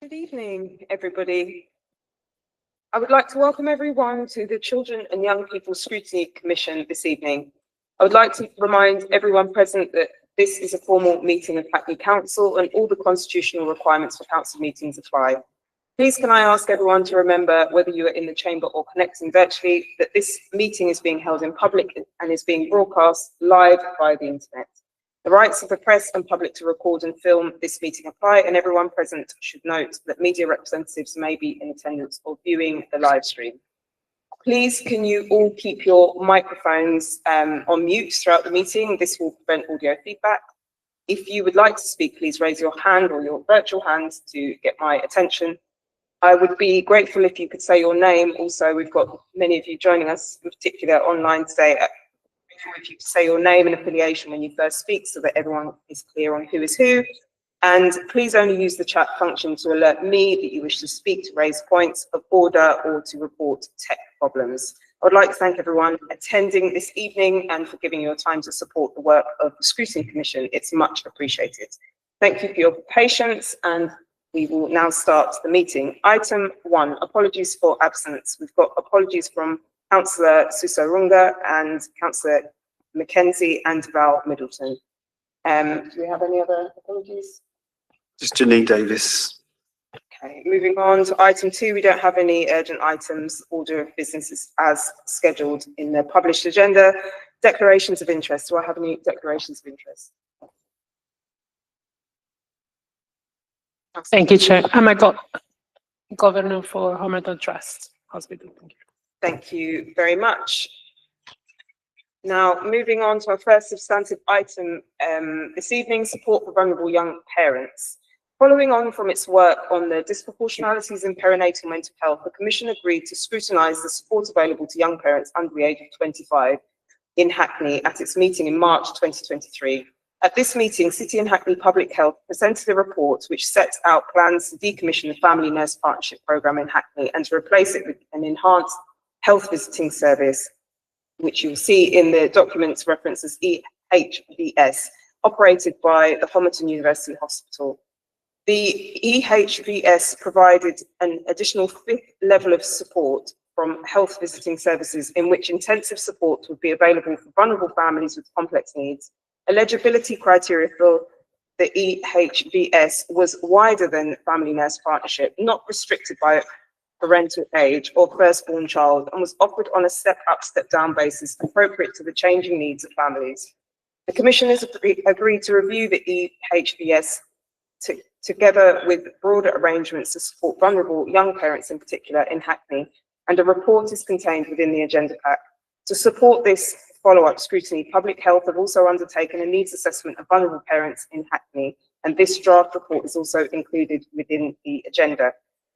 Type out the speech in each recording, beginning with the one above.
Good evening, everybody. I would like to welcome everyone to the Children and Young People Scrutiny Commission this evening. I would like to remind everyone present that this is a formal meeting of Hackney Council and all the constitutional requirements for council meetings apply. Please can I ask everyone to remember, whether you are in the chamber or connecting virtually, that this meeting is being held in public and is being broadcast live via the internet. The rights of the press and public to record and film this meeting apply, and everyone present should note that media representatives may be in attendance or viewing the live stream. Please can you all keep your microphones on mute throughout the meeting. This will prevent audio feedback. If you would like to speak, please raise your hand or your virtual hand to get my attention. I would be grateful if you could say your name. Also, we've got many of you joining us, in particular online today. If you could say your name and affiliation when you first speak so that everyone is clear on who is who. And please only use the chat function to alert me that you wish to speak, to raise points of order or to report tech problems. I would like to thank everyone attending this evening and for giving your time to support the work of the Scrutiny Commission. It's much appreciated. Thank you for your patience, and we will now start the meeting. Item 1, apologies for absence. We've got apologies from Councillor Suso-Runga and Councillor Mackenzie and Val Middleton. Do we have any other apologies? Just Janine Davis. Okay, moving on to item 2, we don't have any urgent items. Order of business is as scheduled in the published agenda. Declarations of interest. Do I have any declarations of interest? Thank you, Chair. I got Governor for Homerton Trust Hospital. Thank you. Thank you very much. Now, moving on to our first substantive item this evening, support for vulnerable young parents. Following on from its work on the disproportionalities in perinatal mental health, the Commission agreed to scrutinise the support available to young parents under the age of 25 in Hackney at its meeting in March 2023. At this meeting, City and Hackney Public Health presented a report which sets out plans to decommission the Family Nurse Partnership Programme in Hackney and to replace it with an enhanced health visiting service, which you'll see in the documents referenced as EHVS, operated by the Homerton University Hospital. The EHVS provided an additional 5th level of support from health visiting services, in which intensive support would be available for vulnerable families with complex needs. Eligibility criteria for the EHVS was wider than Family Nurse Partnership, not restricted by parental age or firstborn child, and was offered on a step-up, step-down basis appropriate to the changing needs of families. The Commission has agreed to review the EHVS together with broader arrangements to support vulnerable young parents in particular in Hackney, and a report is contained within the agenda pack. To support this follow-up scrutiny, Public Health have also undertaken a needs assessment of vulnerable parents in Hackney, and this draft report is also included within the agenda.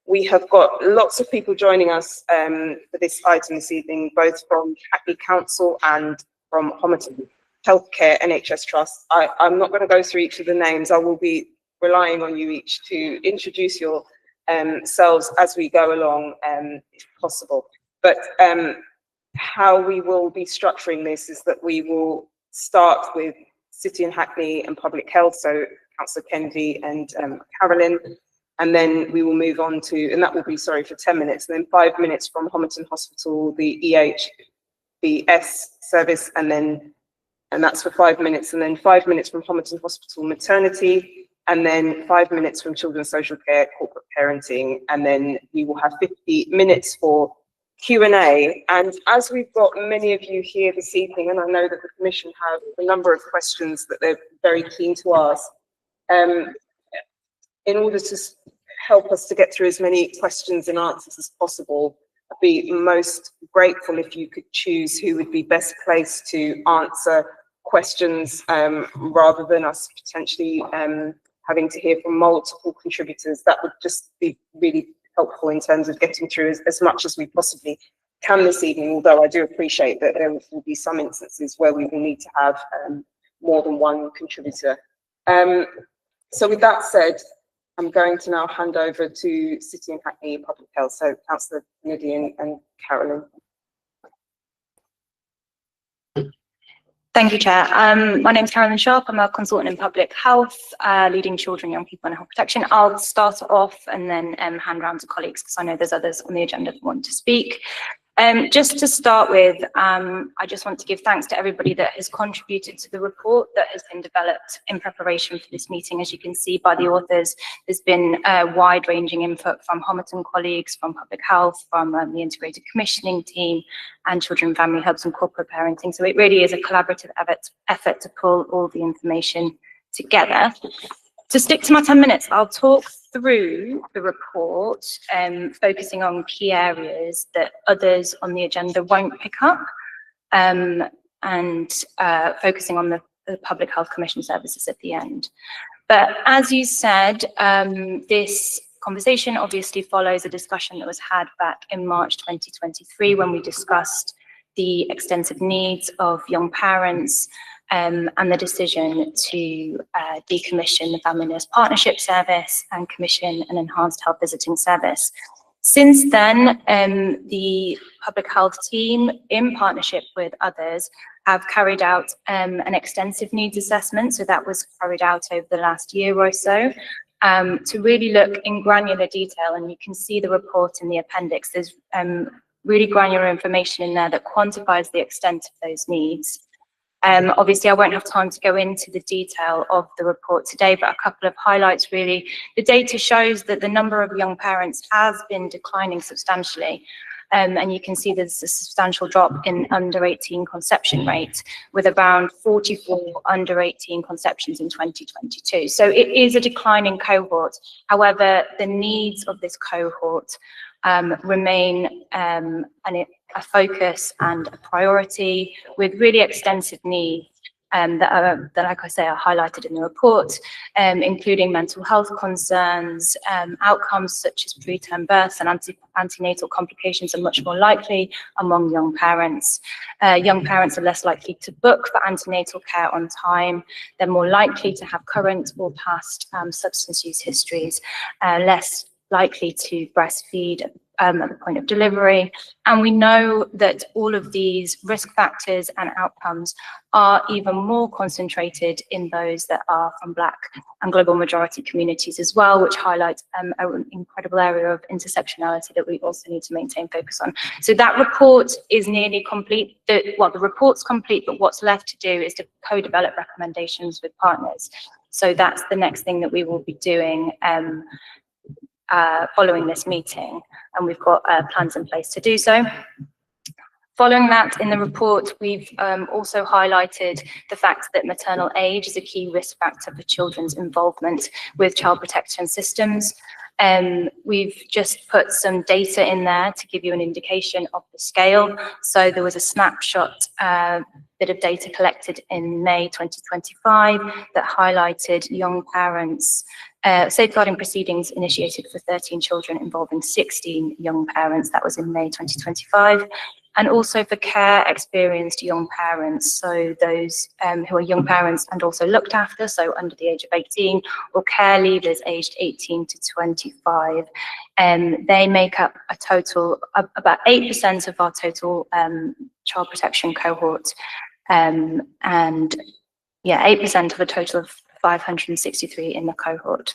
We have got lots of people joining us for this item this evening, both from Hackney Council and from Homerton Healthcare NHS Trust. I'm not going to go through each of the names. I will be relying on you each to introduce yourselves as we go along, if possible. But how we will be structuring this is that we will start with City and Hackney and Public Health, so Councillor Kennedy and Carolyn, and then we will move on to, and that will be, sorry, for 10 minutes, and then 5 minutes from Homerton Hospital, the EHBS service, and that's for 5 minutes, and then 5 minutes from Homerton Hospital Maternity, and then 5 minutes from Children's Social Care, Corporate Parenting, and then we will have 50 minutes for Q&A. And as we've got many of you here this evening, and I know that the Commission have a number of questions that they're very keen to ask, in order to help us to get through as many questions and answers as possible, I'd be most grateful if you could choose who would be best placed to answer questions, rather than us potentially having to hear from multiple contributors. That would just be really helpful in terms of getting through as much as we possibly can this evening, although I do appreciate that there will be some instances where we will need to have more than one contributor. So with that said, I'm going to now hand over to City and Hackney Public Health, so Councillor Kennedy and Carolyn. Thank you, Chair. My name is Carolyn Sharp. I'm a consultant in public health, leading children, young people and health protection. I'll start off and then hand round to colleagues because I know there's others on the agenda that want to speak. Just to start with, I just want to give thanks to everybody that has contributed to the report that has been developed in preparation for this meeting. As you can see by the authors, there's been wide-ranging input from Homerton colleagues, from public health, from the integrated commissioning team, and children, family hubs and corporate parenting. So it really is a collaborative effort to pull all the information together. To stick to my 10 minutes, I'll talk through the report, focusing on key areas that others on the agenda won't pick up, and focusing on the Public Health Commission services at the end. But as you said, this conversation obviously follows a discussion that was had back in March 2023 when we discussed the extensive needs of young parents and the decision to decommission the Family Nurse Partnership Service and commission an enhanced health visiting service. Since then, the public health team, in partnership with others, have carried out an extensive needs assessment. So that was carried out over the last year or so to really look in granular detail. And you can see the report in the appendix. There's really granular information in there that quantifies the extent of those needs. Obviously, I won't have time to go into the detail of the report today, but a couple of highlights really. The data shows that the number of young parents has been declining substantially. And you can see there's a substantial drop in under 18 conception rate, with around 44 under 18 conceptions in 2022. So it is a declining cohort. However, the needs of this cohort remain a focus and a priority, with really extensive needs that, like I say, are highlighted in the report, including mental health concerns, outcomes such as preterm births and antenatal complications are much more likely among young parents. Young parents are less likely to book for antenatal care on time. They're more likely to have current or past substance use histories, less likely to breastfeed at the point of delivery. And we know that all of these risk factors and outcomes are even more concentrated in those that are from Black and global majority communities as well, which highlights an incredible area of intersectionality that we also need to maintain focus on. So that report is nearly complete. The report's complete, but what's left to do is to co-develop recommendations with partners. So that's the next thing that we will be doing following this meeting, and we've got plans in place to do so. Following that, in the report, we've also highlighted the fact that maternal age is a key risk factor for children's involvement with child protection systems. We've just put some data in there to give you an indication of the scale. So there was a snapshot bit of data collected in May 2025 that highlighted young parents, safeguarding proceedings initiated for 13 children involving 16 young parents. That was in May 2025. And also for care experienced young parents, so those who are young parents and also looked after, so under the age of 18, or care leavers aged 18 to 25. They make up a total of about 8% of our total child protection cohort, and yeah, 8% of a total of 563 in the cohort.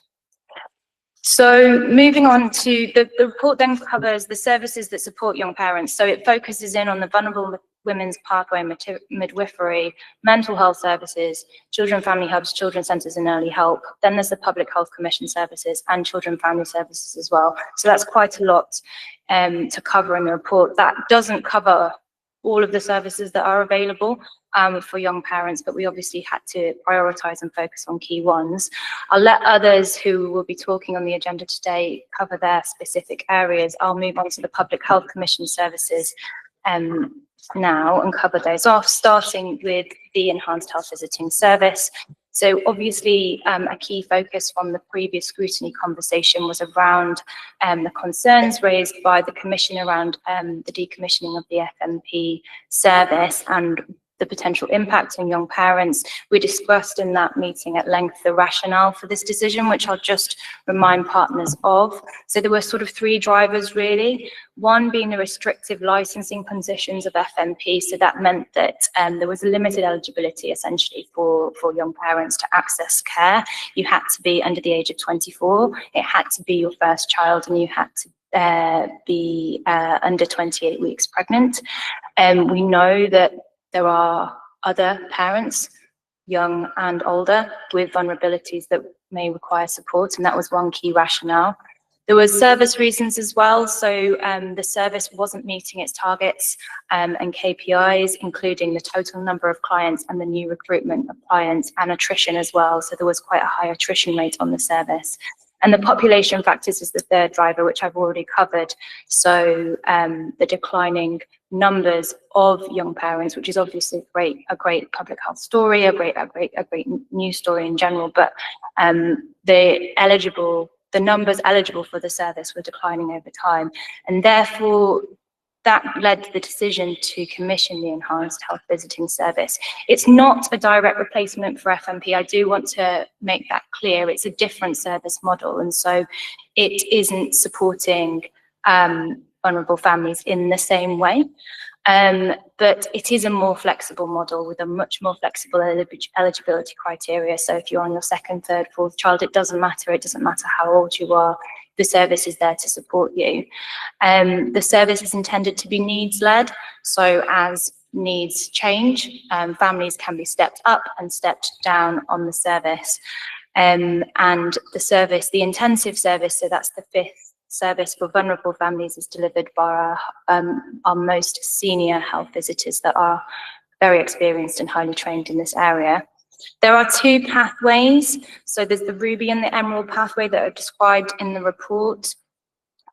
So moving on to the report then covers the services that support young parents. So it focuses in on the vulnerable women's pathway, midwifery, mental health services, children family hubs, children's centres and early help. Then there's the Public Health Commission services and children family services as well. So that's quite a lot to cover in the report. That doesn't cover all of the services that are available for young parents, but we obviously had to prioritise and focus on key ones. I'll let others who will be talking on the agenda today cover their specific areas. I'll move on to the Public Health Commission services now and cover those off, starting with the Enhanced Health Visiting Service. So obviously a key focus from the previous scrutiny conversation was around the concerns raised by the Commission around the decommissioning of the FMP service and the potential impact on young parents. We discussed in that meeting at length the rationale for this decision, which I'll just remind partners of. So there were sort of three drivers really. One being the restrictive licensing conditions of FMP. So that meant that there was limited eligibility essentially for young parents to access care. You had to be under the age of 24. It had to be your first child, and you had to be under 28 weeks pregnant. We know that there are other parents, young and older, with vulnerabilities that may require support, and that was one key rationale. There was service reasons as well, so the service wasn't meeting its targets and KPIs, including the total number of clients and the new recruitment of clients, and attrition as well, so there was quite a high attrition rate on the service. And the population factors is the third driver, which I've already covered. So the declining numbers of young parents, which is obviously a great public health story, a great news story in general, but the numbers eligible for the service were declining over time. And therefore, that led to the decision to commission the enhanced health visiting service. It's not a direct replacement for FMP. I do want to make that clear. It's a different service model, and so it isn't supporting vulnerable families in the same way. But it is a more flexible model with a much more flexible eligibility criteria. So if you're on your second, third, fourth child, it doesn't matter. It doesn't matter how old you are. The service is there to support you. The service is intended to be needs-led. So as needs change, families can be stepped up and stepped down on the service. And the service, the intensive service, so that's the fifth service for vulnerable families, is delivered by our most senior health visitors that are very experienced and highly trained in this area. There are two pathways. So there's the Ruby and the Emerald pathway that are described in the report.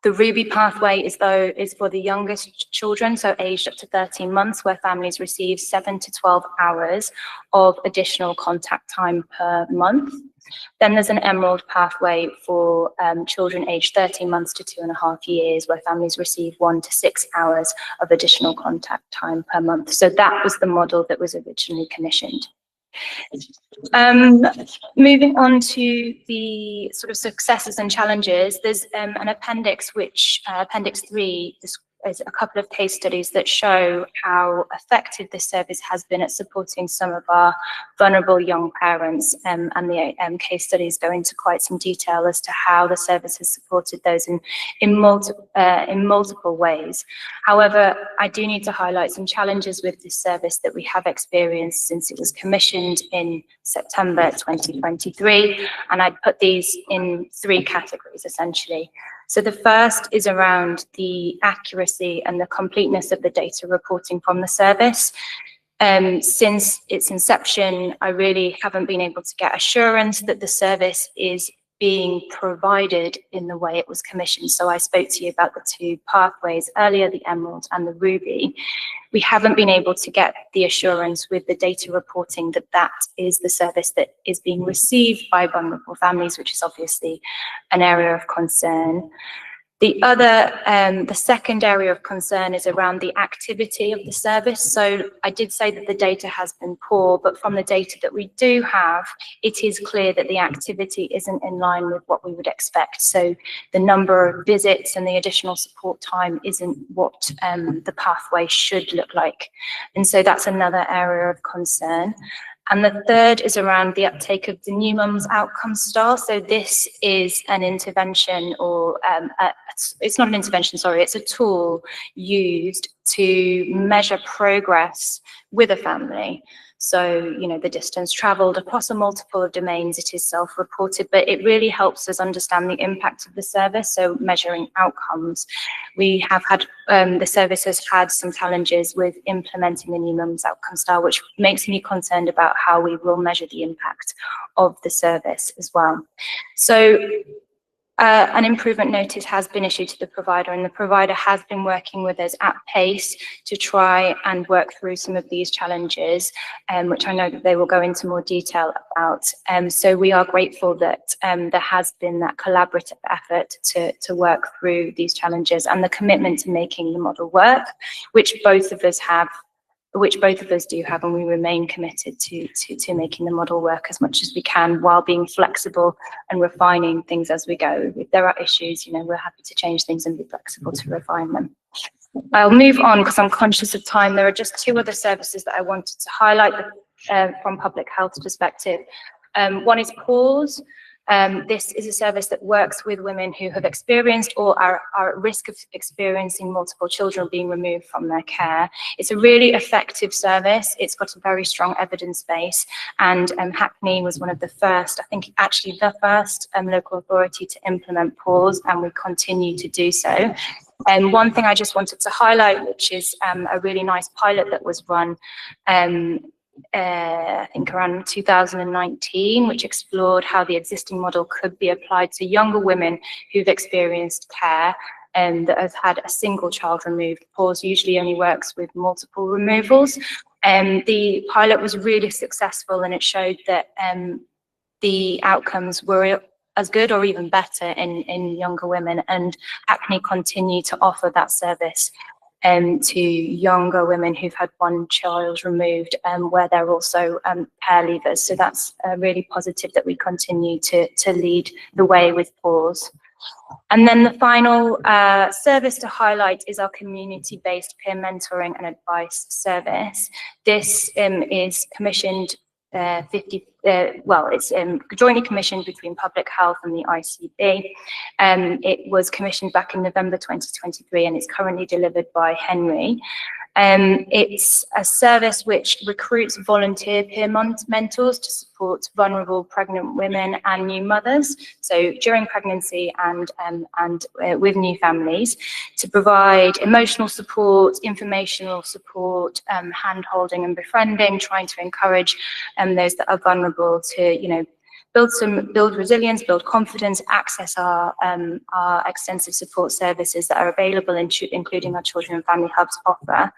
The Ruby pathway is for the youngest children, so aged up to 13 months, where families receive 7 to 12 hours of additional contact time per month. Then there's an Emerald pathway for children aged 13 months to 2.5 years, where families receive 1 to 6 hours of additional contact time per month. So that was the model that was originally commissioned. Moving on to the sort of successes and challenges, there's an appendix, which Appendix 3 is a couple of case studies that show how effective this service has been at supporting some of our vulnerable young parents, and the case studies go into quite some detail as to how the service has supported those in multiple ways. However, I do need to highlight some challenges with this service that we have experienced since it was commissioned in September 2023, and I'd put these in three categories essentially. So the first is around the accuracy and the completeness of the data reporting from the service. Since its inception, I really haven't been able to get assurance that the service is being provided in the way it was commissioned. So I spoke to you about the two pathways earlier, the Emerald and the Ruby. We haven't been able to get the assurance with the data reporting that that is the service that is being received by vulnerable families, which is obviously an area of concern. The second area of concern is around the activity of the service. So I did say that the data has been poor, but from the data that we do have, it is clear that the activity isn't in line with what we would expect. So the number of visits and the additional support time isn't what the pathway should look like. And so that's another area of concern. And the third is around the uptake of the New Mums Outcome Star. So this is an intervention, or it's not an intervention, sorry, it's a tool used to measure progress with a family. So, you know, the distance traveled across a multiple of domains, it is self-reported, but it really helps us understand the impact of the service, so measuring outcomes. We have had, the service has had some challenges with implementing the New Mums Outcome Star, which makes me concerned about how we will measure the impact of the service as well. So, an improvement notice has been issued to the provider, and the provider has been working with us at pace to try and work through some of these challenges, which I know that they will go into more detail about. So we are grateful that there has been that collaborative effort to work through these challenges and the commitment to making the model work, which both of us have which both of us do have, and we remain committed to making the model work as much as we can while being flexible and refining things as we go. If there are issues, we're happy to change things and be flexible to refine them. I'll move on because I'm conscious of time. There are just two other services that I wanted to highlight from public health perspective. One is PAUSE. This is a service that works with women who have experienced or are at risk of experiencing multiple children being removed from their care. It's a really effective service. It's got a very strong evidence base, and Hackney was one of the first, I think actually the first local authority to implement PAUSE, and we continue to do so. And one thing I just wanted to highlight, which is a really nice pilot that was run I think around 2019, which explored how the existing model could be applied to younger women who've experienced care and that have had a single child removed. PAUSE usually only works with multiple removals. The pilot was really successful, and it showed that the outcomes were as good or even better in younger women, and Hackney continue to offer that service to younger women who've had one child removed, where they're also care leavers. So that's really positive that we continue to lead the way with PAUSE. And then the final service to highlight is our community-based peer mentoring and advice service. This is commissioned it's jointly commissioned between Public Health and the ICB. It was commissioned back in November 2023, and it's currently delivered by Henry. It's a service which recruits volunteer peer mentors to support vulnerable pregnant women and new mothers, so during pregnancy and with new families, to provide emotional support, informational support, hand-holding and befriending, trying to encourage those that are vulnerable to, build resilience, build confidence, access our extensive support services that are available, including our Children and Family Hubs offer.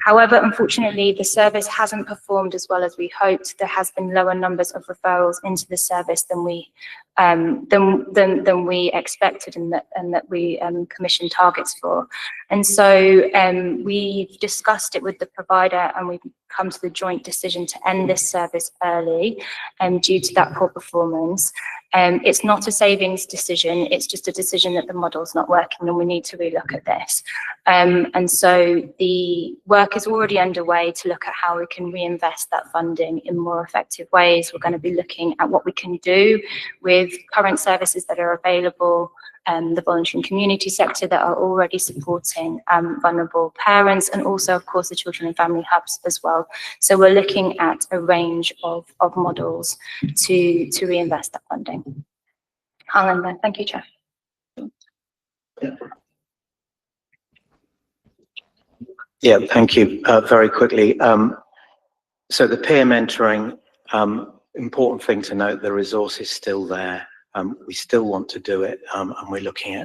However, unfortunately, the service hasn't performed as well as we hoped. There has been lower numbers of referrals into the service than we expected, and that we commissioned targets for. And so we've discussed it with the provider, and we've come to the joint decision to end this service early due to that poor performance. It's not a savings decision, it's just a decision that the model's not working and we need to relook at this. And so the work is already underway to look at how we can reinvest that funding in more effective ways. We're going to be looking at what we can do with current services that are available, the voluntary and community sector that are already supporting vulnerable parents, and also, of course, the Children and Family Hubs as well. So we're looking at a range of models to reinvest that funding. I'll end there. Thank you, Chair. Yeah, thank you. Very quickly. So the peer mentoring, important thing to note, the resource is still there. We still want to do it, and we're looking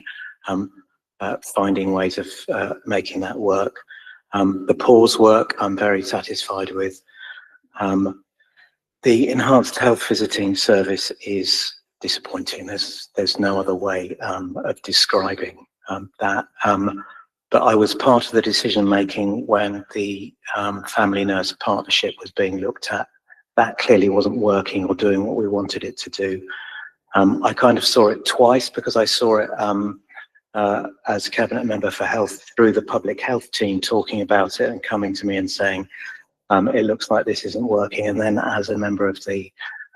at finding ways of making that work. The PAUSE work I'm very satisfied with. The enhanced health visiting service is disappointing. There's no other way of describing that. But I was part of the decision making when the family nurse partnership was being looked at. That clearly wasn't working or doing what we wanted it to do. I kind of saw it twice, because I saw it as Cabinet Member for Health through the public health team talking about it and coming to me and saying, it looks like this isn't working. And then as a member of the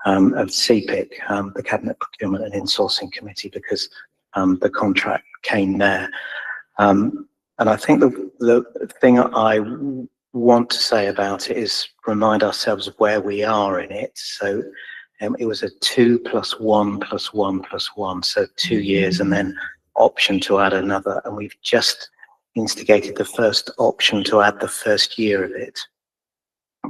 CPIC, the Cabinet Procurement and Insourcing Committee, because the contract came there. And I think the thing I want to say about it is remind ourselves of where we are in it. So it was a 2 + 1 + 1 + 1, so 2 years, and then option to add another. And we've just instigated the first option to add the first year of it.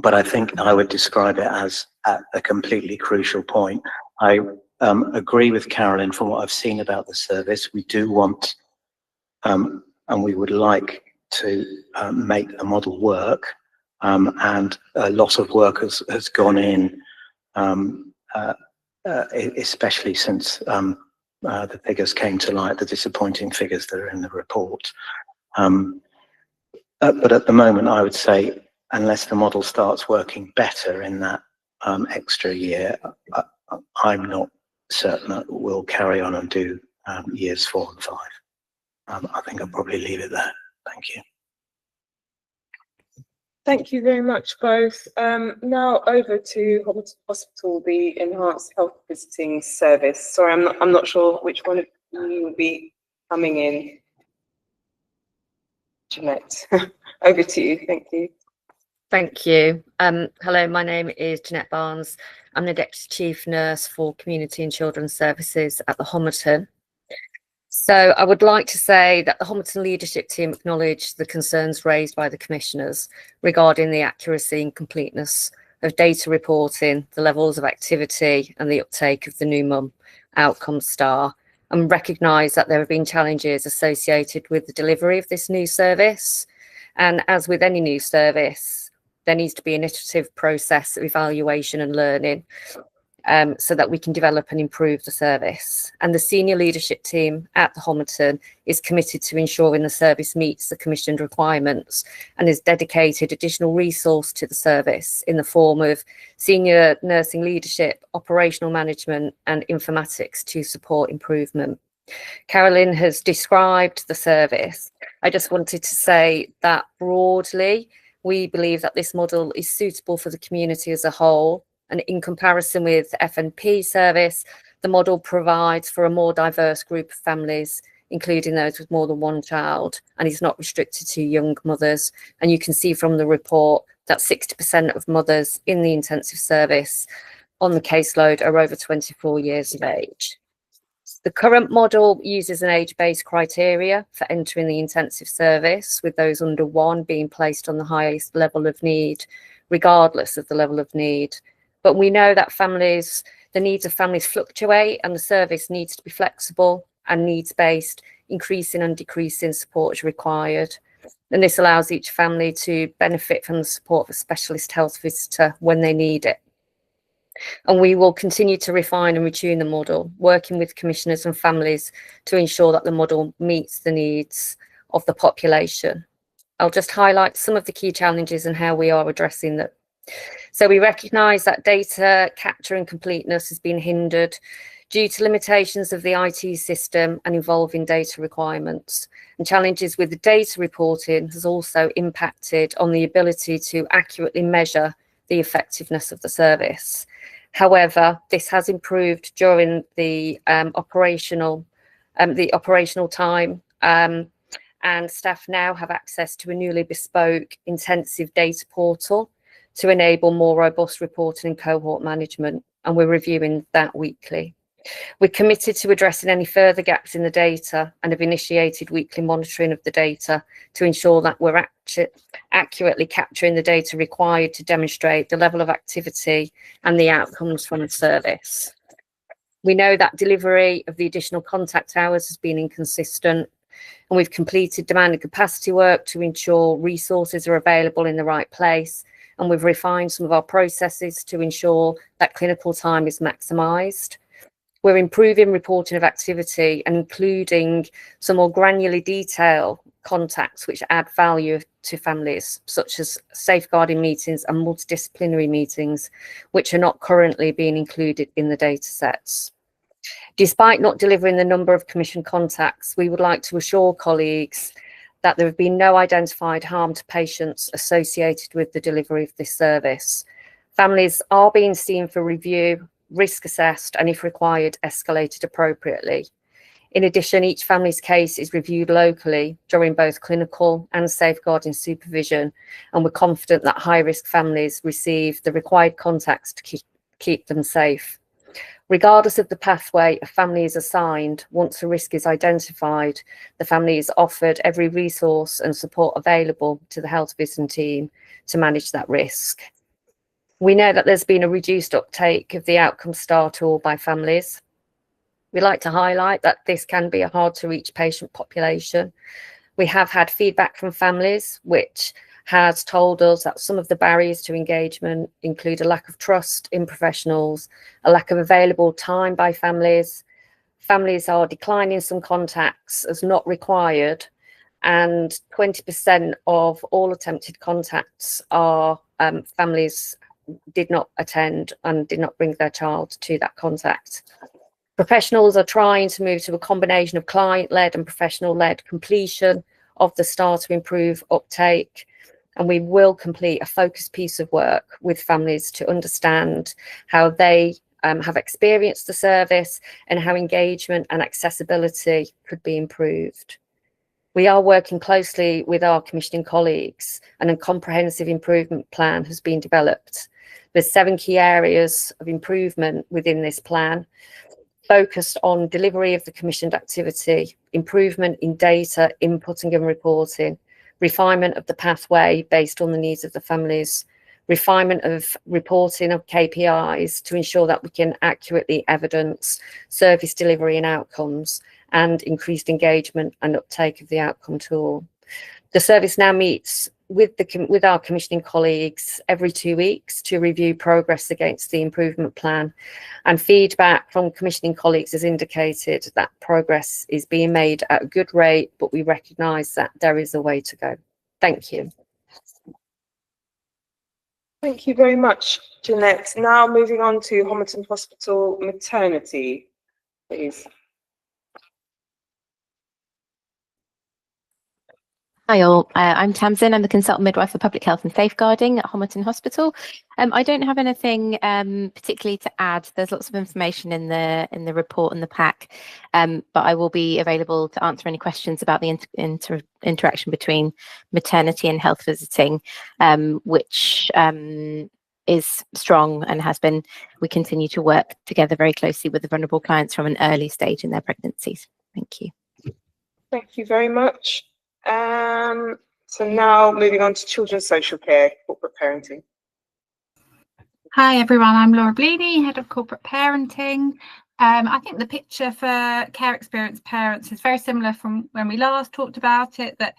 But I think I would describe it as at a completely crucial point. I agree with Carolyn from what I've seen about the service. We do want, and we would like to make the model work, and a lot of work has gone in, especially since the figures came to light, the disappointing figures that are in the report. But at the moment, I would say unless the model starts working better in that extra year, I'm not certain that we'll carry on and do years 4 and 5. I think I'll probably leave it there. Thank you. Thank you very much, both. Now over to Homerton Hospital, the enhanced health visiting service. Sorry, I'm not sure which one of you will be coming in. Jeanette, over to you. Thank you. Thank you. Hello, my name is Jeanette Barnes. I'm the Deputy Chief Nurse for Community and Children's Services at the Homerton. So I would like to say that the Homerton leadership team acknowledge the concerns raised by the commissioners regarding the accuracy and completeness of data reporting, the levels of activity and the uptake of the new mum outcome star, and recognise that there have been challenges associated with the delivery of this new service. And as with any new service, there needs to be an iterative process of evaluation and learning so that we can develop and improve the service. And the senior leadership team at the Homerton is committed to ensuring the service meets the commissioned requirements and has dedicated additional resource to the service in the form of senior nursing leadership, operational management and informatics to support improvement. Carolyn has described the service. I just wanted to say that broadly, we believe that this model is suitable for the community as a whole. And in comparison with the FNP service, the model provides for a more diverse group of families, including those with more than one child, and is not restricted to young mothers. And you can see from the report that 60% of mothers in the intensive service on the caseload are over 24 years of age. The current model uses an age-based criteria for entering the intensive service, with those under 1 being placed on the highest level of need, regardless of the level of need. But we know that the needs of families fluctuate, and the service needs to be flexible and needs-based. Increasing and decreasing support is required. And this allows each family to benefit from the support of a specialist health visitor when they need it. And we will continue to refine and retune the model, working with commissioners and families to ensure that the model meets the needs of the population. I'll just highlight some of the key challenges and how we are addressing them. So we recognise that data capture and completeness has been hindered due to limitations of the IT system and evolving data requirements. And challenges with the data reporting has also impacted on the ability to accurately measure the effectiveness of the service. However, this has improved during the operational time, and staff now have access to a newly bespoke intensive data portal to enable more robust reporting and cohort management, and we're reviewing that weekly. We're committed to addressing any further gaps in the data and have initiated weekly monitoring of the data to ensure that we're accurately capturing the data required to demonstrate the level of activity and the outcomes from the service. We know that delivery of the additional contact hours has been inconsistent, and we've completed demand and capacity work to ensure resources are available in the right place. And we've refined some of our processes to ensure that clinical time is maximised. We're improving reporting of activity and including some more granular detail contacts which add value to families, such as safeguarding meetings and multidisciplinary meetings, which are not currently being included in the data sets. Despite not delivering the number of commission contacts, we would like to assure colleagues that there have been no identified harm to patients associated with the delivery of this service. Families are being seen for review, risk assessed, and if required, escalated appropriately. In addition, each family's case is reviewed locally during both clinical and safeguarding supervision, and we're confident that high-risk families receive the required contacts to keep them safe. Regardless of the pathway a family is assigned, once a risk is identified, the family is offered every resource and support available to the health visiting team to manage that risk. We know that there's been a reduced uptake of the outcome star tool by families. We like to highlight that this can be a hard to reach patient population. We have had feedback from families which has told us that some of the barriers to engagement include a lack of trust in professionals, a lack of available time by families. Families are declining some contacts as not required, and 20% of all attempted contacts are families did not attend and did not bring their child to that contact. Professionals are trying to move to a combination of client-led and professional-led completion of the STAR to improve uptake, and we will complete a focused piece of work with families to understand how they have experienced the service and how engagement and accessibility could be improved. We are working closely with our commissioning colleagues, and a comprehensive improvement plan has been developed. There's 7 key areas of improvement within this plan, focused on delivery of the commissioned activity, improvement in data inputting and reporting, refinement of the pathway based on the needs of the families, refinement of reporting of KPIs to ensure that we can accurately evidence service delivery and outcomes, and increased engagement and uptake of the outcome tool. The service now meets with our commissioning colleagues every 2 weeks to review progress against the improvement plan, and feedback from commissioning colleagues has indicated that progress is being made at a good rate, but we recognise that there is a way to go. Thank you. Thank you very much, Jeanette. Now moving on to Homerton Hospital maternity, please. Hi all, I'm Tamsin. I'm the consultant midwife for public health and safeguarding at Homerton Hospital. I don't have anything particularly to add. There's lots of information in the report and the pack, but I will be available to answer any questions about the interaction between maternity and health visiting, which is strong and has been. We continue to work together very closely with the vulnerable clients from an early stage in their pregnancies. Thank you. Thank you very much. So now moving on to children's social care, corporate parenting. Hi everyone, I'm Laura Bleedy, Head of Corporate Parenting. I think the picture for care experience parents is very similar from when we last talked about it, that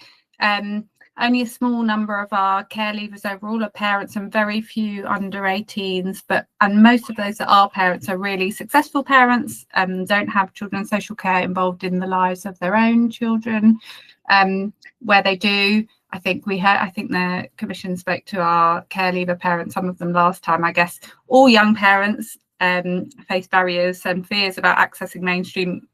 only a small number of our care leavers overall are parents and very few under 18s, and most of those that are parents are really successful parents, don't have children's social care involved in the lives of their own children. Where they do, I think the Commission spoke to our care leaver parents, some of them last time. I guess all young parents face barriers and fears about accessing mainstream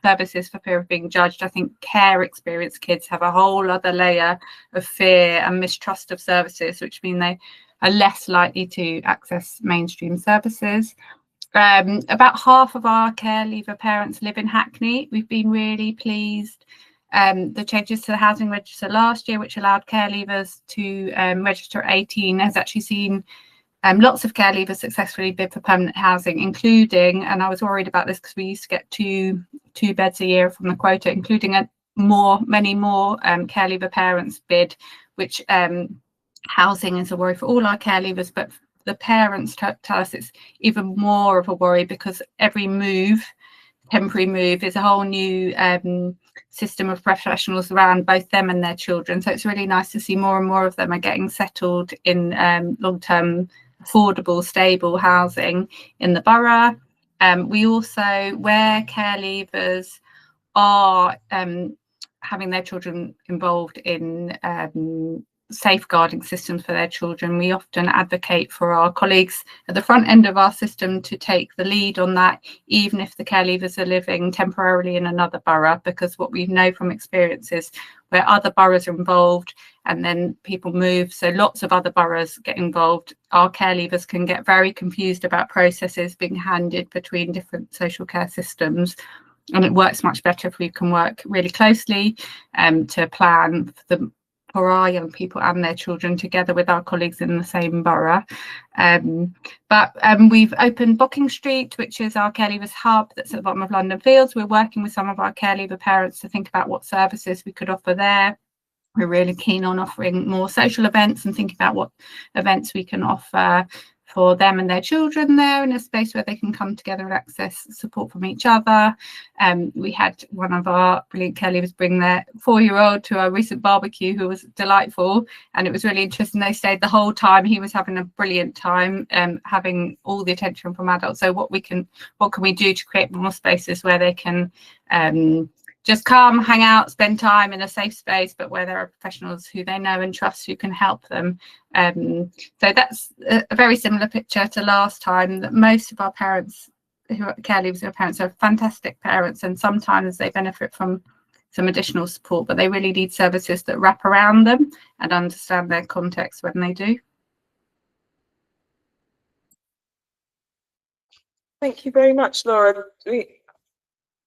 services for fear of being judged. I think care experience kids have a whole other layer of fear and mistrust of services, which mean they are less likely to access mainstream services. About half of our care leaver parents live in Hackney. We've been really pleased. The changes to the housing register last year, which allowed care leavers to register at 18, has actually seen lots of care leavers successfully bid for permanent housing, including, and I was worried about this because we used to get two beds a year from the quota, including many more care leaver parents bid, which housing is a worry for all our care leavers, but the parents tell us it's even more of a worry because every temporary move is a whole new system of professionals around both them and their children. So it's really nice to see more and more of them are getting settled in long-term, affordable, stable housing in the borough. We also, where care leavers are having their children involved in safeguarding systems for their children, we often advocate for our colleagues at the front end of our system to take the lead on that, even if the care leavers are living temporarily in another borough, because what we know from experience is where other boroughs are involved and then people move, so lots of other boroughs get involved, our care leavers can get very confused about processes being handed between different social care systems. And it works much better if we can work really closely to plan for our young people and their children together with our colleagues in the same borough. But we've opened Bocking Street, which is our care leavers hub that's at the bottom of London Fields. We're working with some of our care leaver parents to think about what services we could offer there. We're really keen on offering more social events and thinking about what events we can offer for them and their children there in a space where they can come together and access support from each other. We had one of our brilliant care leavers bring their 4-year-old to our recent barbecue, who was delightful, and it was really interesting. They stayed the whole time. He was having a brilliant time, having all the attention from adults. So what can we do to create more spaces where they can just come, hang out, spend time in a safe space, but where there are professionals who they know and trust who can help them. So that's a very similar picture to last time, that most of our parents who are care leavers, our parents are fantastic parents, and sometimes they benefit from some additional support, but they really need services that wrap around them and understand their context when they do. Thank you very much, Laura. We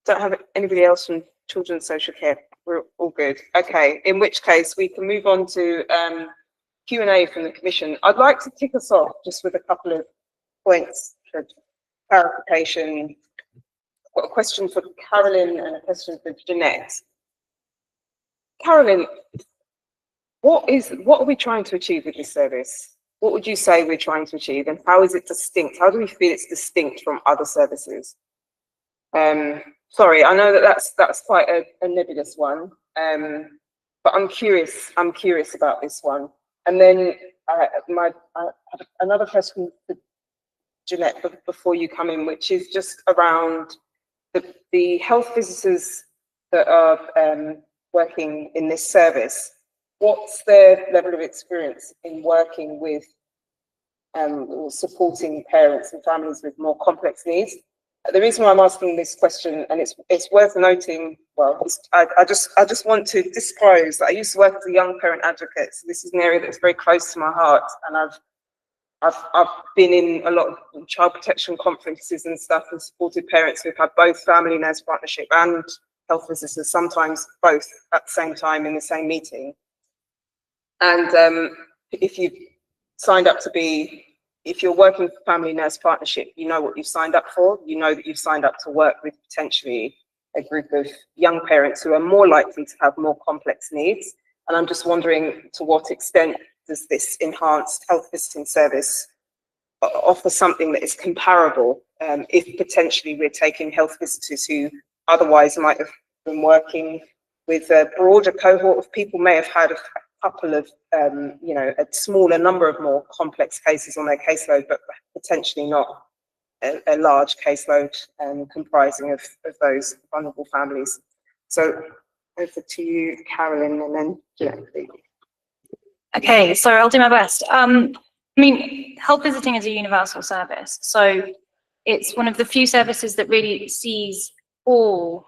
don't have anybody else from Children's Social Care. We're all good. Okay, in which case we can move on to Q&A from the Commission. I'd like to kick us off just with a couple of points for clarification. I've got a question for Carolyn and a question for Jeanette. Carolyn, what are we trying to achieve with this service? What would you say we're trying to achieve, and how is it distinct? How do we feel it's distinct from other services? Sorry, I know that that's quite a nebulous one, but I'm curious about this one. And then I have another question for Jeanette before you come in, which is just around the health visitors that are working in this service. What's their level of experience in working with or supporting parents and families with more complex needs? The reason why I'm asking this question, and it's worth noting, well, I just want to disclose that I used to work as a young parent advocate, so this is an area that's very close to my heart, and I've been in a lot of child protection conferences and stuff and supported parents who've had both family nurse partnership and health visitors, sometimes both at the same time in the same meeting. And if you've signed up to be, if you're working for family nurse partnership, you know what you've signed up for. You know that you've signed up to work with potentially a group of young parents who are more likely to have more complex needs. And I'm just wondering, to what extent does this enhanced health visiting service offer something that is comparable, if potentially we're taking health visitors who otherwise might have been working with a broader cohort of people, may have had a couple of, you know, a smaller number of more complex cases on their caseload, but potentially not a large caseload comprising of those vulnerable families. So over to you, Carolyn, and then Jeanette. Okay, so I'll do my best. I mean, health visiting is a universal service, so it's one of the few services that really sees all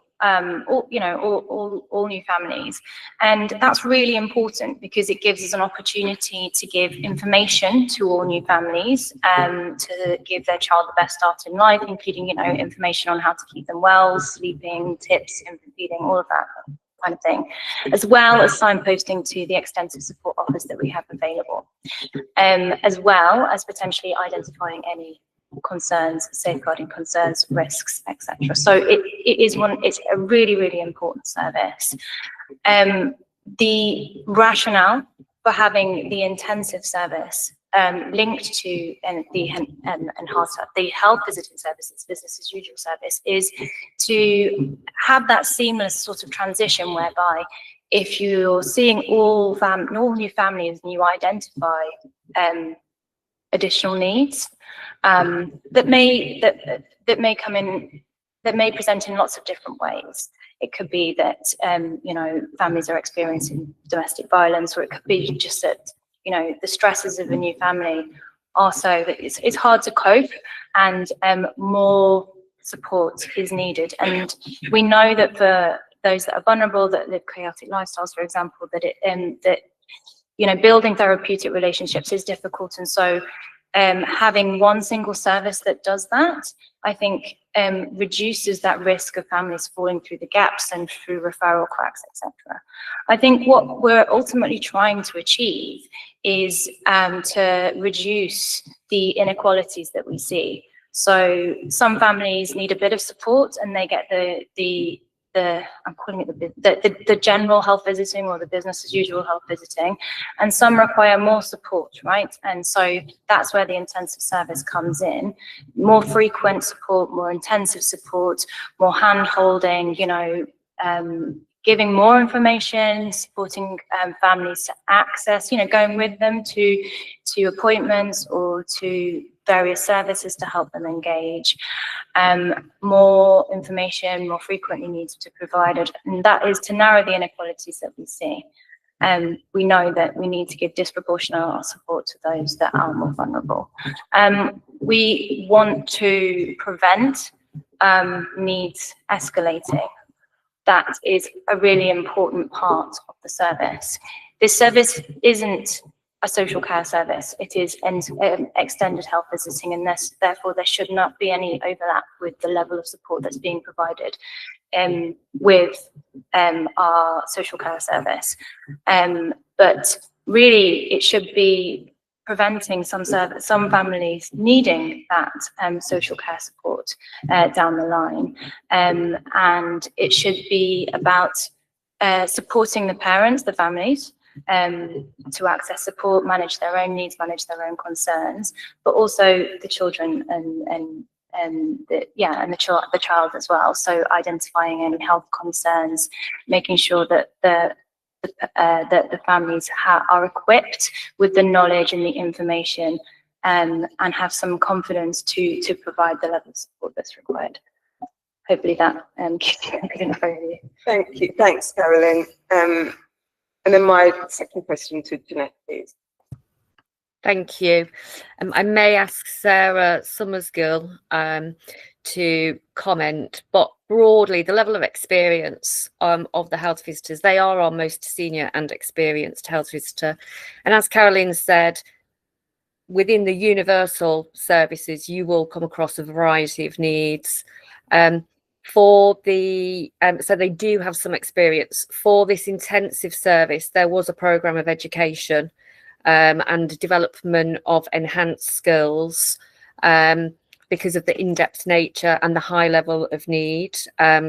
new families, and that's really important because it gives us an opportunity to give information to all new families, to give their child the best start in life, including, you know, information on how to keep them well, sleeping, tips, infant feeding, all of that kind of thing, as well as signposting to the extensive support offers that we have available, as well as potentially identifying any concerns, safeguarding concerns, risks, etc. So it's a really, really important service. The rationale for having the intensive service linked to the health visiting services, business as usual service, is to have that seamless sort of transition whereby if you're seeing all new families and you identify additional needs that may come in, that may present in lots of different ways. It could be that you know, families are experiencing domestic violence, or it could be just that, you know, the stresses of a new family are so that it's hard to cope, and more support is needed. And we know that for those that are vulnerable, that live chaotic lifestyles, for example, that you know, building therapeutic relationships is difficult, and so having one single service that does that, I think, reduces that risk of families falling through the gaps and through referral cracks, etc. I think what we're ultimately trying to achieve is to reduce the inequalities that we see. So some families need a bit of support and they get I'm calling it the general health visiting or the business as usual health visiting, and some require more support, right? And so that's where the intensive service comes in. More frequent support, more intensive support, more hand holding, you know, giving more information, supporting families to access, going with them to appointments or to various services to help them engage. More information more frequently needs to be provided, and that is to narrow the inequalities that we see. We know that we need to give disproportionate support to those that are more vulnerable. We want to prevent needs escalating. That is a really important part of the service. This service isn't a social care service. It is extended health visiting, and therefore there should not be any overlap with the level of support that's being provided with our social care service. But really, it should be preventing some families needing that social care support down the line, and it should be about supporting the parents, the families, to access support, manage their own needs, manage their own concerns, but also the children and the child as well. So identifying any health concerns, making sure that the families are equipped with the knowledge and the information, and have some confidence to provide the level of support that's required. Hopefully that gives you a good overview. Thank you. Thanks, Carolyn. And then my second question to Jeanette, please. Thank you. I may ask Sarah Summersgill to comment, but broadly, the level of experience of the health visitors, they are our most senior and experienced health visitor. And as Caroline said, within the universal services, you will come across a variety of needs. So they do have some experience. For this intensive service, there was a programme of education and development of enhanced skills because of the in-depth nature and the high level of need.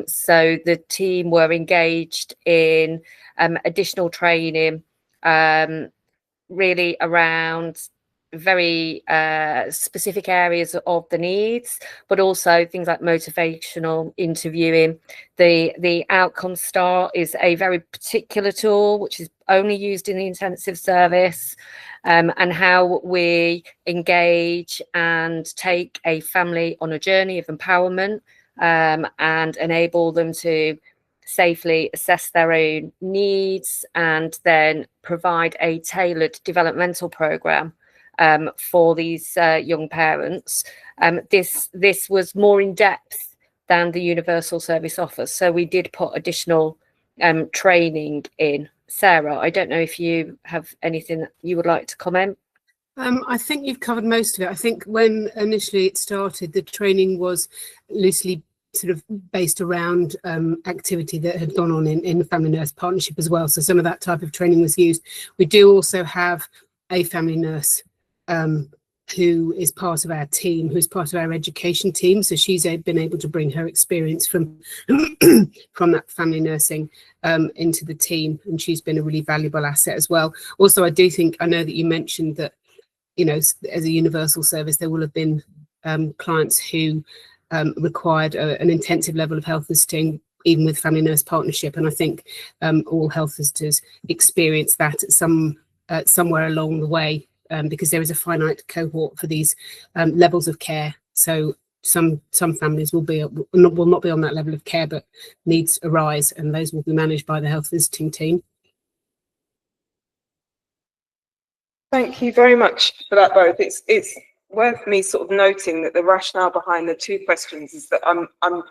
So the team were engaged in additional training, really around very specific areas of the needs, but also things like motivational interviewing. The Outcome Star is a very particular tool which is only used in the intensive service, and how we engage and take a family on a journey of empowerment, and enable them to safely assess their own needs, and then provide a tailored developmental programme for these young parents. This was more in depth than the universal service offers, so we did put additional training in. Sarah, I don't know if you have anything that you would like to comment. I think you've covered most of it. I think when initially it started, the training was loosely sort of based around activity that had gone on in the family nurse partnership as well. So some of that type of training was used. We do also have a family nurse who is part of our team, who's part of our education team. So she's been able to bring her experience from from that family nursing into the team, and she's been a really valuable asset as well. Also, I know that you mentioned that, as a universal service, there will have been clients who required an intensive level of health visiting, even with family nurse partnership. And I think all health visitors experience that at somewhere along the way, because there is a finite cohort for these levels of care. So some families will not be on that level of care, but needs arise, and those will be managed by the health visiting team. Thank you very much for that, both. It's worth me sort of noting that the rationale behind the two questions is that I'm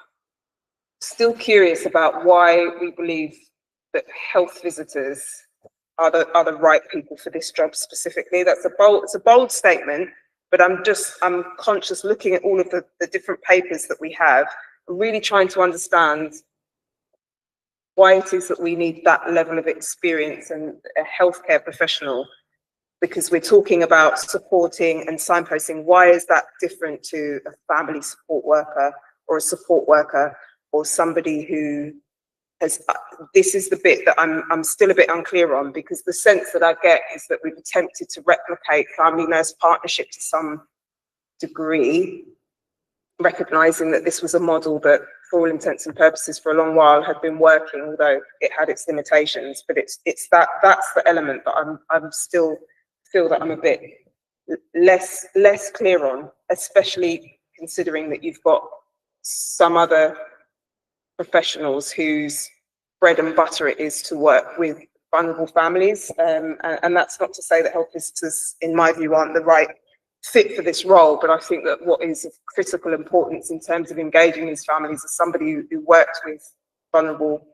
still curious about why we believe that health visitors are the right people for this job specifically. It's a bold statement, but I'm conscious, looking at all of the different papers that we have, really trying to understand why it is that we need that level of experience and a healthcare professional, because we're talking about supporting and signposting. Why is that different to a family support worker or a support worker or somebody who has, this is the bit that I'm still a bit unclear on, because the sense that I get is that we've attempted to replicate family nurse partnership to some degree, recognizing that this was a model that for all intents and purposes for a long while had been working, although it had its limitations. But that's the element that I'm still feel that I'm a bit less clear on, especially considering that you've got some other professionals whose bread and butter it is to work with vulnerable families. And that's not to say that health visitors, in my view, aren't the right fit for this role, but I think that what is of critical importance in terms of engaging these families as somebody who worked with vulnerable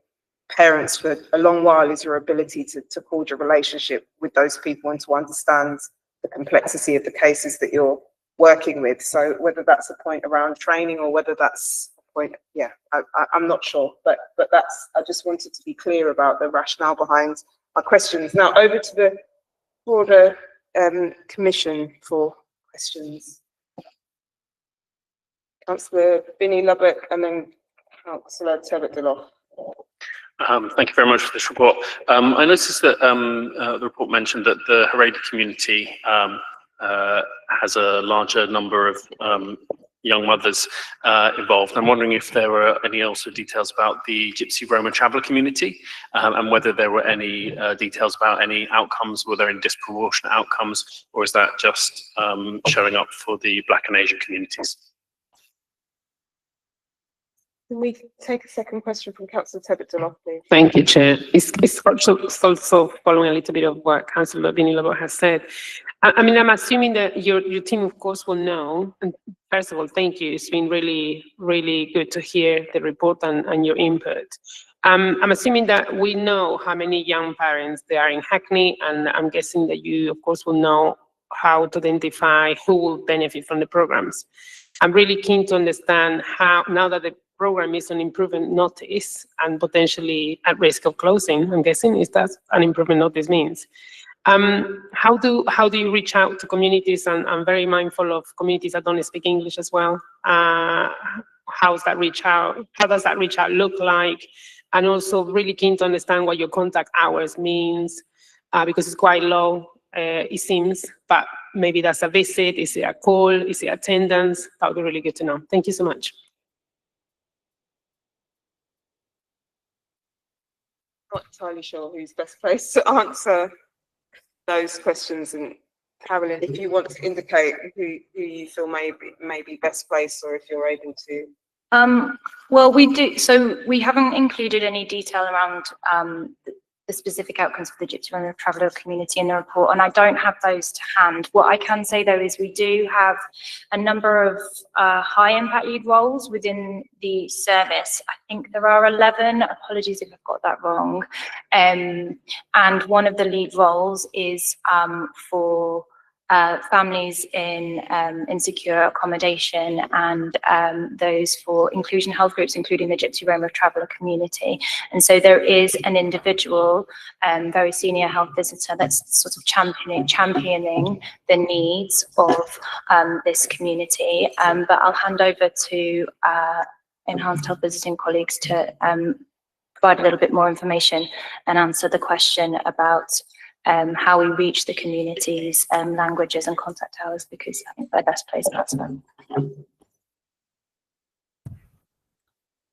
parents for a long while is your ability to forge a relationship with those people and to understand the complexity of the cases that you're working with. So whether that's a point around training or whether that's a point, yeah, I'm not sure, but that's, I just wanted to be clear about the rationale behind my questions. Now over to the broader commission for questions. Councillor Binny Lubbock and then Councillor Tebbit-Deloff. Thank you very much for this report. I noticed that the report mentioned that the Haredi community has a larger number of young mothers involved. I'm wondering if there were any also details about the Gypsy Roma traveller community and whether there were any details about any outcomes, were there any disproportionate outcomes, or is that just showing up for the Black and Asian communities? Can we take a second question from Councillor Tebbit-Deloff, please? Thank you, Chair. It's also following a little bit of what Councillor Binilabo has said. I mean, I'm assuming that your team, of course, will know. And first of all, thank you. It's been really, really good to hear the report and your input. I'm assuming that we know how many young parents there are in Hackney, and I'm guessing that you, of course, will know how to identify who will benefit from the programs. I'm really keen to understand how, now that the program is on improvement notice and potentially at risk of closing, I'm guessing, is that an improvement notice means? How do you reach out to communities? And I'm very mindful of communities that don't speak English as well. How's that reach out? How does that reach out look like? And also really keen to understand what your contact hours means, because it's quite low, it seems, but maybe that's a visit, is it a call, is it attendance? That would be really good to know. Thank you so much. Not entirely sure who's best placed to answer those questions, and Carolyn, if you want to indicate who you feel may be best placed, or if you're able to. Well, we do. So we haven't included any detail around the specific outcomes for the Gypsy Roma traveller community in the report, and I don't have those to hand. What I can say though is we do have a number of high impact lead roles within the service. I think there are 11, apologies if I've got that wrong. And one of the lead roles is for families in insecure accommodation and those for inclusion health groups, including the Gypsy Roma traveller community. And so there is an individual, very senior health visitor that's sort of championing the needs of this community. But I'll hand over to enhanced health visiting colleagues to provide a little bit more information and answer the question about how we reach the communities, languages and contact hours, because I think they're best placed to answer them.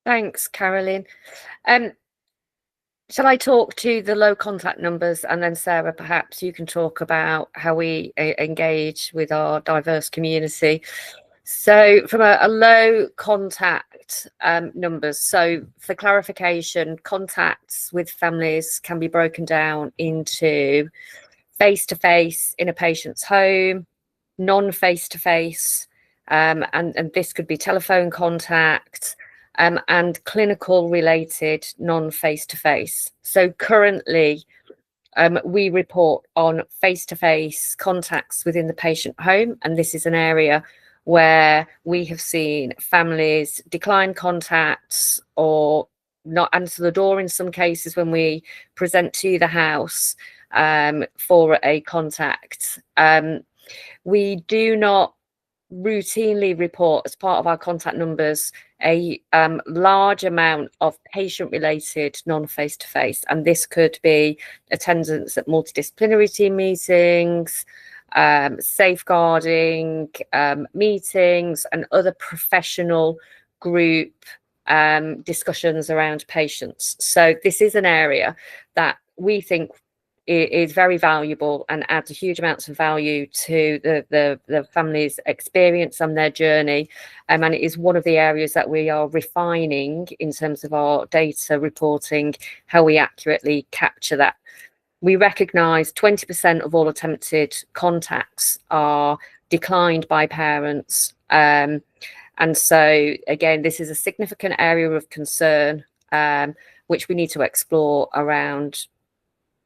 Thanks, Carolyn. Shall I talk to the low contact numbers, and then Sarah, perhaps you can talk about how we engage with our diverse community. So from a low contact numbers, so for clarification, contacts with families can be broken down into face-to-face in a patient's home, non-face-to-face, and this could be telephone contact, and clinical related non-face-to-face. So currently, we report on face-to-face contacts within the patient home, and this is an area where we have seen families decline contacts or not answer the door in some cases when we present to the house for a contact. We do not routinely report as part of our contact numbers a large amount of patient-related non-face-to-face, and this could be attendance at multidisciplinary team meetings, safeguarding meetings and other professional group discussions around patients. So this is an area that we think is very valuable and adds a huge amounts of value to the family's experience and their journey. And it is one of the areas that we are refining in terms of our data reporting, how we accurately capture that. We recognise 20% of all attempted contacts are declined by parents. And so, again, this is a significant area of concern, which we need to explore around,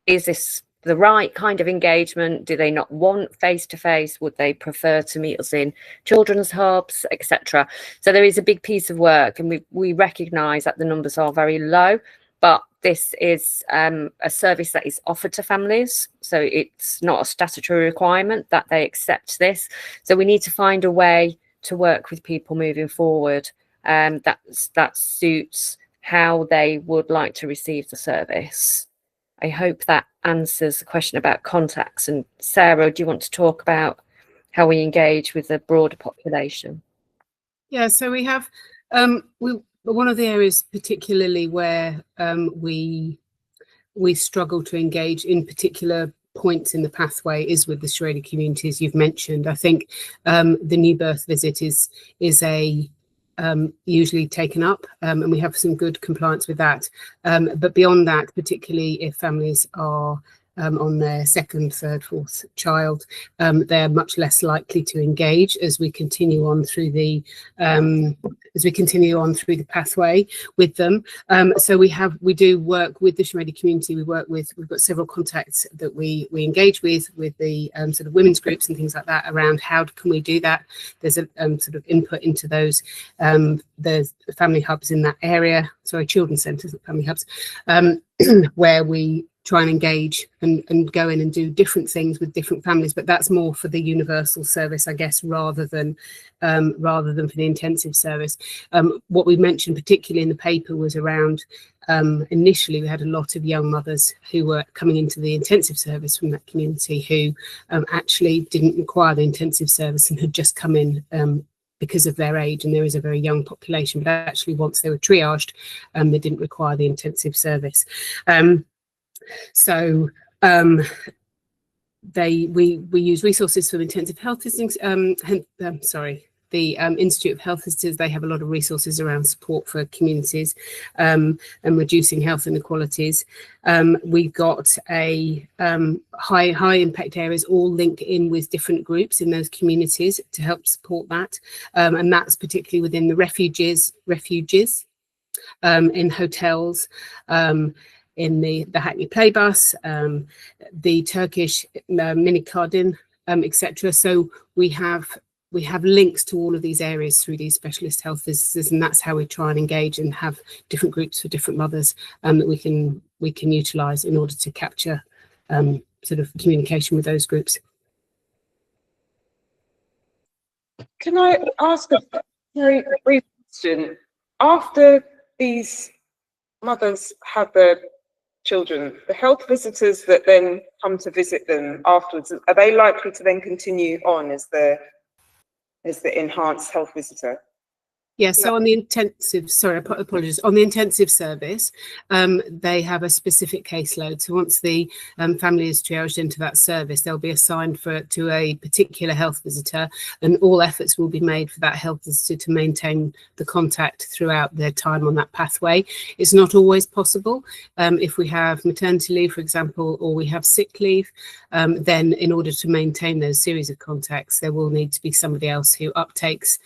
is this the right kind of engagement? Do they not want face-to-face? Would they prefer to meet us in children's hubs, etc.? So there is a big piece of work, and we recognise that the numbers are very low, but this is a service that is offered to families. So it's not a statutory requirement that they accept this. So we need to find a way to work with people moving forward that suits how they would like to receive the service. I hope that answers the question about contacts. And Sarah, do you want to talk about how we engage with the broader population? Yeah, so we have one of the areas particularly where we struggle to engage in particular points in the pathway is with the Schrader communities you've mentioned. I think the new birth visit is usually taken up, and we have some good compliance with that. But beyond that, particularly if families are on their second, third, fourth child, they're much less likely to engage as we continue on through the pathway with them. So we do work with the Schrader community. We've got several contacts that we engage with the sort of women's groups and things like that around how can we do that. There's a sort of input into those. There's family hubs in that area, children's centres, family hubs, where we try and engage and go in and do different things with different families, but that's more for the universal service, I guess, rather than for the intensive service. What we mentioned particularly in the paper was around initially we had a lot of young mothers who were coming into the intensive service from that community who actually didn't require the intensive service and had just come in because of their age, and there is a very young population, but actually once they were triaged, they didn't require the intensive service. So we use resources from intensive health visitors. The Institute of Health Visitors, they have a lot of resources around support for communities and reducing health inequalities. We've got a high impact areas all linked in with different groups in those communities to help support that. And that's particularly within the refuges, in hotels, in the Hackney Playbus, the Turkish Mini Kardin, etc. So we have links to all of these areas through these specialist health visitors, and that's how we try and engage and have different groups for different mothers that we can utilise in order to capture sort of communication with those groups. Can I ask a very brief question? After these mothers have their children, the health visitors that then come to visit them afterwards, are they likely to then continue on as the enhanced health visitor? Yeah, so on the intensive, apologies, on the intensive service, they have a specific caseload. So once the family is triaged into that service, they'll be assigned to a particular health visitor, and all efforts will be made for that health visitor to maintain the contact throughout their time on that pathway. It's not always possible. If we have maternity leave, for example, or we have sick leave, then in order to maintain those series of contacts, there will need to be somebody else who takes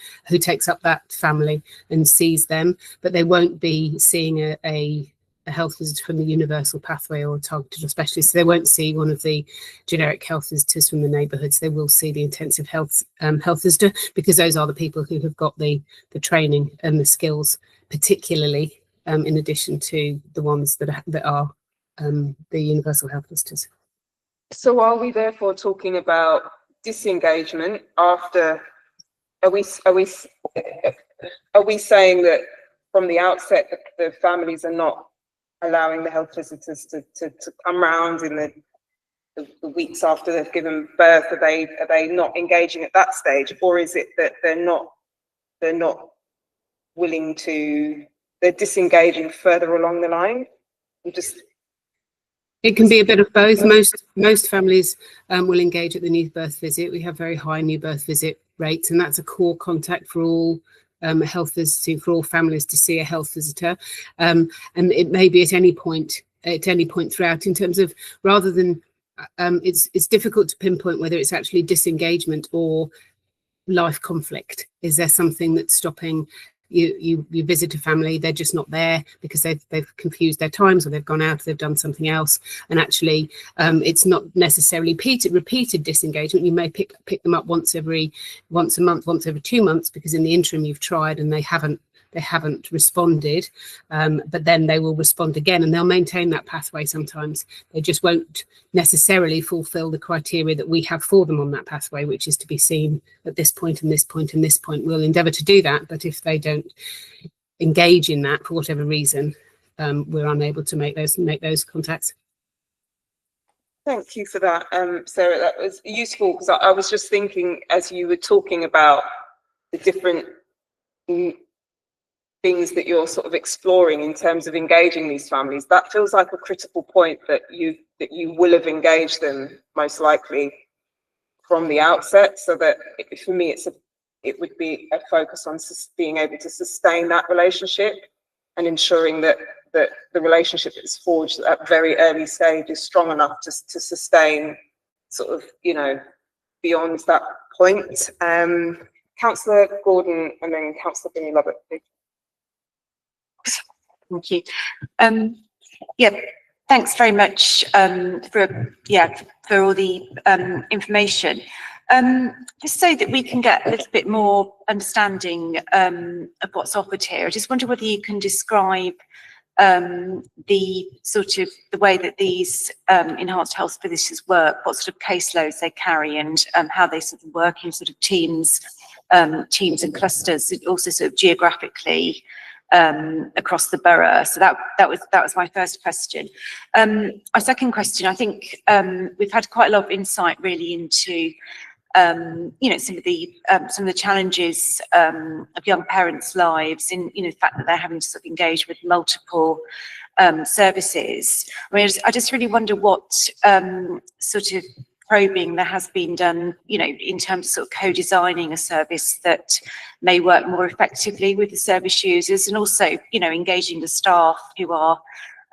up that family and sees them, but they won't be seeing a health visitor from the universal pathway or a targeted specialist. So they won't see one of the generic health visitors from the neighbourhoods. They will see the intensive health visitor, because those are the people who have got the training and the skills, particularly in addition to the ones that are the universal health visitors. So are we therefore talking about disengagement after? Are we saying that from the outset the families are not allowing the health visitors to come round in the weeks after they've given birth? Are they not engaging at that stage, or is it that they're not willing to they're disengaging further along the line? It can be a bit of both. Most families will engage at the new birth visit. We have very high new birth visit rates, and that's a core contact for all health visiting, for all families to see a health visitor. And it may be at any point throughout, in terms of, rather than it's difficult to pinpoint whether it's actually disengagement or life conflict. Is there something that's stopping you visit a family, they're just not there because they've confused their times, or they've gone out, they've done something else, and actually it's not necessarily repeated disengagement. You may pick them up once a month, once every 2 months, because in the interim you've tried and they haven't responded, but then they will respond again, and they'll maintain that pathway. Sometimes they just won't necessarily fulfill the criteria that we have for them on that pathway, which is to be seen at this point and this point and this point. We'll endeavour to do that, but if they don't engage in that for whatever reason, we're unable to make those contacts. Thank you for that, Sarah. That was useful, because I was just thinking, as you were talking about the different things that you're sort of exploring in terms of engaging these families, that feels like a critical point, that you will have engaged them most likely from the outset, so that for me it would be a focus on being able to sustain that relationship and ensuring that the relationship that's forged at that very early stage is strong enough to sustain sort of, beyond that point. Councillor Gordon and then Councillor Binnie-Lovett. Thank you. Yeah, thanks very much for all the information. Just so that we can get a little bit more understanding of what's offered here, I just wonder whether you can describe the way that these enhanced health visitors work, what sort of caseloads they carry, and how they sort of work in sort of teams and clusters, also sort of geographically across the borough. So that was my first question. My second question, I think we've had quite a lot of insight really into some of the challenges of young parents' lives, in the fact that they're having to sort of engage with multiple services. I mean, I just really wonder what sort of probing there has been done, in terms of sort of co-designing a service that may work more effectively with the service users, and also, engaging the staff who are,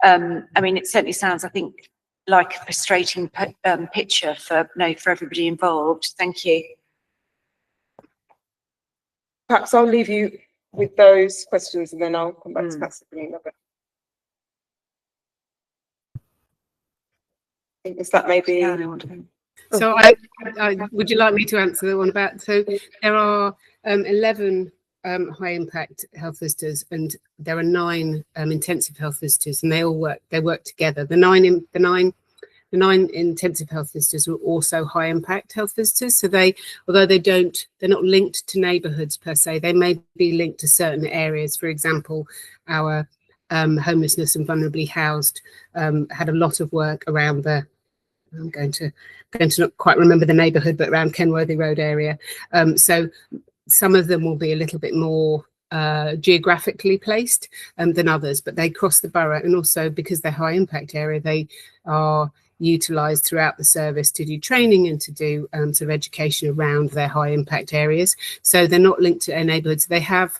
I mean, it certainly sounds, I think, like a frustrating picture for everybody involved. Thank you. Perhaps I'll leave you with those questions and then I'll come back to Councillor Binnie-Lovett. I think that maybe. So would you like me to answer the one about, so there are 11 high impact health visitors, and there are 9 intensive health visitors, and they work together. The nine intensive health visitors are also high impact health visitors. So although they're not linked to neighbourhoods per se, they may be linked to certain areas. For example, our homelessness and vulnerably housed had a lot of work around I'm going to not quite remember the neighbourhood, but around Kenworthy Road area. So some of them will be a little bit more geographically placed than others, but they cross the borough, and also because they're high impact area, they are utilised throughout the service to do training and to do sort of education around their high impact areas. So they're not linked to neighbourhoods. They have,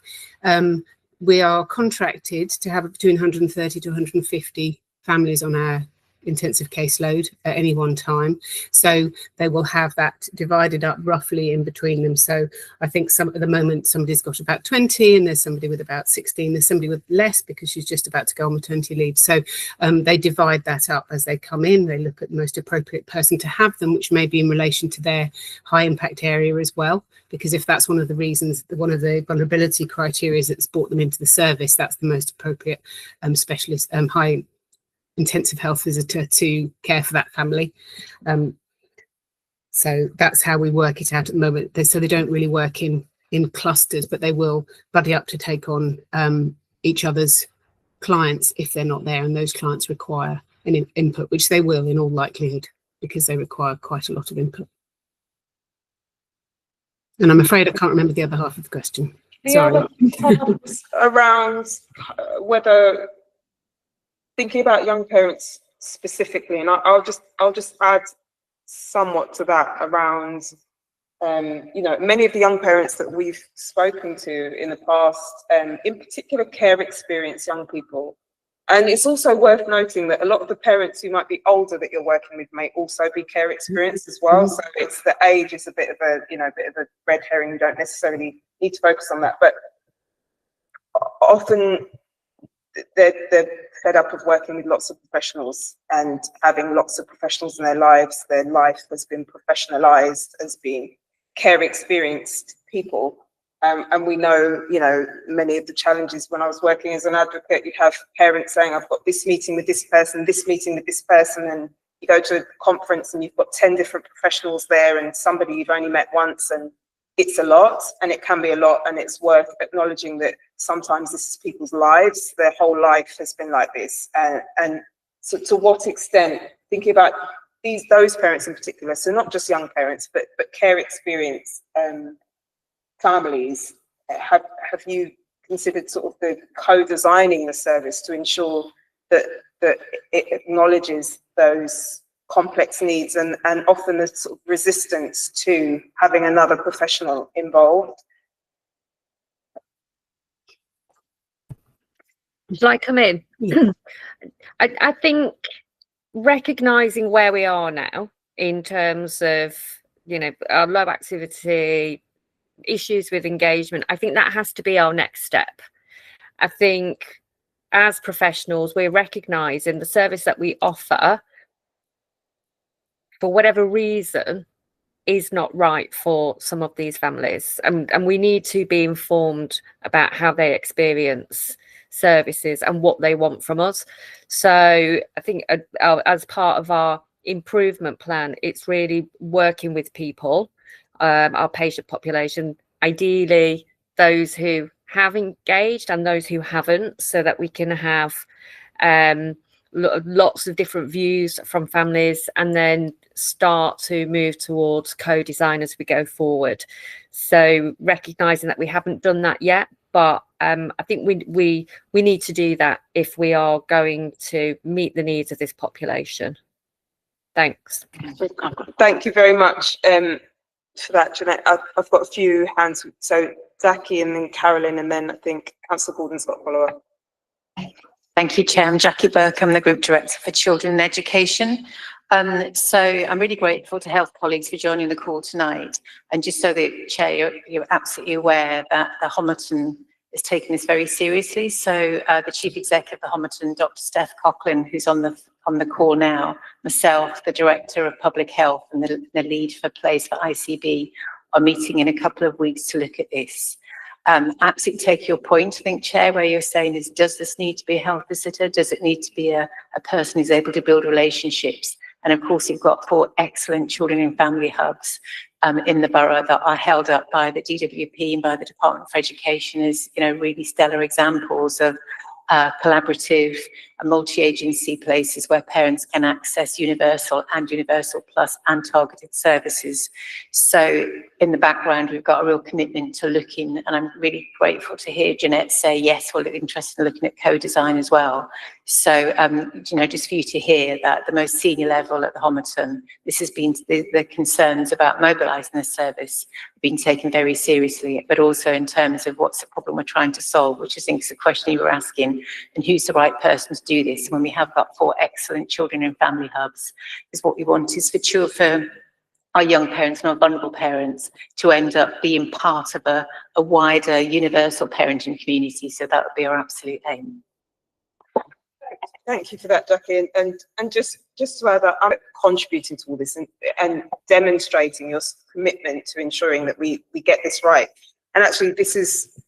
we are contracted to have between 130 to 150 families on our intensive caseload at any one time, so they will have that divided up roughly in between them. So I think at the moment somebody's got about 20, and there's somebody with about 16, there's somebody with less because she's just about to go on maternity leave. So they divide that up as they come in. They look at the most appropriate person to have them, which may be in relation to their high impact area as well, because if that's one of the reasons, one of the vulnerability criteria that's brought them into the service, that's the most appropriate specialist high intensive health visitor to care for that family. So that's how we work it out at the moment. So they don't really work in clusters, but they will buddy up to take on each other's clients if they're not there, and those clients require an input, which they will in all likelihood, because they require quite a lot of input. And I'm afraid I can't remember the other half of the question. The Sorry. other parts around whether thinking about young parents specifically, and I'll just add somewhat to that around, you know, many of the young parents that we've spoken to in the past, in particular care experience young people. And it's also worth noting that a lot of the parents who might be older that you're working with may also be care experienced as well. So it's the age is a bit of a, you know, a bit of a red herring. You don't necessarily need to focus on that, but often they're fed up of working with lots of professionals and having lots of professionals in their lives. Their life has been professionalized as being care experienced people. And we know, you know, many of the challenges. When I was working as an advocate, you have parents saying, I've got this meeting with this person, this meeting with this person, and you go to a conference and you've got 10 different professionals there and somebody you've only met once, and it's a lot, and it can be a lot, and it's worth acknowledging that sometimes this is people's lives. Their whole life has been like this. And so to what extent, thinking about those parents in particular, so not just young parents, but care experience families, have you considered sort of the co-designing the service to ensure that it acknowledges those complex needs and often the sort of resistance to having another professional involved? Would I come in? Yeah. I think recognizing where we are now in terms of, you know, our low activity, issues with engagement, I think that has to be our next step. I think as professionals, we're recognizing the service that we offer, for whatever reason, is not right for some of these families. And we need to be informed about how they experience services and what they want from us. So I think as part of our improvement plan, it's really working with people, our patient population, ideally those who have engaged and those who haven't, so that we can have lots of different views from families and then start to move towards co-design as we go forward. So recognizing that we haven't done that yet, but I think we need to do that if we are going to meet the needs of this population. Thanks. Thank you very much for that, Jeanette. I've got a few hands, so Jackie and then Carolyn, and then I think Councillor Gordon's got a follow-up. Thank you, Chair. I'm Jackie Burke. I'm the Group Director for Children and Education. So I'm really grateful to health colleagues for joining the call tonight. And just so that, Chair, you're absolutely aware that the Homerton is taking this very seriously. So the Chief Executive of the Homerton, Dr. Steph Coughlin, who's on the call now, myself, the Director of Public Health and the lead for place for ICB, are meeting in a couple of weeks to look at this. Absolutely take your point, I think, Chair, where you're saying is, does this need to be a health visitor? Does it need to be a person who's able to build relationships? And of course, you've got 4 excellent children and family hubs in the borough that are held up by the DWP and by the Department for Education as, you know, really stellar examples of collaborative and multi-agency places where parents can access universal and universal plus and targeted services. So in the background, we've got a real commitment to looking, and I'm really grateful to hear Jeanette say, yes, we're interested in looking at co-design as well. So, you know, just for you to hear that at the most senior level at the Homerton, this has been the concerns about mobilising the service being taken very seriously, but also in terms of what's the problem we're trying to solve, which I think is the question you were asking, and who's the right person to do this. When we have got 4 excellent children and family hubs, is what we want is for our young parents and our vulnerable parents to end up being part of a wider universal parenting community. So that would be our absolute aim. Thank you for that, Jackie. And just to add that, I'm contributing to all this and demonstrating your commitment to ensuring that we get this right. And actually,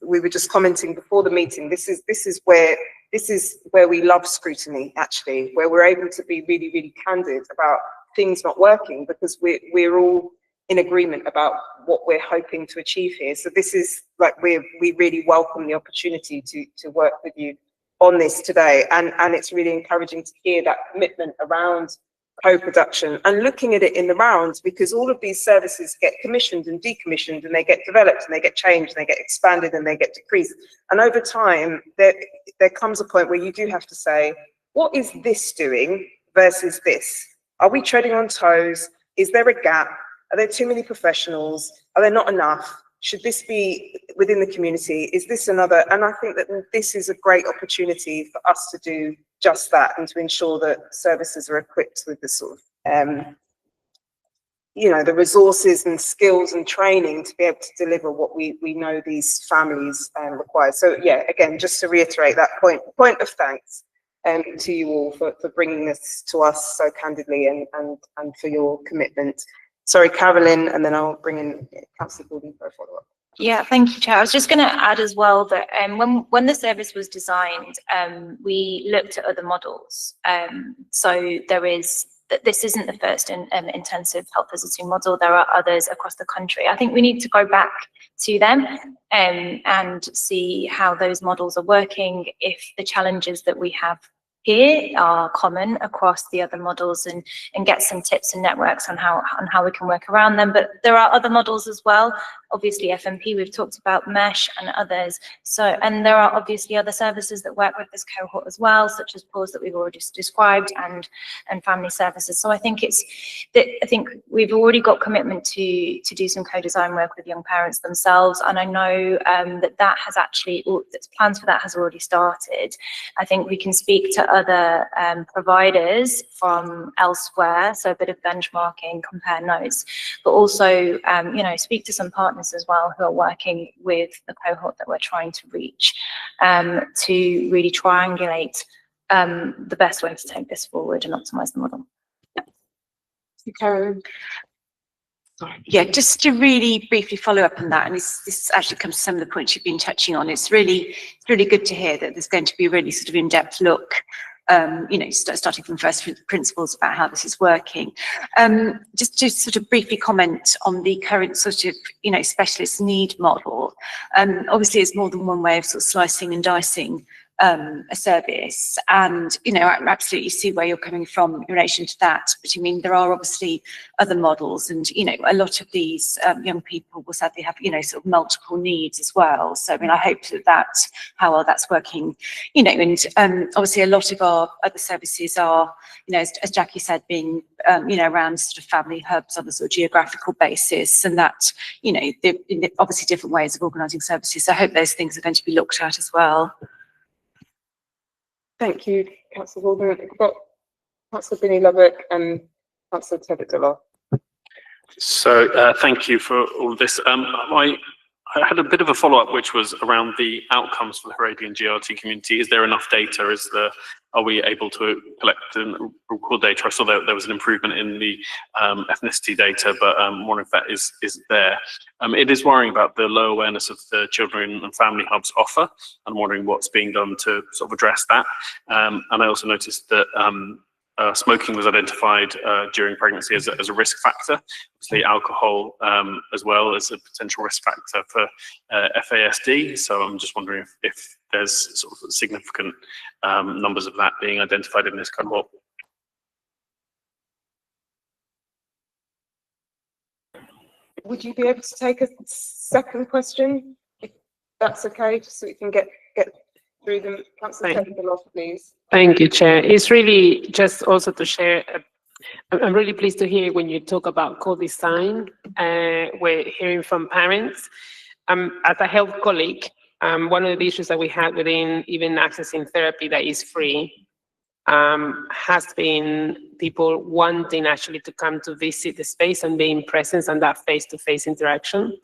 we were just commenting before the meeting, this is where we love scrutiny, actually, where we're able to be really, really candid about things not working, because we're all in agreement about what we're hoping to achieve here. So this is like, we really welcome the opportunity to work with you on this today, and it's really encouraging to hear that commitment around co-production and looking at it in the round, because all of these services get commissioned and decommissioned, and they get developed and they get changed and they get expanded and they get decreased. And over time, there comes a point where you do have to say, what is this doing versus this? Are we treading on toes? Is there a gap? Are there too many professionals? Are there not enough? Should this be within the community? Is this another? And I think that this is a great opportunity for us to do just that, and to ensure that services are equipped with the sort of, you know, the resources and skills and training to be able to deliver what we know these families require. So yeah, again, just to reiterate that point of thanks to you all for bringing this to us so candidly, and for your commitment. Sorry, Carolyn, and then I'll bring in Councillor Gordon for a follow-up. Yeah, thank you, Chair. I was just going to add as well that when the service was designed, we looked at other models. So this isn't the first intensive health visiting model. There are others across the country. I think we need to go back to them and see how those models are working, if the challenges that we have here are common across the other models, and get some tips and networks on how we can work around them. But there are other models as well. Obviously FMP, we've talked about MESH and others. So, and there are obviously other services that work with this cohort as well, such as PAWS that we've already described, and family services. So I think we've already got commitment to do some co-design work with young parents themselves. And I know that has actually, plans for that has already started. I think we can speak to other providers from elsewhere, so a bit of benchmarking, compare notes, but also you know, speak to some partners as well who are working with the cohort that we're trying to reach, to really triangulate the best way to take this forward and optimize the model. Carolyn. Yeah, just to really briefly follow up on that, and this actually comes to some of the points you've been touching on. It's really good to hear that there's going to be a really sort of in-depth look, you know, starting from first principles about how this is working. Just to sort of briefly comment on the current sort of, you know, specialist need model. Obviously, it's more than one way of sort of slicing and dicing a service, and you know, I absolutely see where you're coming from in relation to that. But I mean, there are obviously other models, and you know, a lot of these young people will sadly have, you know, sort of multiple needs as well. So I mean, I hope that how well that's working, you know, and obviously a lot of our other services are, you know, as Jackie said, being you know, around sort of family hubs on a sort of geographical basis, and that, you know, obviously different ways of organising services. So I hope those things are going to be looked at as well. Thank you, Councillor Gordon. We've got Councillor Binny Lubbock and Councillor Tevitt-Dollar. So thank you for all of this. I had a bit of a follow-up, which was around the outcomes for the Heredian GRT community. Is there enough data? Are we able to collect and record data? I saw there was an improvement in the ethnicity data, but I'm wondering if that is there. It is worrying about the low awareness of the children and family hubs offer. I'm wondering what's being done to sort of address that. And I also noticed that smoking was identified during pregnancy as a risk factor. Obviously, alcohol as well as a potential risk factor for FASD. So I'm just wondering if there's sort of significant numbers of that being identified in this cohort. Would you be able to take a second question, if that's okay, just so we can get through them? Councillor Tevitt-Dollar, please. Thank you, Chair. It's really just also to share, I'm really pleased to hear when you talk about co-design, we're hearing from parents. As a health colleague, one of the issues that we had within even accessing therapy that is free has been people wanting actually to come to visit the space and being present and that face-to-face interaction.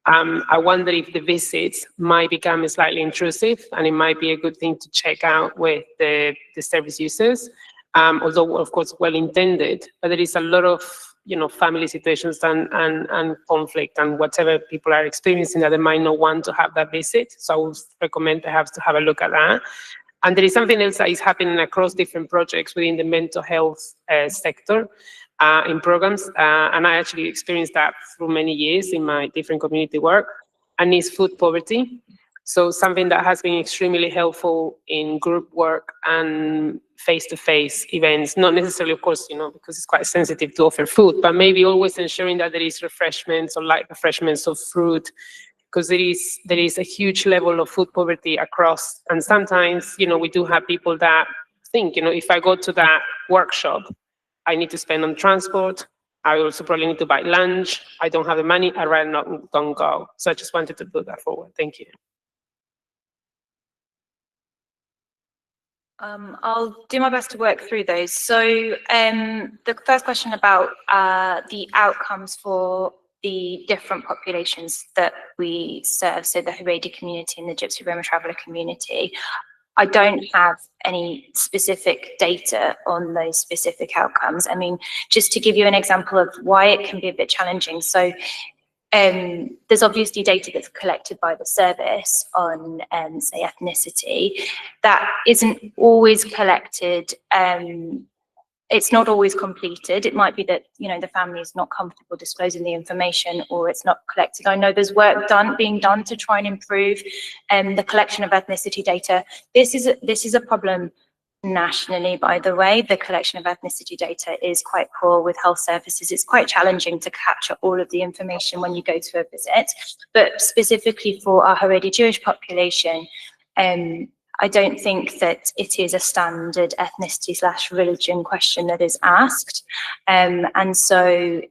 I wonder if the visits might become slightly intrusive, and it might be a good thing to check out with the service users, although of course well-intended, but there is a lot of, you know, family situations and conflict and whatever people are experiencing that they might not want to have that visit. So I would recommend perhaps to have a look at that. And there is something else that is happening across different projects within the mental health sector. In programs, and I actually experienced that through many years in my different community work, and it's food poverty. So something that has been extremely helpful in group work and face-to-face events, not necessarily, of course, because it's quite sensitive to offer food, but maybe always ensuring that there is refreshments or light refreshments of fruit, because there is a huge level of food poverty across. And sometimes, we do have people that think, if I go to that workshop, I need to spend on transport. I also probably need to buy lunch. I don't have the money. I'd rather don't go. So I just wanted to put that forward. Thank you. I'll do my best to work through those. So the first question about the outcomes for the different populations that we serve, so the Haredi community and the Gypsy Roma Traveller community, I don't have any specific data on those specific outcomes. I mean, just to give you an example of why it can be a bit challenging. So there's obviously data that's collected by the service on, say, ethnicity, that isn't always collected. It's not always completed. It might be that, the family is not comfortable disclosing the information, or it's not collected. I know there's work being done to try and improve the collection of ethnicity data. This is a problem nationally, by the way. The collection of ethnicity data is quite poor with health services. It's quite challenging to capture all of the information when you go to a visit. But specifically for our Haredi Jewish population, I don't think that it is a standard ethnicity/religion question that is asked. And so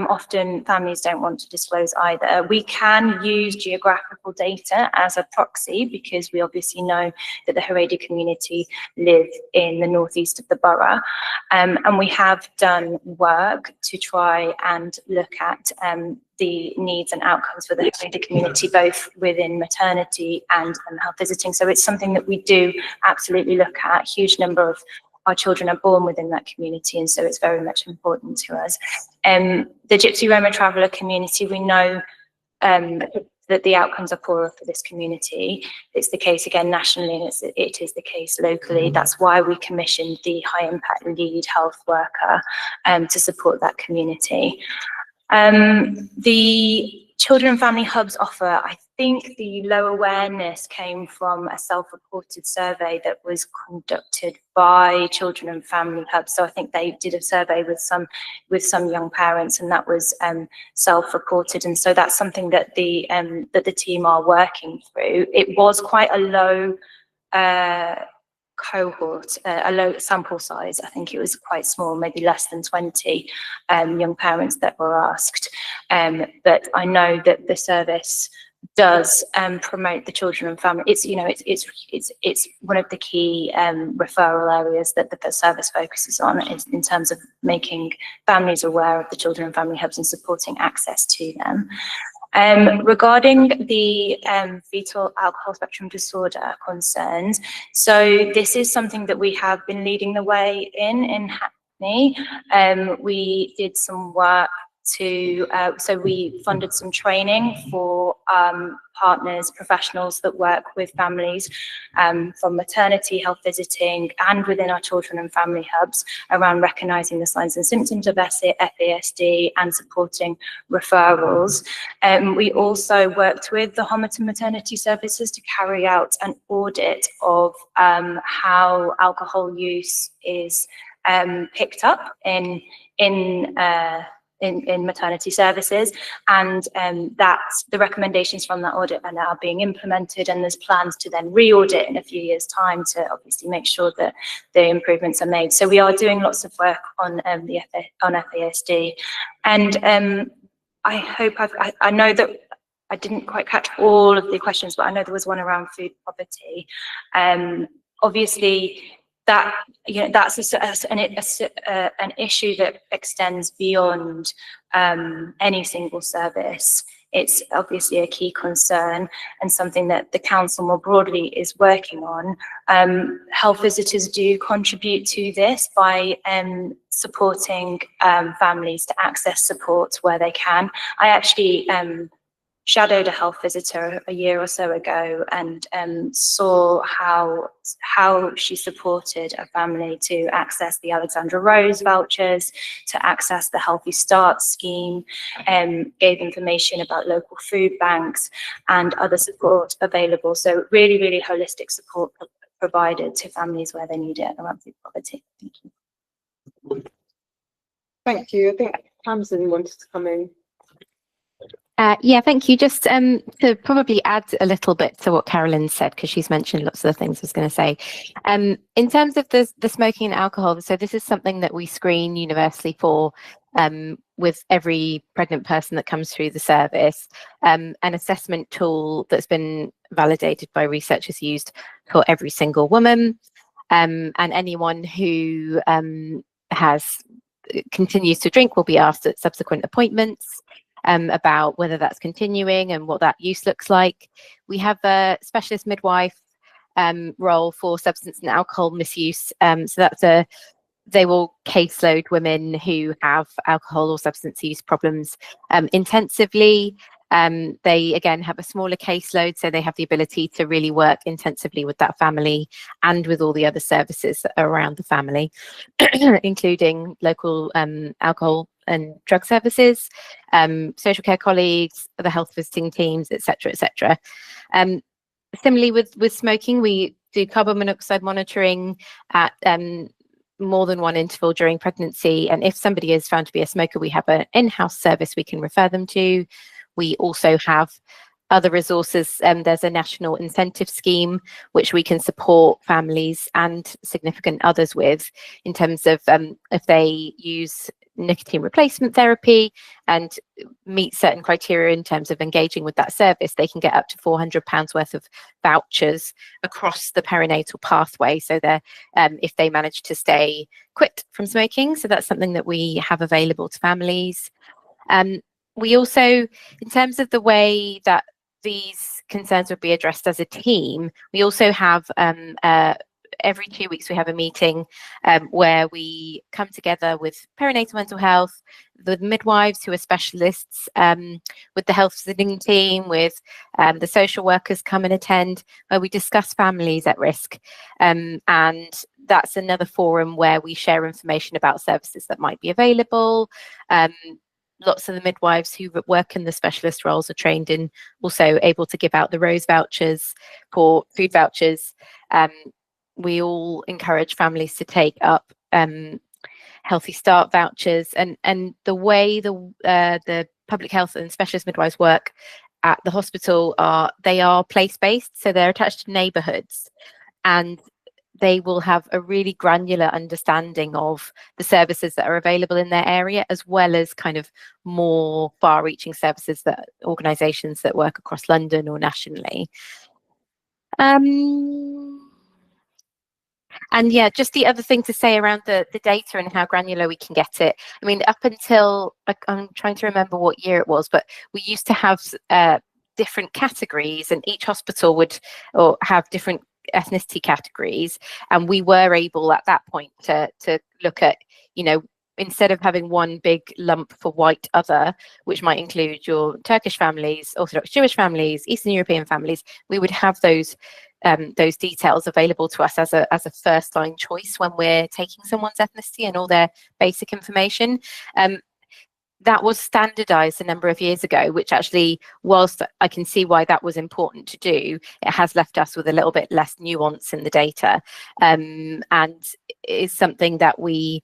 often families don't want to disclose either. We can use geographical data as a proxy, because we obviously know that the Haredi community live in the northeast of the borough. And we have done work to try and look at the needs and outcomes for the Haredi community, both within maternity and health visiting. So it's something that we do absolutely look at. A huge number of our children are born within that community, and so it's very much important to us. The Gypsy Roma Traveller community, we know that the outcomes are poorer for this community. It's the case again nationally, and it is the case locally. That's why we commissioned the high impact lead health worker to support that community. The Children and Family Hubs offer, I think the low awareness came from a self-reported survey that was conducted by Children and Family Hubs. So I think they did a survey with some young parents, and that was self-reported. And so that's something that the team are working through. It was quite a low cohort, a low sample size. I think it was quite small, maybe less than 20 young parents that were asked. But I know that the service does promote the children and family. It's one of the key referral areas that the service focuses on, in terms of making families aware of the Children and Family Hubs and supporting access to them. Regarding the fetal alcohol spectrum disorder concerns, so this is something that we have been leading the way in Hackney. We did some work so we funded some training for partners, professionals that work with families from maternity, health visiting, and within our Children and Family Hubs, around recognising the signs and symptoms of FASD and supporting referrals. We also worked with the Homerton Maternity Services to carry out an audit of how alcohol use is picked up in maternity services, and that the recommendations from that audit are now being implemented, and there's plans to then re-audit in a few years' time to obviously make sure that the improvements are made. So we are doing lots of work on FASD, and I hope I know that I didn't quite catch all of the questions, but I know there was one around food poverty. Obviously, that's an issue that extends beyond any single service. It's obviously a key concern and something that the council more broadly is working on. Health visitors do contribute to this by supporting families to access support where they can. I actually shadowed a health visitor a year or so ago, and saw how she supported a family to access the Alexandra Rose vouchers, to access the Healthy Start scheme, gave information about local food banks and other support available. So really, really holistic support provided to families where they need it around food poverty. Thank you. Thank you. I think Tamsin wanted to come in. Yeah, thank you. Just to probably add a little bit to what Carolyn said, because she's mentioned lots of the things I was going to say. In terms of the smoking and alcohol, so this is something that we screen universally for with every pregnant person that comes through the service. An assessment tool that's been validated by researchers used for every single woman, and anyone who continues to drink will be asked at subsequent appointments about whether that's continuing and what that use looks like. We have a specialist midwife role for substance and alcohol misuse. So they will caseload women who have alcohol or substance use problems intensively. They again have a smaller caseload, so they have the ability to really work intensively with that family and with all the other services around the family, including local alcohol and drug services, social care colleagues, the health visiting teams, etc., etc. Similarly, with smoking, we do carbon monoxide monitoring at more than one interval during pregnancy, and if somebody is found to be a smoker, we have an in-house service we can refer them to. We also have other resources. There's a national incentive scheme which we can support families and significant others with in terms of if they use nicotine replacement therapy and meet certain criteria in terms of engaging with that service, they can get up to £400 worth of vouchers across the perinatal pathway. So they're if they manage to stay quit from smoking. So that's something that we have available to families. We also, in terms of the way that these concerns would be addressed as a team, we also have every 2 weeks we have a meeting where we come together with perinatal mental health, the midwives who are specialists, with the health visiting team, with the social workers come and attend, where we discuss families at risk. And that's another forum where we share information about services that might be available. Lots of the midwives who work in the specialist roles are trained in also able to give out the Rose vouchers for food vouchers. We all encourage families to take up Healthy Start vouchers, and the way the public health and specialist midwives work at the hospital they are place-based, so they're attached to neighbourhoods, and they will have a really granular understanding of the services that are available in their area, as well as kind of more far-reaching services that organisations that work across London or nationally. And yeah, just the other thing to say around the data and how granular we can get it. I mean, up until, I'm trying to remember what year it was, but we used to have different categories, and each hospital would have different ethnicity categories, and we were able at that point to look at, you know, instead of having one big lump for white other, which might include your Turkish families, Orthodox Jewish families, Eastern European families, we would have those details available to us as a first line choice when we're taking someone's ethnicity and all their basic information. That was standardized a number of years ago, which actually, whilst I can see why that was important to do, it has left us with a little bit less nuance in the data, and is something that we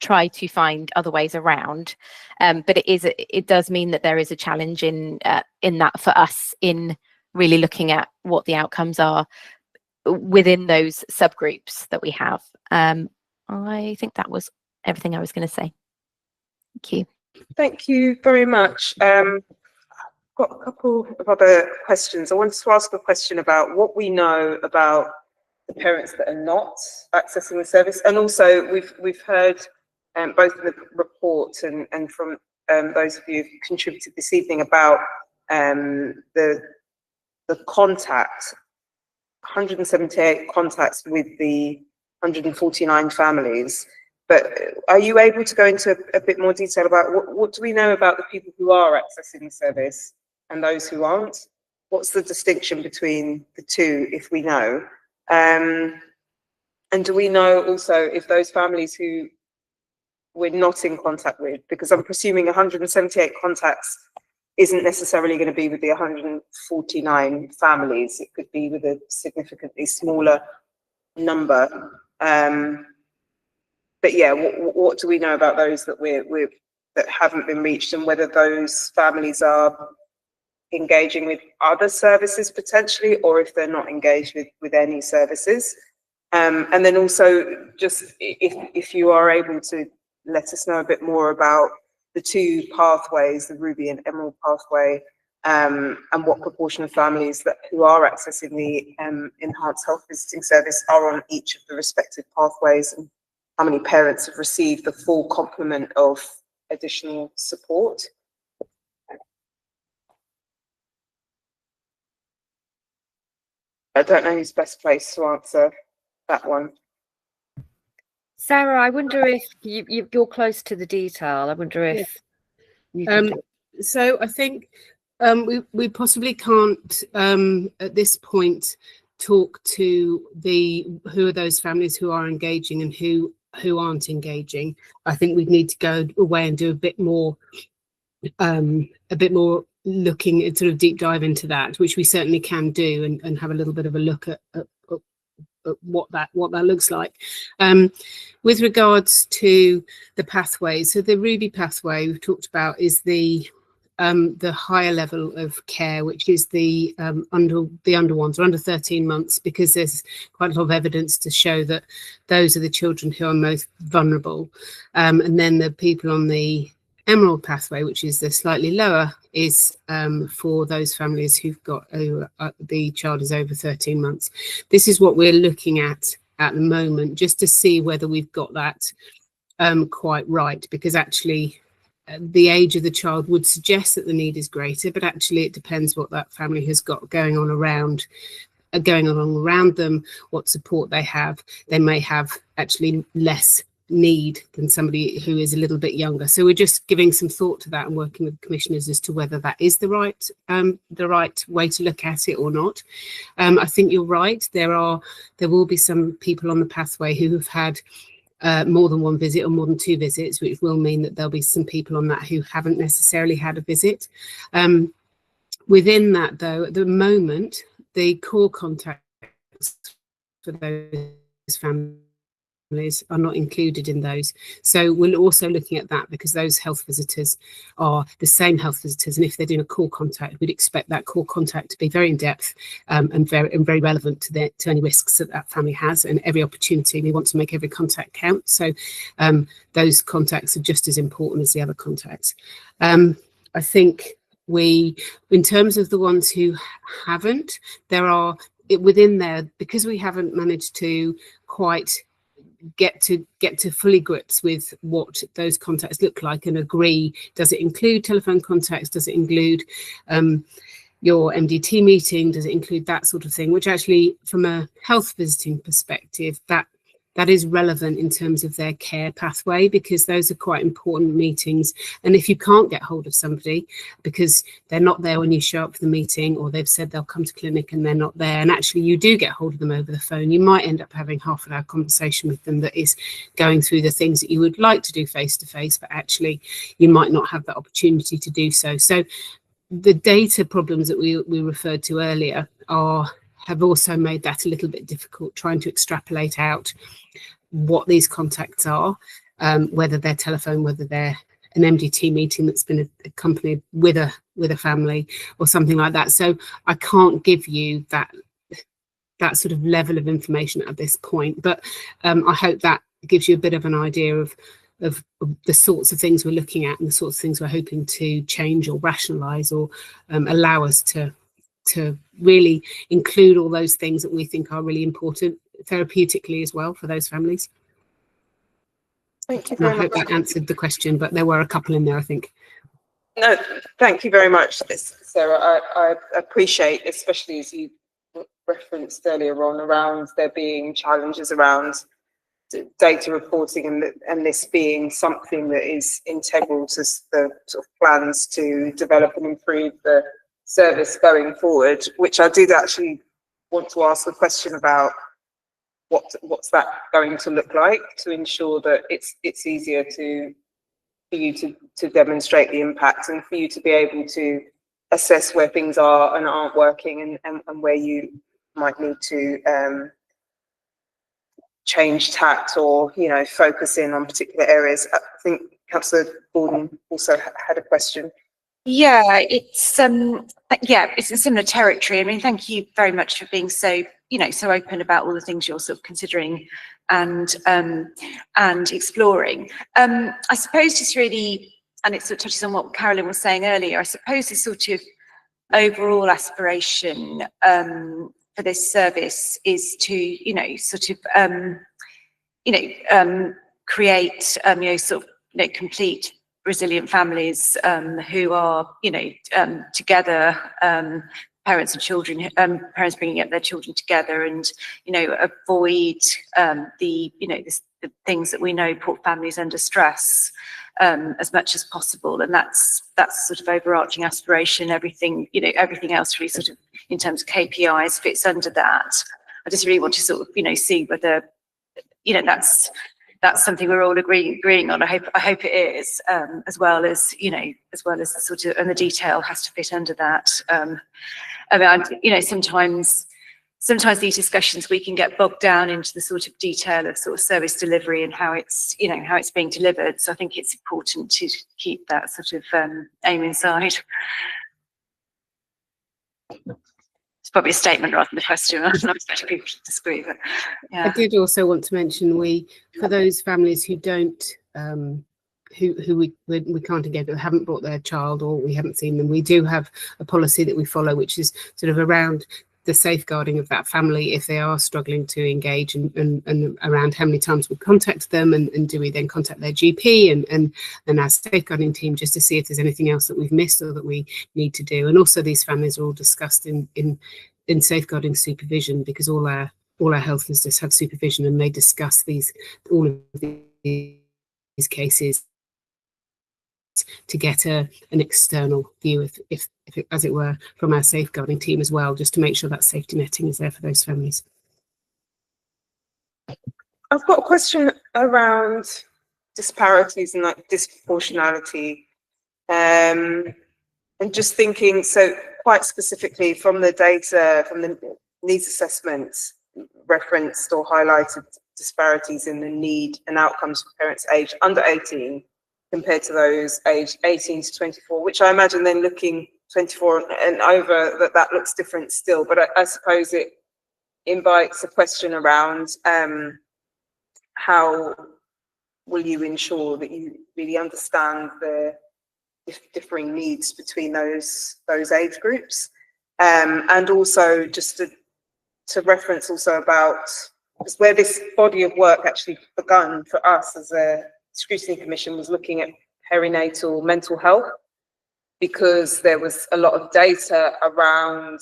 try to find other ways around. But it does mean that there is a challenge in that for us in really looking at what the outcomes are within those subgroups that we have. I think that was everything I was going to say. Thank you. Thank you very much. I've got a couple of other questions. I wanted to ask a question about what we know about the parents that are not accessing the service, and also we've heard both in the report and from those of you who've contributed this evening about the contact, 178 contacts with the 149 families. But are you able to go into a bit more detail about what do we know about the people who are accessing the service and those who aren't? What's the distinction between the two, if we know? And do we know also if those families who we're not in contact with, because I'm presuming 178 contacts isn't necessarily going to be with the 149 families. It could be with a significantly smaller number. But yeah, what do we know about those that that haven't been reached, and whether those families are engaging with other services potentially, or if they're not engaged with any services? And then also, just if you are able to let us know a bit more about the two pathways, the Ruby and Emerald pathway, and what proportion of families who are accessing the enhanced health visiting service are on each of the respective pathways, and how many parents have received the full complement of additional support. I don't know who's best placed to answer that one. Sarah, I wonder if you're close to the detail. I wonder if you could so I think we possibly can't at this point talk to who are those families who are engaging and who aren't engaging. I think we need to go away and do a bit more looking at sort of deep dive into that, which we certainly can do, and have a little bit of a look at what that looks like. With regards to the pathways, so the Ruby pathway we've talked about is the higher level of care, which is the under 13 months, because there's quite a lot of evidence to show that those are the children who are most vulnerable. And then the people on the Emerald pathway, which is the slightly lower, is for those families who've got the child is over 13 months. This is what we're looking at the moment, just to see whether we've got that quite right, because actually the age of the child would suggest that the need is greater, but actually it depends what that family has got going on around them, what support they have. They may have actually less need than somebody who is a little bit younger. So we're just giving some thought to that and working with commissioners as to whether that is the right way to look at it or not. I think you're right. There will be some people on the pathway who have had more than one visit or more than two visits, which will mean that there'll be some people on that who haven't necessarily had a visit. Within that, though, at the moment, the core contacts for those families are not included in those. So we're also looking at that, because those health visitors are the same health visitors, and if they're doing a core contact, we'd expect that core contact to be very in depth and very relevant to any risks that family has, and every opportunity. We want to make every contact count, so those contacts are just as important as the other contacts. I think in terms of the ones who haven't, there are within there, because we haven't managed to quite get to fully grips with what those contacts look like and agree, does it include telephone contacts, does it include your MDT meeting, does it include that sort of thing, which actually from a health visiting perspective, that is relevant in terms of their care pathway, because those are quite important meetings. And if you can't get hold of somebody because they're not there when you show up for the meeting, or they've said they'll come to clinic and they're not there, and actually you do get hold of them over the phone, you might end up having half an hour conversation with them that is going through the things that you would like to do face to face, but actually you might not have that opportunity to do so. So the data problems that we referred to earlier have also made that a little bit difficult, trying to extrapolate out what these contacts are, whether they're telephone, whether they're an MDT meeting that's been accompanied with a family or something like that. So I can't give you that sort of level of information at this point, but I hope that gives you a bit of an idea of the sorts of things we're looking at and the sorts of things we're hoping to change or rationalise, or allow us to really include all those things that we think are really important therapeutically as well for those families. Thank you And I very hope much. that answered the question, but there were a couple in there, I think. No, thank you very much, Sarah. I appreciate, especially as you referenced earlier on, around there being challenges around data reporting, and this being something that is integral to the sort of plans to develop and improve the service going forward, which I did actually want to ask a question about. What's that going to look like to ensure that it's easier to for you to demonstrate the impact and for you to be able to assess where things are and aren't working and where you might need to change tact or, you know, focus in on particular areas. I think Councillor Gordon also had a question. Yeah, it's in similar territory. I mean, thank you very much for being so, you know, so open about all the things you're sort of considering and exploring. I suppose it's really, and it sort of touches on what Carolyn was saying earlier, I suppose this sort of overall aspiration for this service is to, you know, sort of, create, sort of, complete resilient families who are, together, parents and children, parents bringing up their children together, and avoid the things that we know put families under stress as much as possible. And that's sort of overarching aspiration. Everything else really sort of in terms of KPIs fits under that. I just really want to sort of see whether that's something we're all agreeing on. I hope it is, as well as the sort of, and the detail has to fit under that. I mean, sometimes these discussions we can get bogged down into the sort of detail of sort of service delivery and how it's being delivered. So I think it's important to keep that sort of aim inside. It's probably a statement rather than a question. I'm not expecting people to disagree, but yeah. I did also want to mention, for those families who don't, who we can't engage with, haven't brought their child, or we haven't seen them, we do have a policy that we follow, which is sort of around the safeguarding of that family if they are struggling to engage, and around how many times we contact them, and do we then contact their GP and our safeguarding team, just to see if there's anything else that we've missed or that we need to do. And also these families are all discussed in safeguarding supervision, because all our health visitors have supervision, and they discuss all of these cases to get an external view, if as it were, from our safeguarding team as well, just to make sure that safety netting is there for those families. I've got a question around disparities and like disproportionality, and just thinking, so quite specifically from the data, from the needs assessments, referenced or highlighted disparities in the need and outcomes for parents aged under 18 compared to those aged 18 to 24, which I imagine then looking 24 and over, that looks different still. But I suppose it invites a question around how will you ensure that you really understand the differing needs between those age groups, and also just to reference also about where this body of work actually begun for us as a Scrutiny Commission was looking at perinatal mental health, because there was a lot of data around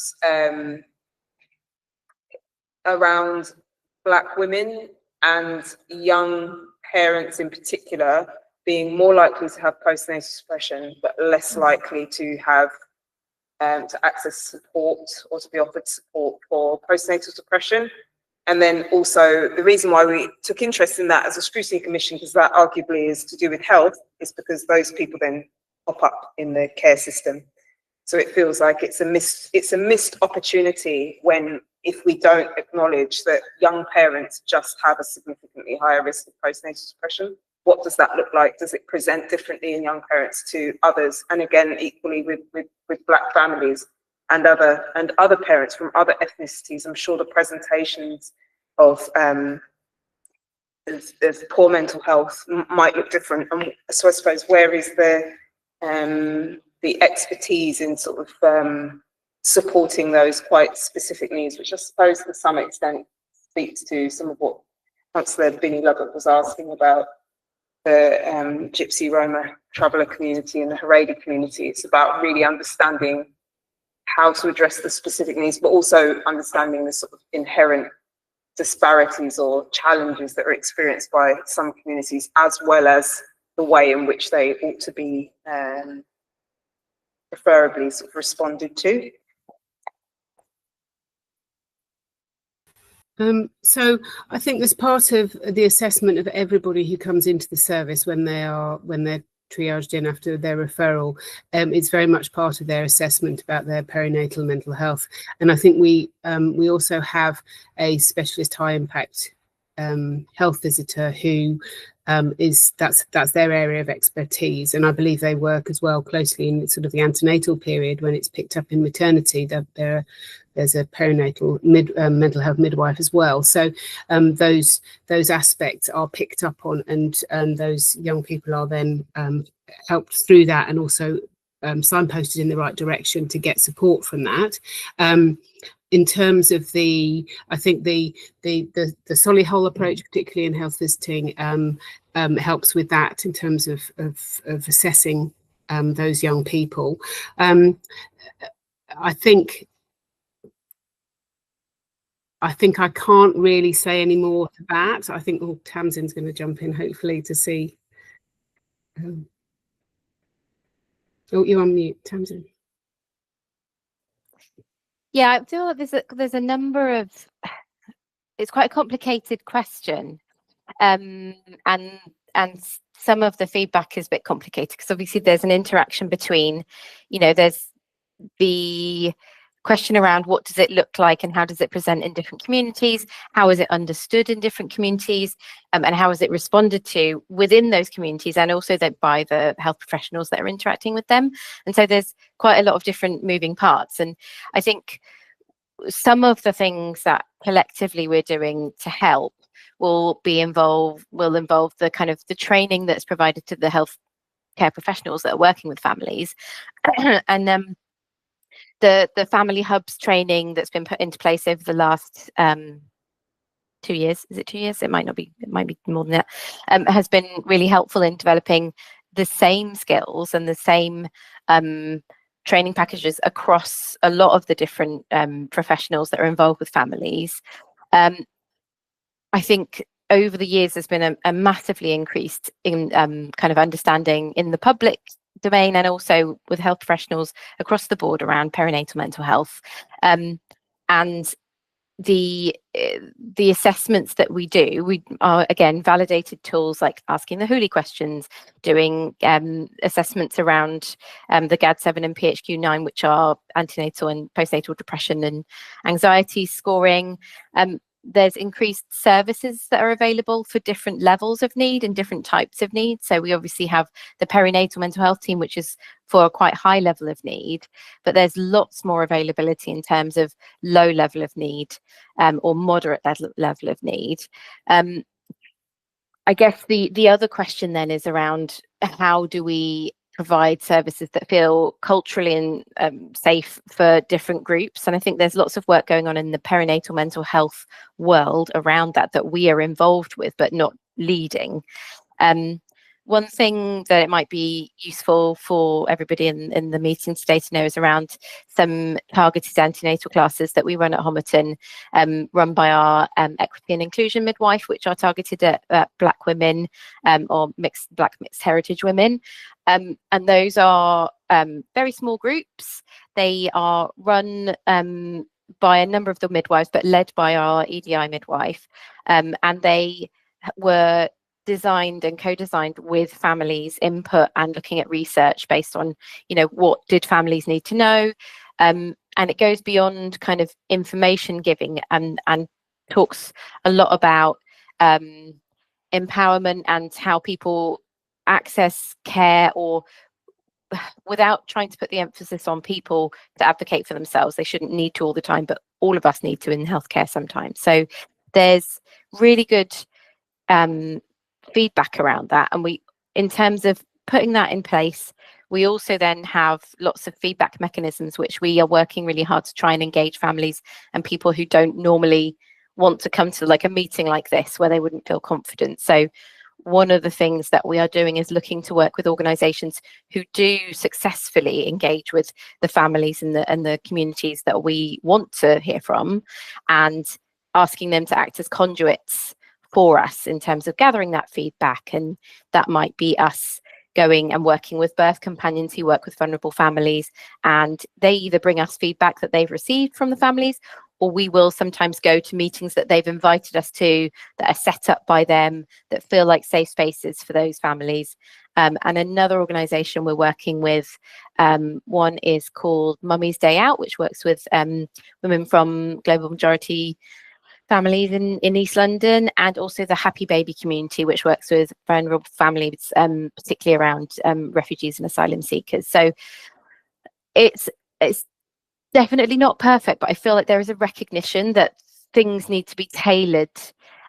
Black women and young parents in particular being more likely to have postnatal depression, but less likely to have to access support or to be offered support for postnatal depression. And then also the reason why we took interest in that as a Scrutiny Commission, because that arguably is to do with health, is because those people then pop up in the care system. So it feels like it's a missed opportunity if we don't acknowledge that young parents just have a significantly higher risk of postnatal depression. What does that look like? Does it present differently in young parents to others? And again, equally with Black families and other parents from other ethnicities. I'm sure the presentations of poor mental health might look different. And so I suppose, where is the expertise in sort of supporting those quite specific needs, which I suppose to some extent speaks to some of what Councillor Binny Lubbock was asking about the Gypsy, Roma, Traveller community and the Haredi community. It's about really understanding how to address the specific needs, but also understanding the sort of inherent disparities or challenges that are experienced by some communities, as well as the way in which they ought to be preferably sort of responded to. So I think as part of the assessment of everybody who comes into the service when they're triaged in after their referral, it's very much part of their assessment about their perinatal mental health. And I think we also have a specialist high impact health visitor who that's their area of expertise, and I believe they work as well closely in sort of the antenatal period when it's picked up in maternity. There's a perinatal mental health midwife as well. So those aspects are picked up on, and those young people are then helped through that, and also signposted in the right direction to get support from that. In terms of I think the Solihull approach, particularly in health visiting, helps with that in terms of assessing those young people. I think I can't really say any more to that. I think Tamsin's going to jump in, hopefully, to see. Oh, you're on mute, Tamsin. Yeah, I feel like there's a number of, it's quite a complicated question, and some of the feedback is a bit complicated because obviously there's an interaction between, there's the question around what does it look like and how does it present in different communities, how is it understood in different communities, and how is it responded to within those communities, and also by the health professionals that are interacting with them. And so there's quite a lot of different moving parts, and I think some of the things that collectively we're doing to help will involve the kind of the training that's provided to the health care professionals that are working with families, and the family hubs training that's been put into place over the last 2 years. Is it 2 years? It might be more than that. Has been really helpful in developing the same skills and the same training packages across a lot of the different professionals that are involved with families. I think over the years there's been a massively increased in kind of understanding in the public domain and also with health professionals across the board around perinatal mental health, and the assessments that we do, we are again validated tools like asking the Hooley questions, doing assessments around the GAD-7 and PHQ-9, which are antenatal and postnatal depression and anxiety scoring. There's increased services that are available for different levels of need and different types of needs. So we obviously have the perinatal mental health team, which is for a quite high level of need, but there's lots more availability in terms of low level of need or moderate level of need. I guess the other question then is around how do we provide services that feel culturally and safe for different groups. And I think there's lots of work going on in the perinatal mental health world around that we are involved with, but not leading. One thing that it might be useful for everybody in the meeting today to know is around some targeted antenatal classes that we run at Homerton, run by our equity and inclusion midwife, which are targeted at Black women or Black mixed heritage women. And those are very small groups. They are run by a number of the midwives, but led by our EDI midwife. And they were designed and co-designed with families' input and looking at research based on, what did families need to know? And it goes beyond kind of information giving and talks a lot about empowerment and how people access care, or without trying to put the emphasis on people to advocate for themselves. They shouldn't need to all the time, but all of us need to in healthcare sometimes. So there's really good feedback around that, and we, in terms of putting that in place, we also then have lots of feedback mechanisms which we are working really hard to try and engage families and people who don't normally want to come to like a meeting like this where they wouldn't feel confident. So one of the things that we are doing is looking to work with organisations who do successfully engage with the families and the communities that we want to hear from, and asking them to act as conduits for us in terms of gathering that feedback. And that might be us going and working with birth companions who work with vulnerable families, and they either bring us feedback that they've received from the families, or we will sometimes go to meetings that they've invited us to that are set up by them that feel like safe spaces for those families. And another organisation we're working with, one is called Mummy's Day Out, which works with women from global majority families in East London, and also the Happy Baby community, which works with vulnerable families, particularly around refugees and asylum seekers. So it's definitely not perfect, but I feel like there is a recognition that things need to be tailored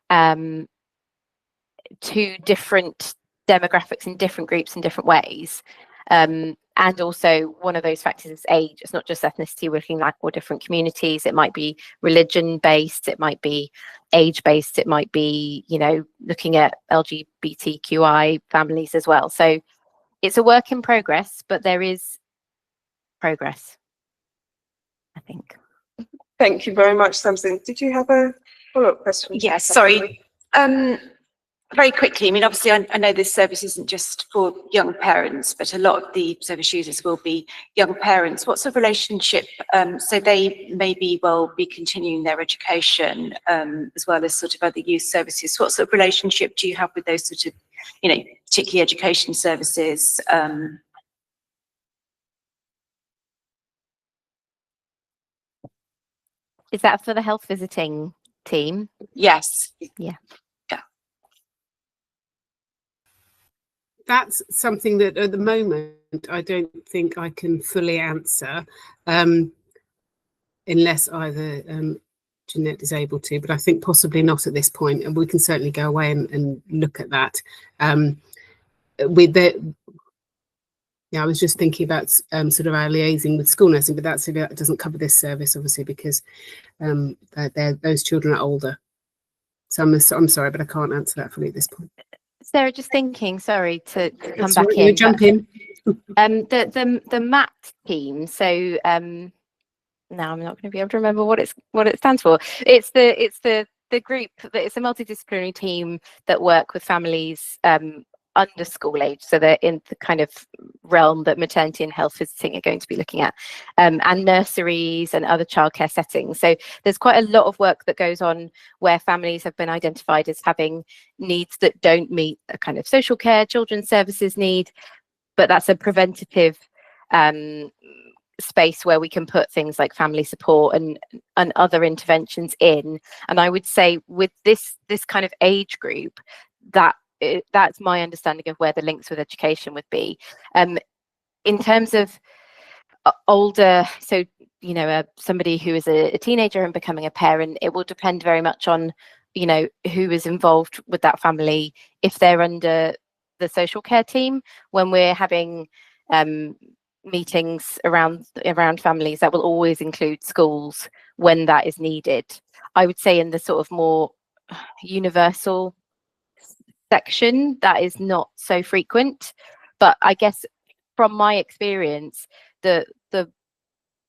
to different demographics and different groups in different ways. And also one of those factors is age. It's not just ethnicity, we're looking at all different communities. It might be religion based, it might be age based, it might be, you know, looking at LGBTQI families as well. So it's a work in progress, but there is progress, I think. Thank you very much, Tamsin. Did you have a follow-up question? Yes, sorry. Very quickly, I mean, obviously, I know this service isn't just for young parents, but a lot of the service users will be young parents. What sort of relationship, so they maybe will be continuing their education as well as sort of other youth services. What sort of relationship do you have with those sort of, you know, particularly education services? Is that for the health visiting team? Yes. Yeah. That's something that at the moment I don't think I can fully answer, unless either Jeanette is able to, but I think possibly not at this point, and we can certainly go away and look at that. With the, yeah, I was just thinking about sort of our liaising with school nursing, but that doesn't cover this service, obviously, because those children are older. So I'm sorry, but I can't answer that fully at this point. Sarah, just thinking, sorry to come That's back right, in. you jump in. The MAT team. So now I'm not going to be able to remember what it stands for. It's the group that it's a multidisciplinary team that work with families under school age. So they're in the kind of realm that maternity and health visiting are going to be looking at, and nurseries and other childcare settings. So there's quite a lot of work that goes on where families have been identified as having needs that don't meet a kind of social care, children's services need, but that's a preventative space where we can put things like family support and other interventions in. And I would say with this kind of age group, that's my understanding of where the links with education would be. In terms of older, so you know, somebody who is a teenager and becoming a parent, it will depend very much on, you know, who is involved with that family. If they're under the social care team, when we're having meetings around families, that will always include schools when that is needed. I would say in the sort of more universal section, that is not so frequent, but I guess from my experience, the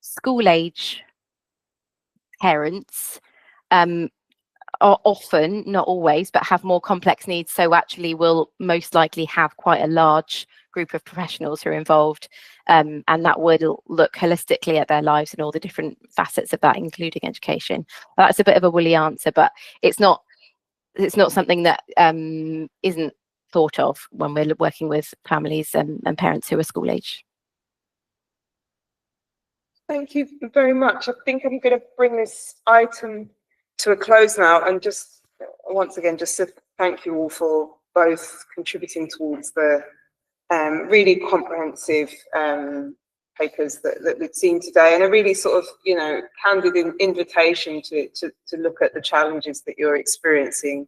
school age parents are often, not always, but have more complex needs, so actually will most likely have quite a large group of professionals who are involved, and that would look holistically at their lives and all the different facets of that, including education. That's a bit of a woolly answer, but it's not something that isn't thought of when we're working with families and parents who are school age. Thank you very much. I think I'm going to bring this item to a close now, and just once again, just to thank you all for both contributing towards the really comprehensive papers that we've seen today, and a really sort of, you know, candid invitation to look at the challenges that you're experiencing.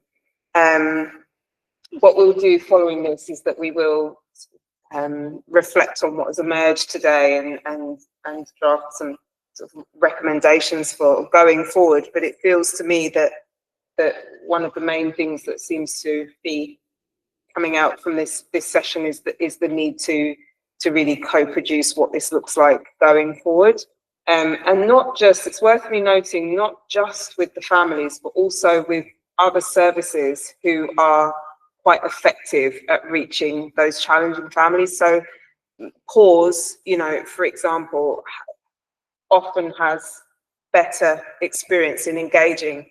What we'll do following this is that we will reflect on what has emerged today and draft some sort of recommendations for going forward. But it feels to me that one of the main things that seems to be coming out from this session is the need to really co-produce what this looks like going forward. And not just, it's worth me noting, not just with the families, but also with other services who are quite effective at reaching those challenging families. So PAUSE, you know, for example, often has better experience in engaging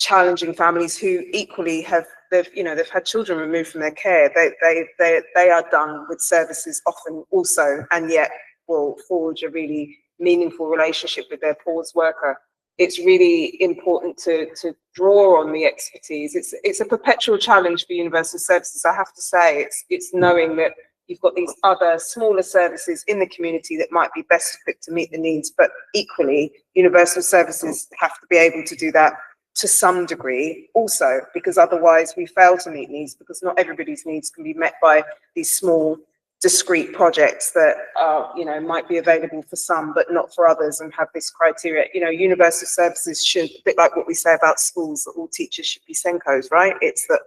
challenging families who equally they've had children removed from their care. They are done with services often also, and yet will forge a really meaningful relationship with their pause worker. It's really important to draw on the expertise. It's a perpetual challenge for universal services, I have to say. It's knowing that you've got these other smaller services in the community that might be best equipped to meet the needs, but equally universal services have to be able to do that to some degree also, because otherwise we fail to meet needs, because not everybody's needs can be met by these small discrete projects that are, might be available for some but not for others, and have this criteria. Universal services should, a bit like what we say about schools, that all teachers should be Senkos, right? It's that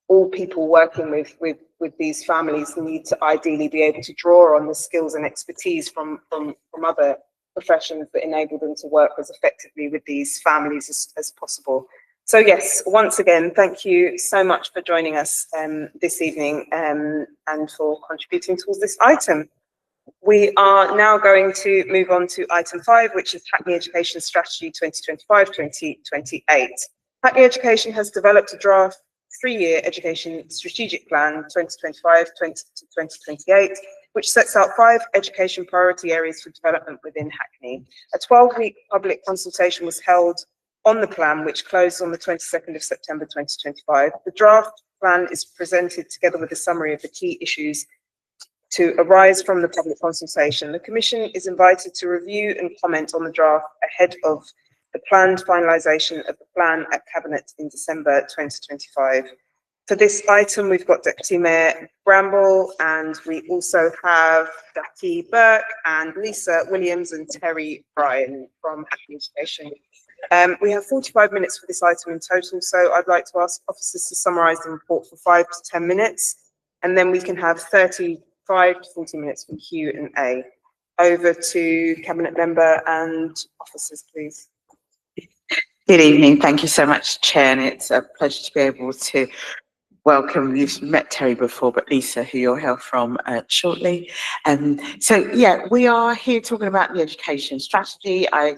all people working with these families need to ideally be able to draw on the skills and expertise from other professions that enable them to work as effectively with these families as possible. So yes, once again, thank you so much for joining us this evening and for contributing towards this item. We are now going to move on to item 5, which is Hackney Education Strategy 2025-2028. Hackney Education has developed a draft 3-year education strategic plan 2025-2028, which sets out 5 education priority areas for development within Hackney. A 12-week public consultation was held on the plan, which closed on the 22nd of September 2025. The draft plan is presented together with a summary of the key issues to arise from the public consultation. The Commission is invited to review and comment on the draft ahead of the planned finalisation of the plan at Cabinet in December 2025. For this item, we've got Deputy Mayor Bramble, and we also have Jackie Burke and Lisa Williams and Terry Bryan from Hackney Education. We have 45 minutes for this item in total, so I'd like to ask officers to summarise the report for 5 to 10 minutes, and then we can have 35 to 40 minutes for Q&A. Over to Cabinet Member and officers, please. Good evening. Thank you so much, Chair, and it's a pleasure to be able to welcome. You've met Terry before, but Lisa, who you'll hear from shortly. So yeah, we are here talking about the education strategy. I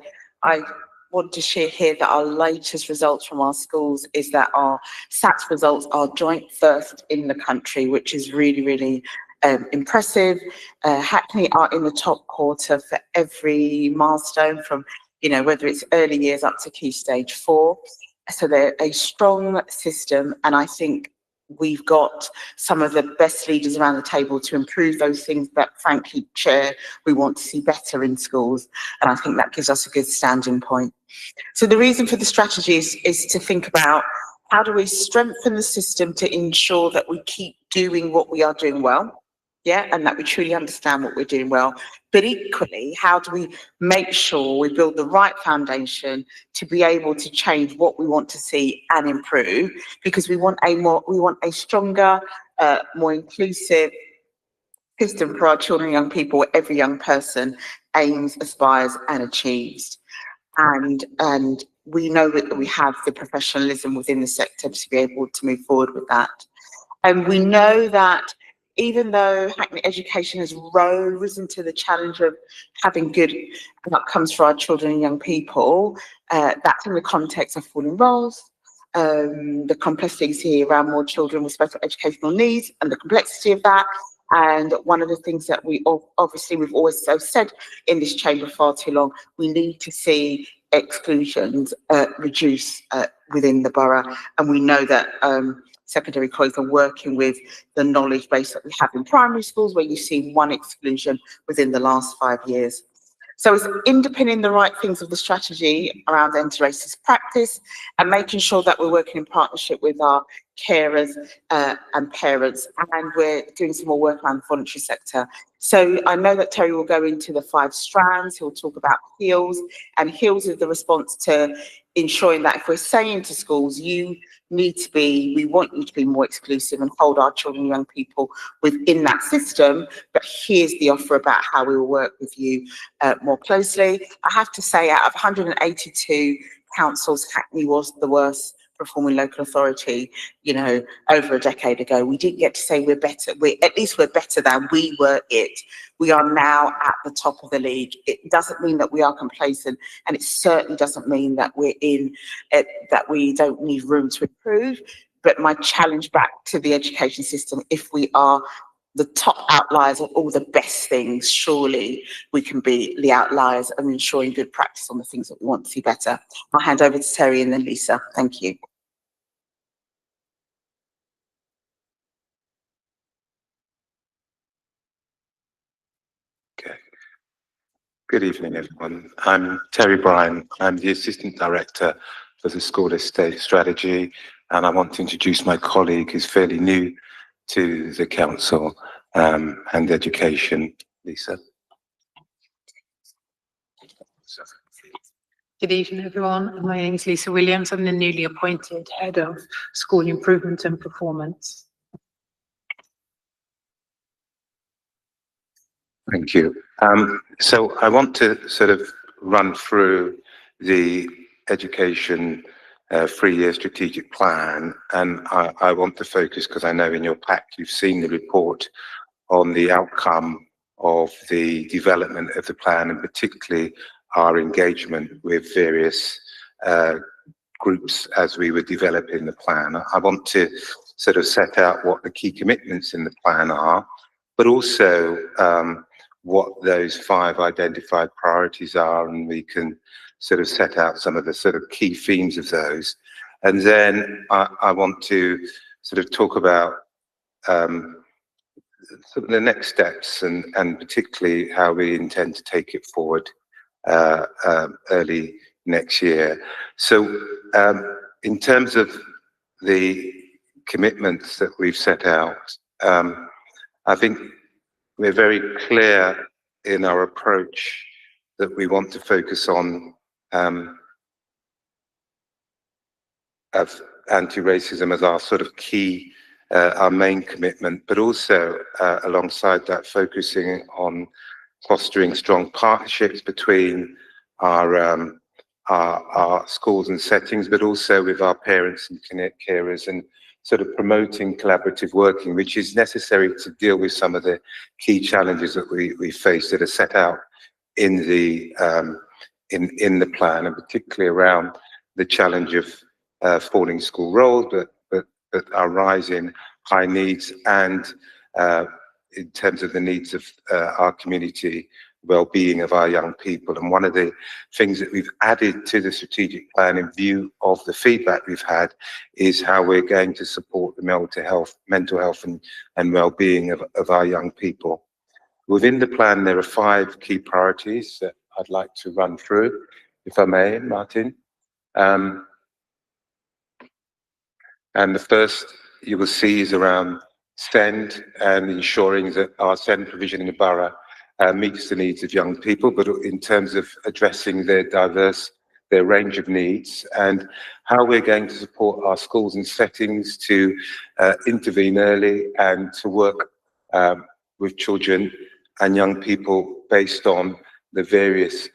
want to share here that our latest results from our schools is that our SATs results are joint first in the country, which is really, really impressive. Hackney are in the top quarter for every milestone, from whether it's early years up to Key Stage 4. So they're a strong system, and I think we've got some of the best leaders around the table to improve those things that, frankly, Chair, we want to see better in schools, and I think that gives us a good standing point. So the reason for the strategy is to think about how do we strengthen the system to ensure that we keep doing what we are doing well, and that we truly understand what we're doing well. But equally, how do we make sure we build the right foundation to be able to change what we want to see and improve? Because we want a stronger, more inclusive system for our children and young people, where every young person aims, aspires, and achieves. And we know that we have the professionalism within the sector to be able to move forward with that. And we know that even though Hackney Education has risen to the challenge of having good outcomes for our children and young people, that's in the context of falling roles, the complexities here around more children with special educational needs and the complexity of that. And one of the things that we've always said in this chamber far too long, we need to see exclusions reduce within the borough. And we know that secondary colleagues are working with the knowledge base that we have in primary schools, where you've seen 1 exclusion within the last 5 years. So it's underpinning the right things of the strategy around anti-racist practice and making sure that we're working in partnership with our carers and parents, and we're doing some more work around the voluntary sector. So I know that Terry will go into the 5 strands. He'll talk about HEALS, and HEALS is the response to ensuring that if we're saying to schools, we want you to be more exclusive and hold our children and young people within that system, but here's the offer about how we will work with you more closely. I have to say, out of 182 councils, Hackney was the worst performing local authority, you know, over a decade ago. We didn't get to say we're better. At least we're better than we were it. We are now at the top of the league. It doesn't mean that we are complacent, and it certainly doesn't mean that we're in it, that we don't need room to improve. But my challenge back to the education system, if we are the top outliers of all the best things, surely we can be the outliers and ensuring good practice on the things that we want to see better. I'll hand over to Terry and then Lisa. Thank you. Okay. Good evening, everyone. I'm Terry Bryan. I'm the Assistant Director for the School Estate Strategy, and I want to introduce my colleague who's fairly new to the Council and Education, Lisa. Good evening, everyone. My name is Lisa Williams. I'm the newly appointed Head of School Improvement and Performance. Thank you. So I want to sort of run through the education 3-year strategic plan, and I want to focus, because I know in your pack you've seen the report, on the outcome of the development of the plan, and particularly our engagement with various groups as we were developing the plan. I want to sort of set out what the key commitments in the plan are, but also what those 5 identified priorities are, and we can sort of set out some of the sort of key themes of those. And then I want to sort of talk about sort of the next steps, and particularly how we intend to take it forward early next year. So in terms of the commitments that we've set out, I think we're very clear in our approach that we want to focus on of anti-racism as our sort of key, our main commitment, but also alongside that, focusing on fostering strong partnerships between our schools and settings, but also with our parents and carers, and sort of promoting collaborative working, which is necessary to deal with some of the key challenges that we face that are set out in the plan, and particularly around the challenge of falling school roles, but our rise in high needs, and in terms of the needs of our community, well-being of our young people. And one of the things that we've added to the strategic plan in view of the feedback we've had is how we're going to support the mental health and well-being of our young people. Within the plan, there are 5 key priorities that I'd like to run through, if I may, Martin. And the first you will see is around SEND, and ensuring that our SEND provision in the borough meets the needs of young people, but in terms of addressing their range of needs, and how we're going to support our schools and settings to intervene early and to work with children and young people based on the various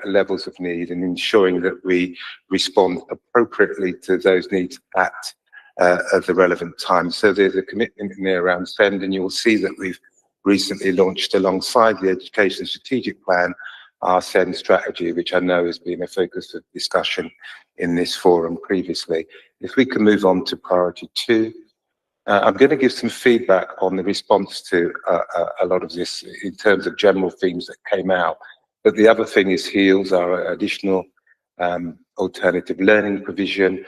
levels of need, and ensuring that we respond appropriately to those needs at the relevant time. So there's a commitment in there around SEND, and you'll see that we've recently launched, alongside the Education Strategic Plan, our SEND strategy, which I know has been a focus of discussion in this forum previously. If we can move on to priority 2, I'm going to give some feedback on the response to a lot of this in terms of general themes that came out. But the other thing is HEALS, our additional alternative learning provision,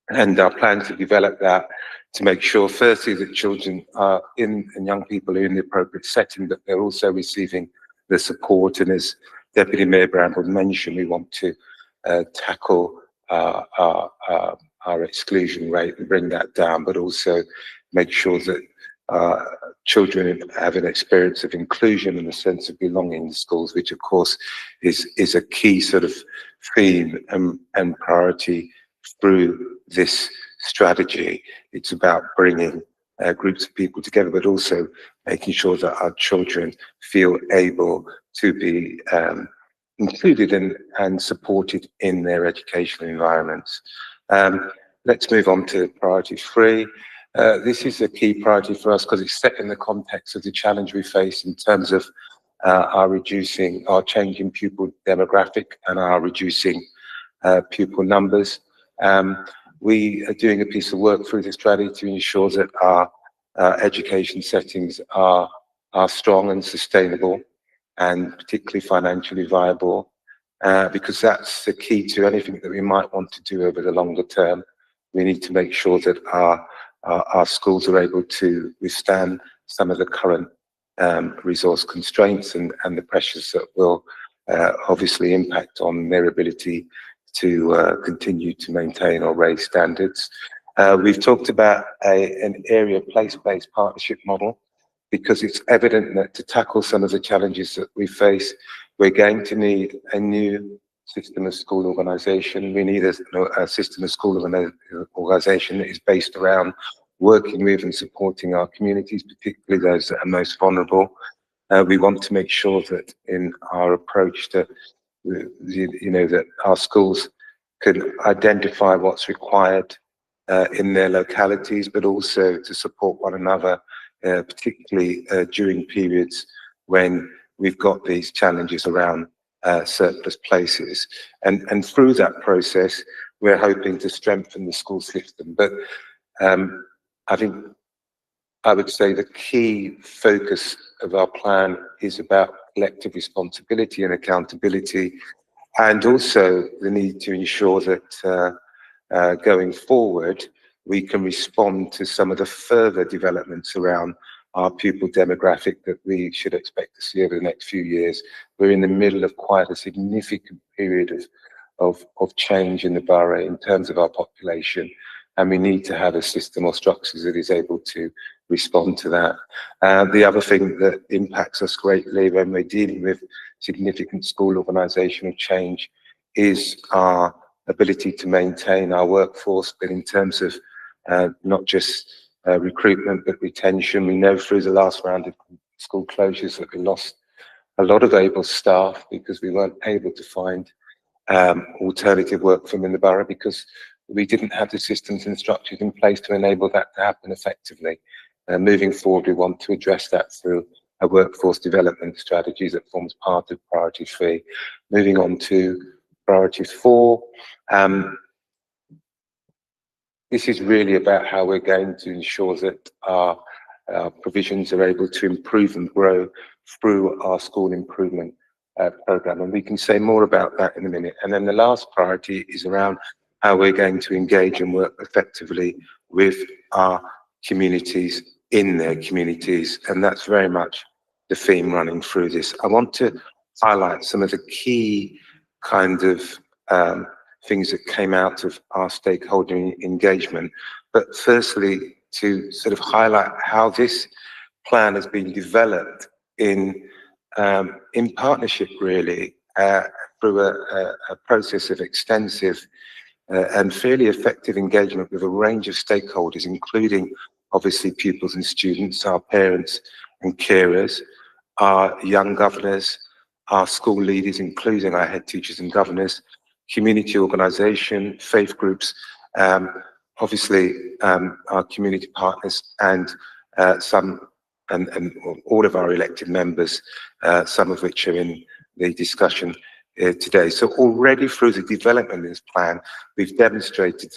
and our plan to develop that to make sure, firstly, that children are and young people are in the appropriate setting, but they're also receiving the support. And as Deputy Mayor Bramble mentioned, we want to tackle our exclusion rate and bring that down, but also make sure that children have an experience of inclusion and a sense of belonging in schools, which of course is a key sort of theme and priority through this strategy. It's about bringing groups of people together, but also making sure that our children feel able to be included and supported in their educational environments. let's move on to priority 3. This is a key priority for us because it's set in the context of the challenge we face in terms of our changing pupil demographic and our reducing pupil numbers. We are doing a piece of work through this strategy to ensure that our education settings are strong and sustainable, and particularly financially viable, because that's the key to anything that we might want to do over the longer term. We need to make sure that our schools are able to withstand some of the current resource constraints and the pressures that will obviously impact on their ability to continue to maintain or raise standards. We've talked about an area place-based partnership model, because it's evident that to tackle some of the challenges that we face, we're going to need a new system of school organisation. We need a system of school organisation that is based around working with and supporting our communities, particularly those that are most vulnerable. We want to make sure that in our approach to, that our schools can identify what's required in their localities, but also to support one another, particularly during periods when we've got these challenges around surplus places. And through that process, we're hoping to strengthen the school system. But I think I would say the key focus of our plan is about collective responsibility and accountability, and also the need to ensure that going forward, we can respond to some of the further developments around our pupil demographic that we should expect to see over the next few years. We're in the middle of quite a significant period of change in the borough in terms of our population, and we need to have a system or structures that is able to respond to that. The other thing that impacts us greatly when we're dealing with significant school organisational change is our ability to maintain our workforce, but in terms of not just recruitment, but retention. We know through the last round of school closures that we lost a lot of able staff because we weren't able to find alternative work for them in the borough, because we didn't have the systems and structures in place to enable that to happen effectively. Moving forward, we want to address that through a workforce development strategy that forms part of priority 3. Moving on to priority 4. This is really about how we're going to ensure that our provisions are able to improve and grow through our school improvement programme. And we can say more about that in a minute. And then the last priority is around how we're going to engage and work effectively with our communities in their communities. And that's very much the theme running through this. I want to highlight some of the key kind of things that came out of our stakeholder engagement. But firstly, to sort of highlight how this plan has been developed in partnership, really, through a process of extensive and fairly effective engagement with a range of stakeholders, including obviously pupils and students, our parents and carers, our young governors, our school leaders, including our head teachers and governors, community organisation, faith groups, obviously our community partners, and all of our elected members, some of which are in the discussion today. So already through the development of this plan, we've demonstrated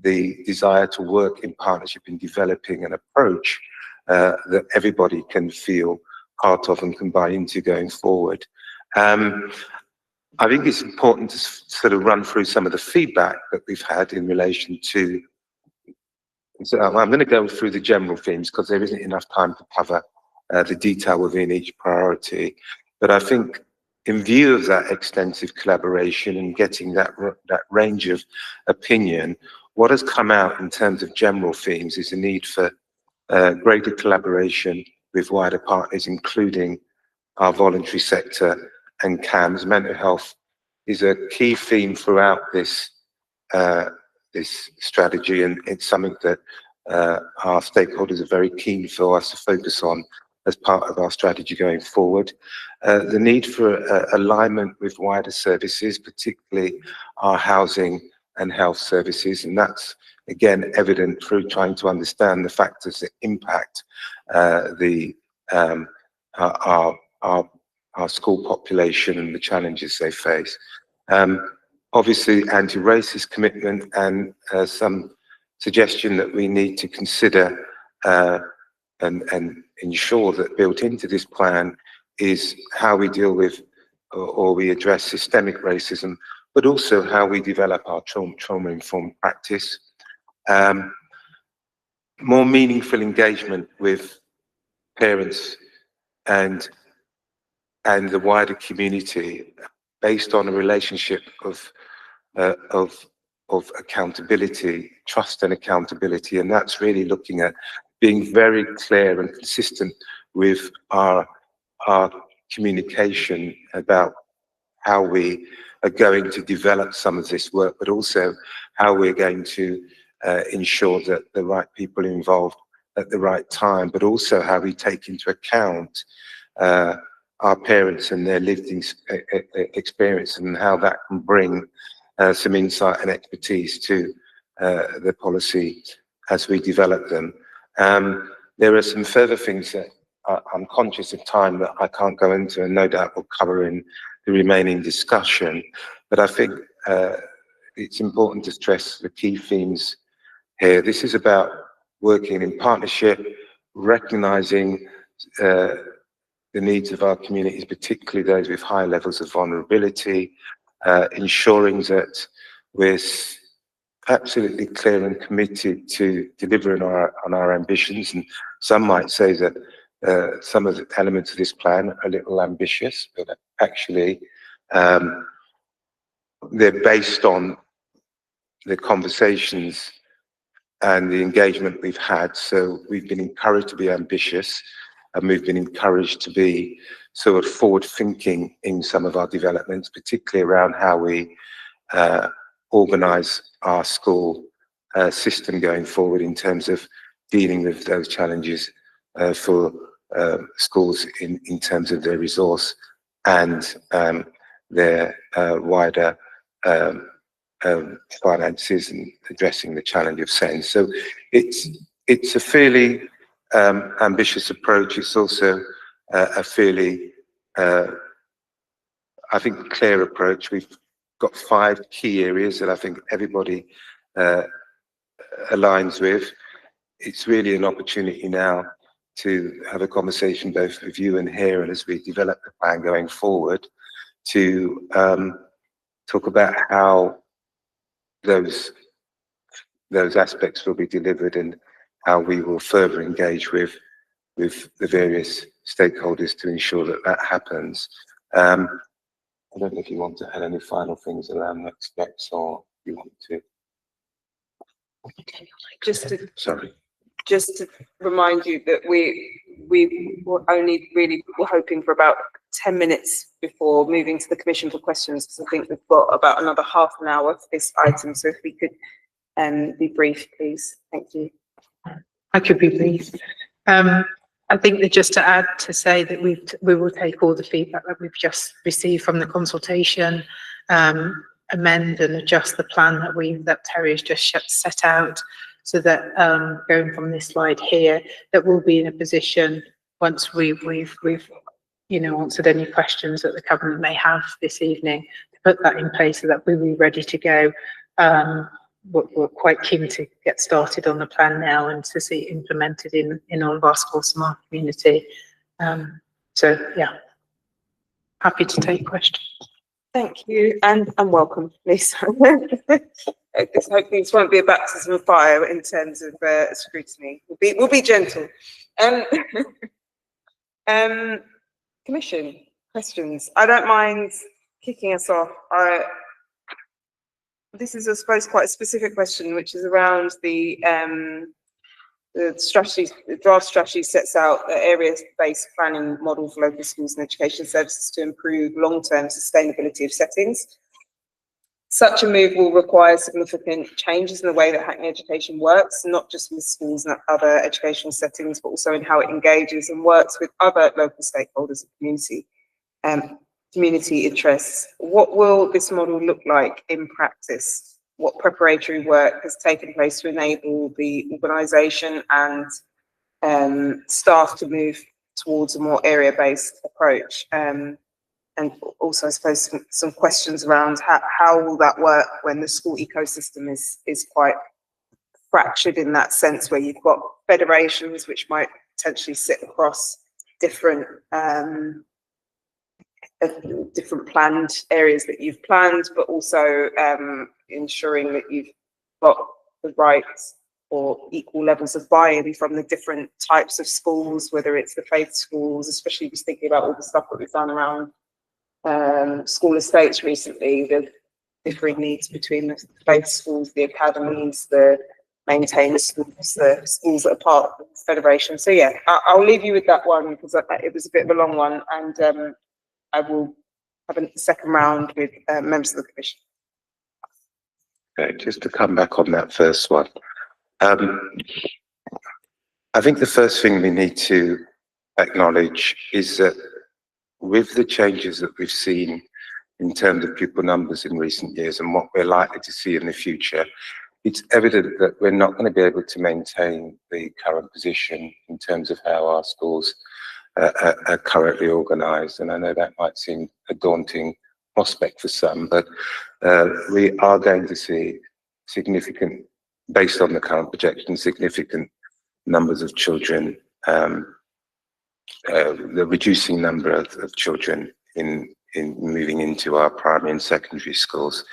the desire to work in partnership in developing an approach that everybody can feel part of and can buy into going forward. I think it's important to sort of run through some of the feedback that we've had in relation to. So I'm going to go through the general themes because there isn't enough time to cover the detail within each priority. But I think in view of that extensive collaboration and getting that range of opinion, what has come out in terms of general themes is the need for greater collaboration with wider partners, including our voluntary sector and CAMS. Mental health is a key theme throughout this strategy, and it's something that our stakeholders are very keen for us to focus on as part of our strategy going forward. The need for alignment with wider services, particularly our housing and health services, and that's again evident through trying to understand the factors that impact our school population and the challenges they face. Obviously, anti-racist commitment and some suggestion that we need to consider and ensure that built into this plan is how we deal with or we address systemic racism, but also how we develop our trauma-informed practice. More meaningful engagement with parents and the wider community based on a relationship of accountability, trust and accountability, and that's really looking at being very clear and consistent with our communication about how we are going to develop some of this work, but also how we're going to ensure that the right people are involved at the right time, but also how we take into account our parents and their lived experience and how that can bring some insight and expertise to the policy as we develop them. There are some further things that I'm conscious of time that I can't go into, and no doubt we'll cover in the remaining discussion. But I think it's important to stress the key themes here. This is about working in partnership, recognizing the needs of our communities, particularly those with high levels of vulnerability, ensuring that we're absolutely clear and committed to delivering on our ambitions. And some might say that some of the elements of this plan are a little ambitious, but actually they're based on the conversations and the engagement we've had. So we've been encouraged to be ambitious, and we've been encouraged to be sort of forward thinking in some of our developments, particularly around how we organise our school system going forward in terms of dealing with those challenges for schools in terms of their resource and their wider finances and addressing the challenge of SEND. So it's a fairly ambitious approach. It's also a fairly, I think, clear approach. We've got 5 key areas that I think everybody aligns with. It's really an opportunity now to have a conversation both with you and here, and as we develop the plan going forward, to talk about how those aspects will be delivered and how we will further engage with the various stakeholders to ensure that that happens. I don't know if you want to add any final things around next steps, or you want to. Just to remind you that we were only really hoping for about 10 minutes before moving to the Commission for questions, because I think we've got about another half an hour for this item. So if we could be brief, please. Thank you. I could be brief. I think that just to add to say that we will take all the feedback that we've just received from the consultation, amend and adjust the plan that Terry has just set out, so that going from this slide here, that we'll be in a position once we've answered any questions that the Cabinet may have this evening, to put that in place so that we'll be ready to go. We're quite keen to get started on the plan now and to see it implemented in all of our schools and our community. So yeah, happy to take questions. Thank you, and welcome, Lisa. Hopefully this won't be a baptism of fire in terms of scrutiny. We'll be gentle. Commission questions. I don't mind kicking us off. This is, I suppose, quite a specific question, which is around the strategy. The draft strategy sets out the area-based planning model for local schools and education services to improve long-term sustainability of settings. Such a move will require significant changes in the way that Hackney Education works, not just with schools and other educational settings, but also in how it engages and works with other local stakeholders and community interests. What will this model look like in practice? what preparatory work has taken place to enable the organisation and staff to move towards a more area-based approach. And also, I suppose, some questions around how will that work when the school ecosystem is quite fractured in that sense, where you've got federations which might potentially sit across different different planned areas that you've planned, but also ensuring that you've got the right or equal levels of buy-in from the different types of schools, whether it's the faith schools, especially just thinking about all the stuff that we've done around school estates recently, the differing needs between the faith schools, the academies, the maintained schools, the schools that are part of the federation. So yeah, I'll leave you with that one because it was a bit of a long one, and I will have a second round with members of the commission. Okay, just to come back on that first one. I think the first thing we need to acknowledge is that with the changes that we've seen in terms of pupil numbers in recent years and what we're likely to see in the future, it's evident that we're not going to be able to maintain the current position in terms of how our schools are currently organised. And I know that might seem a daunting prospect for some, but we are going to see significant, based on the current projection, significant numbers of children, the reducing number of children in moving into our primary and secondary schools.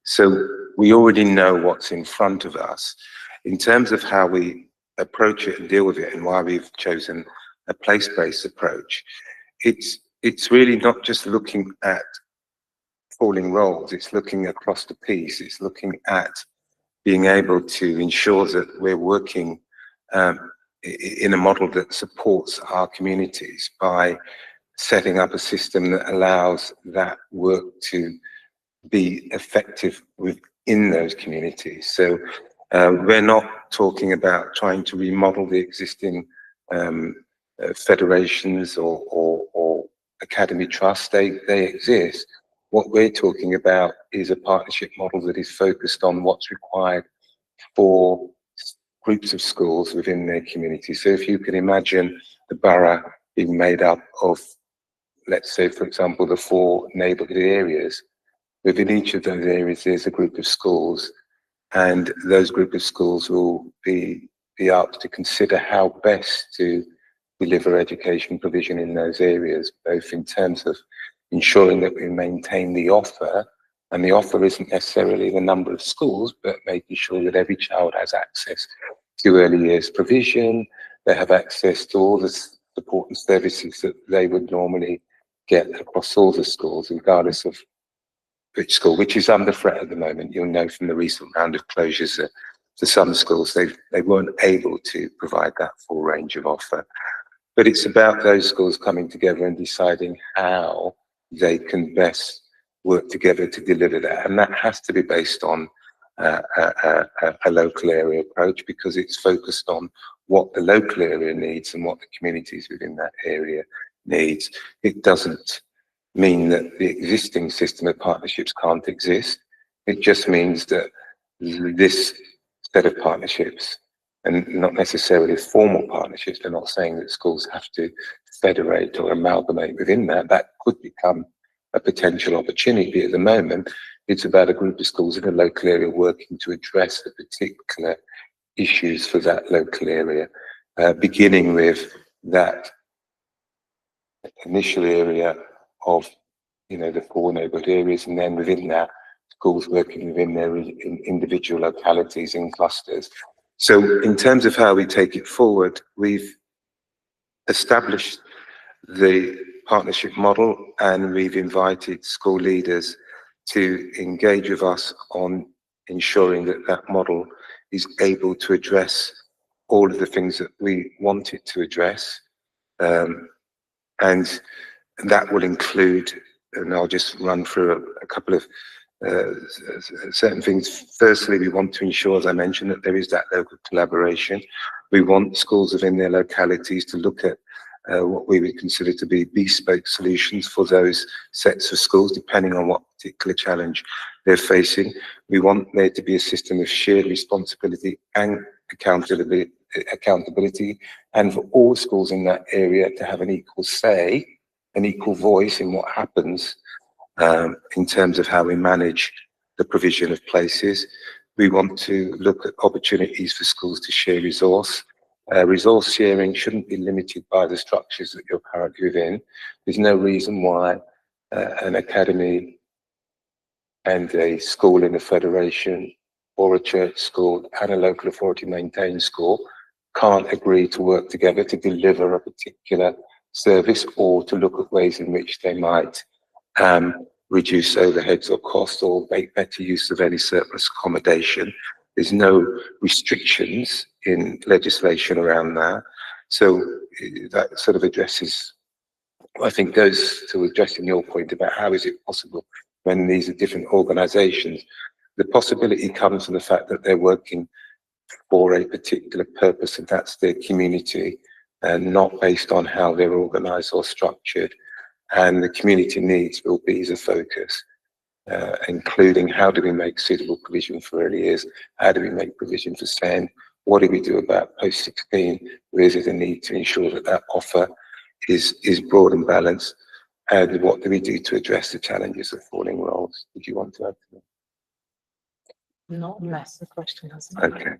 So we already know what's in front of us. In terms of how we approach it and deal with it and why we've chosen a place-based approach, it's really not just looking at falling roles, it's looking across the piece, it's looking at being able to ensure that we're working in a model that supports our communities by setting up a system that allows that work to be effective within those communities. So we're not talking about trying to remodel the existing federations or academy trusts. They exist. What we're talking about is a partnership model that is focused on what's required for groups of schools within their community. So if you can imagine the borough being made up of, let's say, for example, the 4 neighbourhood areas, within each of those areas there's a group of schools, and those group of schools will be asked to consider how best to deliver education provision in those areas, both in terms of ensuring that we maintain the offer, and the offer isn't necessarily the number of schools, but making sure that every child has access to early years provision, they have access to all the support and services that they would normally get across all the schools, regardless of which school, which is under threat at the moment. You'll know from the recent round of closures that for some schools, they weren't able to provide that full range of offer. But it's about those schools coming together and deciding how they can best work together to deliver that. And that has to be based on a local area approach, because it's focused on what the local area needs and what the communities within that area needs. It doesn't mean that the existing system of partnerships can't exist. It just means that this set of partnerships, and not necessarily formal partnerships, they're not saying that schools have to federate or amalgamate within that. That could become a potential opportunity. At the moment, it's about a group of schools in a local area working to address the particular issues for that local area, beginning with that initial area of, the 4 neighbourhood areas, and then within that, schools working within their individual localities in clusters. So in terms of how we take it forward, we've established the partnership model, and we've invited school leaders to engage with us on ensuring that that model is able to address all of the things that we want it to address. And that will include, and I'll just run through a couple of certain things. Firstly, we want to ensure, as I mentioned, that there is that local collaboration. We want schools within their localities to look at what we would consider to be bespoke solutions for those sets of schools, depending on what particular challenge they're facing. We want there to be a system of shared responsibility and accountability, and for all schools in that area to have an equal say, an equal voice in what happens in terms of how we manage the provision of places. We want to look at opportunities for schools to share resource. Resource sharing shouldn't be limited by the structures that you're currently within. There's no reason why an academy and a school in a federation or a church school and a local authority maintained school can't agree to work together to deliver a particular service, or to look at ways in which they might reduce overheads or costs, or make better use of any surplus accommodation. There's no restrictions in legislation around that. So that sort of addresses, I think, goes to addressing your point about how is it possible when these are different organisations. The possibility comes from the fact that they're working for a particular purpose, and that's their community, and not based on how they're organised or structured. And the community needs will be the focus, including how do we make suitable provision for early years, how do we make provision for SEND, what do we do about post-16, where is there a need to ensure that that offer is broad and balanced, and what do we do to address the challenges of falling roles? Did you want to add to that? Not unless the question has. Okay.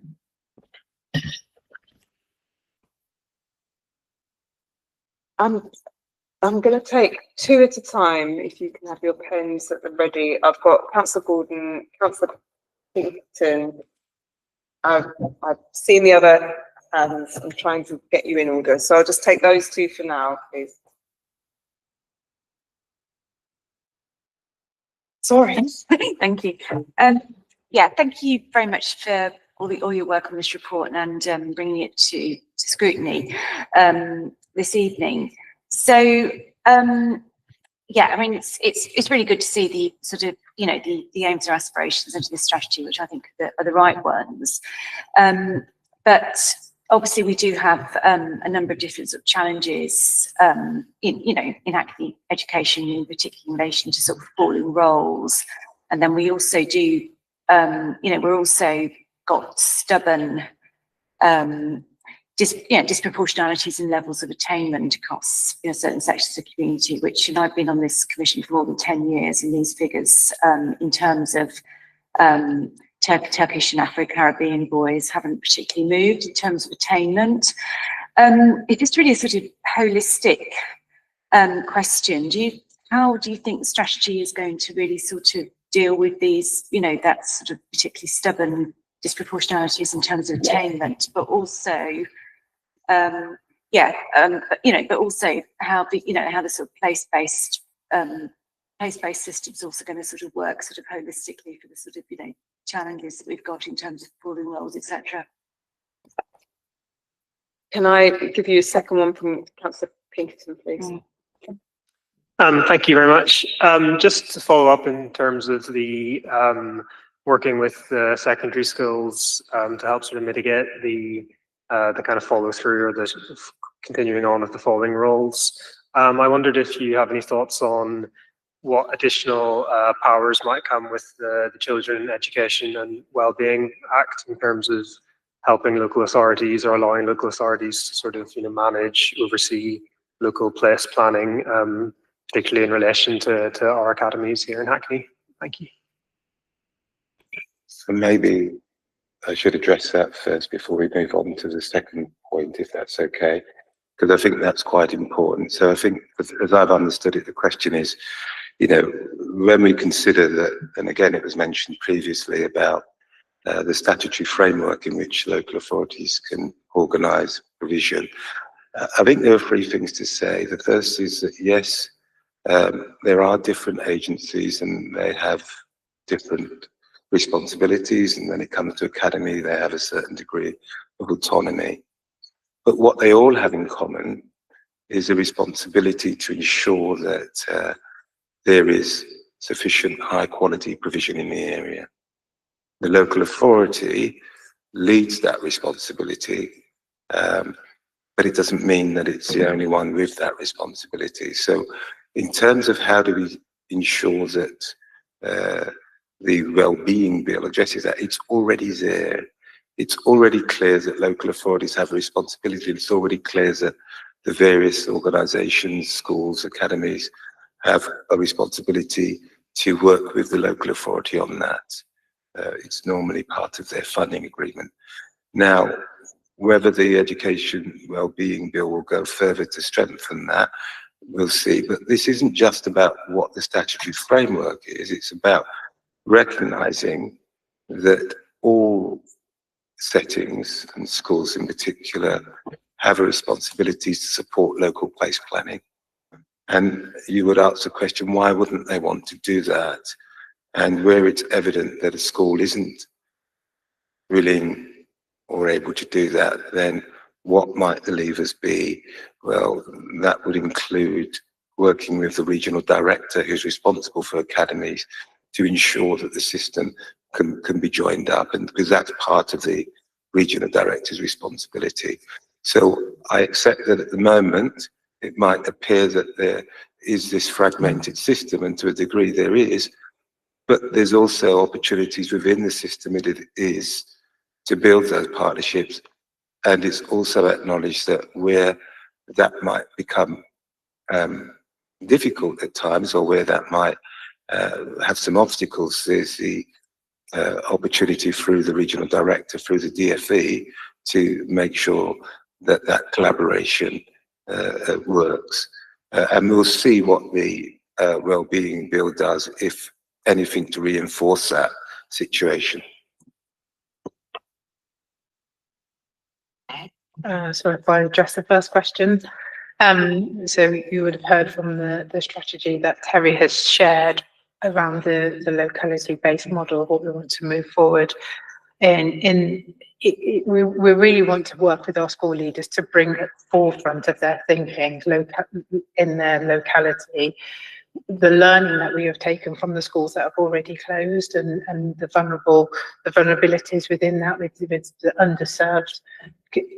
I'm going to take two at a time, if you can have your pens at the ready. I've got Councillor Gordon, Councillor Pinkerton. I've seen the other hands. I'm trying to get you in order. So I'll just take those two for now, please. Sorry. Thank you. Yeah, thank you very much for all your work on this report and bringing it to scrutiny this evening. So yeah, I mean, it's really good to see the sort of, you know, the aims or aspirations into this strategy, which I think are the right ones. But obviously we do have a number of different sort of challenges in academic education, in particular in relation to sort of falling roles. And then we also do, we're also got stubborn disproportionalities in levels of attainment across certain sections of the community, which, and I've been on this commission for more than 10 years, and these figures in terms of Turkish and Afro-Caribbean boys haven't particularly moved in terms of attainment. It is really a sort of holistic question. How do you think the strategy is going to really sort of deal with these, that sort of particularly stubborn disproportionalities in terms of attainment, but also but also how the sort of place-based system's also going to sort of work sort of holistically for the sort of challenges that we've got in terms of falling roles, etc. Can I give you a second one from Councillor Pinkerton, please? Thank you very much. Just to follow up in terms of the working with the secondary schools to help sort of mitigate the kind of follow through or the continuing on of the falling roles. I wondered if you have any thoughts on what additional powers might come with the Children Education and Wellbeing Act in terms of helping local authorities or allowing local authorities to sort of manage, oversee local place planning, particularly in relation to our academies here in Hackney. Thank you. So maybe I should address that first before we move on to the second point, if that's okay, because I think that's quite important. So I think, as I've understood it, the question is, when we consider that, and again, it was mentioned previously about the statutory framework in which local authorities can organise provision. I think there are three things to say. The first is that, yes, there are different agencies and they have different responsibilities, and when it comes to academy, they have a certain degree of autonomy. But what they all have in common is a responsibility to ensure that there is sufficient high quality provision in the area. The local authority leads that responsibility but it doesn't mean that it's the only one with that responsibility. So in terms of how do we ensure that the Wellbeing Bill addresses that, it's already there. It's already clear that local authorities have a responsibility. It's already clear that the various organisations, schools, academies have a responsibility to work with the local authority on that. It's normally part of their funding agreement. Now, whether the Education Wellbeing Bill will go further to strengthen that, we'll see. But this isn't just about what the statutory framework is, it's about recognising that all settings, and schools in particular, have a responsibility to support local place planning. And you would ask the question, why wouldn't they want to do that? And where it's evident that a school isn't willing or able to do that, then what might the levers be? Well, that would include working with the regional director who's responsible for academies to ensure that the system can be joined up, and because that's part of the regional director's responsibility. So I accept that at the moment, it might appear that there is this fragmented system, and to a degree there is, but there's also opportunities within the system it is to build those partnerships. And it's also acknowledged that where that might become difficult at times, or where that might have some obstacles, there's the opportunity through the regional director, through the DFE, to make sure that that collaboration works. And we'll see what the Wellbeing Bill does, if anything, to reinforce that situation. So if I address the first question, so you would have heard from the strategy that Terry has shared around the locality-based model of what we want to move forward. And we really want to work with our school leaders to bring at the forefront of their thinking in their locality the learning that we have taken from the schools that have already closed, and the vulnerabilities within that, with the underserved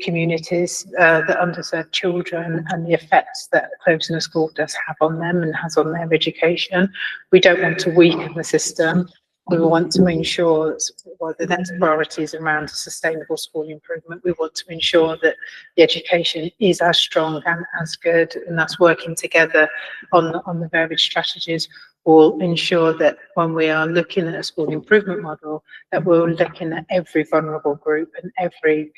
communities, the underserved children, and the effects that closing a school does have on them and has on their education. We don't want to weaken the system. We want to ensure, well, the next priority is around sustainable school improvement. We want to ensure that the education is as strong and as good, and that's working together on the various strategies will ensure that when we are looking at a school improvement model, that we're looking at every vulnerable group, and every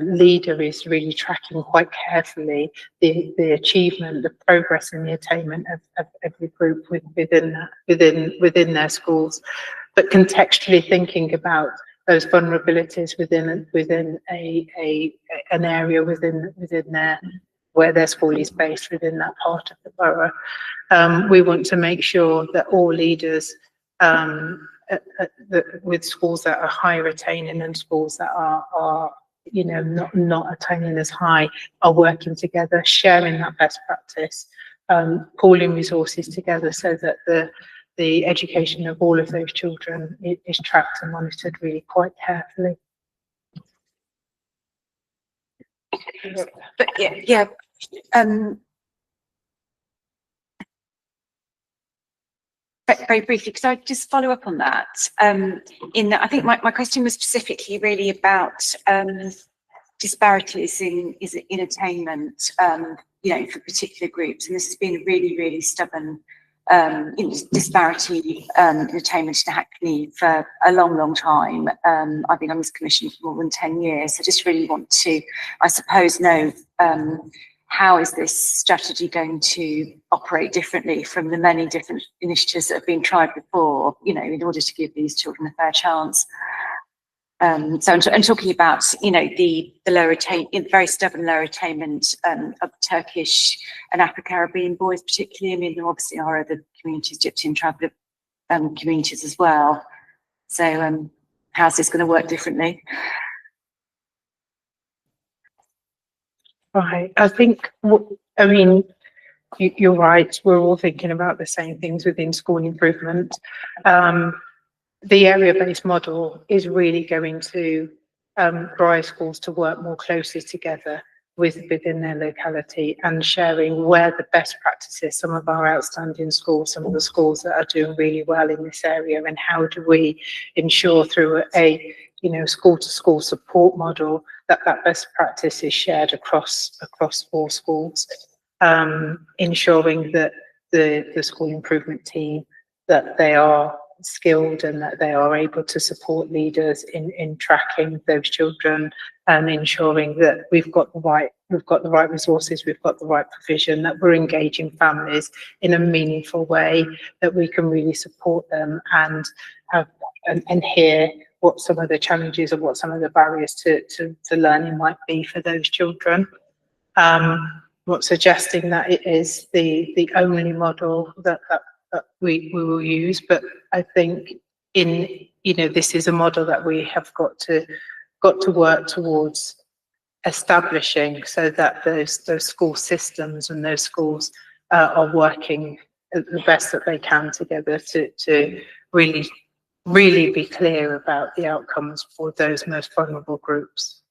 leader is really tracking quite carefully the achievement, the progress in the attainment of every group within their schools, but contextually thinking about those vulnerabilities within an area within their, where their school is based, within that part of the borough. We want to make sure that all leaders with schools that are high retaining and schools that are you know, not attaining as high, are working together, sharing that best practice, pooling resources together, so that the education of all of those children is tracked and monitored really quite carefully. But yeah. Very briefly, because I just follow up on that. In that, I think my question was specifically really about disparities in attainment, you know, for particular groups, and this has been a really stubborn disparity in attainment in Hackney for a long time. I've been on this commission for more than 10 years. I just really want to, I suppose, know how is this strategy going to operate differently from the many different initiatives that have been tried before, you know, in order to give these children a fair chance. So I'm talking about, you know, the lower attainment, very stubborn lower attainment of Turkish and Afro-Caribbean boys particularly. I mean, there obviously are other communities, Gypsy and traveller communities as well. So how's this going to work differently? Right, I think, I mean, you're right, we're all thinking about the same things within school improvement. The area-based model is really going to for schools to work more closely together within their locality, and sharing where the best practices, some of our outstanding schools, some of the schools that are doing really well in this area, and how do we ensure through a school to school support model that best practice is shared across all schools, ensuring that the school improvement team, that they are skilled and that they are able to support leaders in tracking those children, and ensuring that we've got the right resources, we've got the right provision, that we're engaging families in a meaningful way, that we can really support them and hear what some of the challenges and what some of the barriers to learning might be for those children. Not suggesting that it is the only model that we will use, but I think this is a model that we have got to work towards establishing, so that those school systems and those schools are working the best that they can together to really be clear about the outcomes for those most vulnerable groups.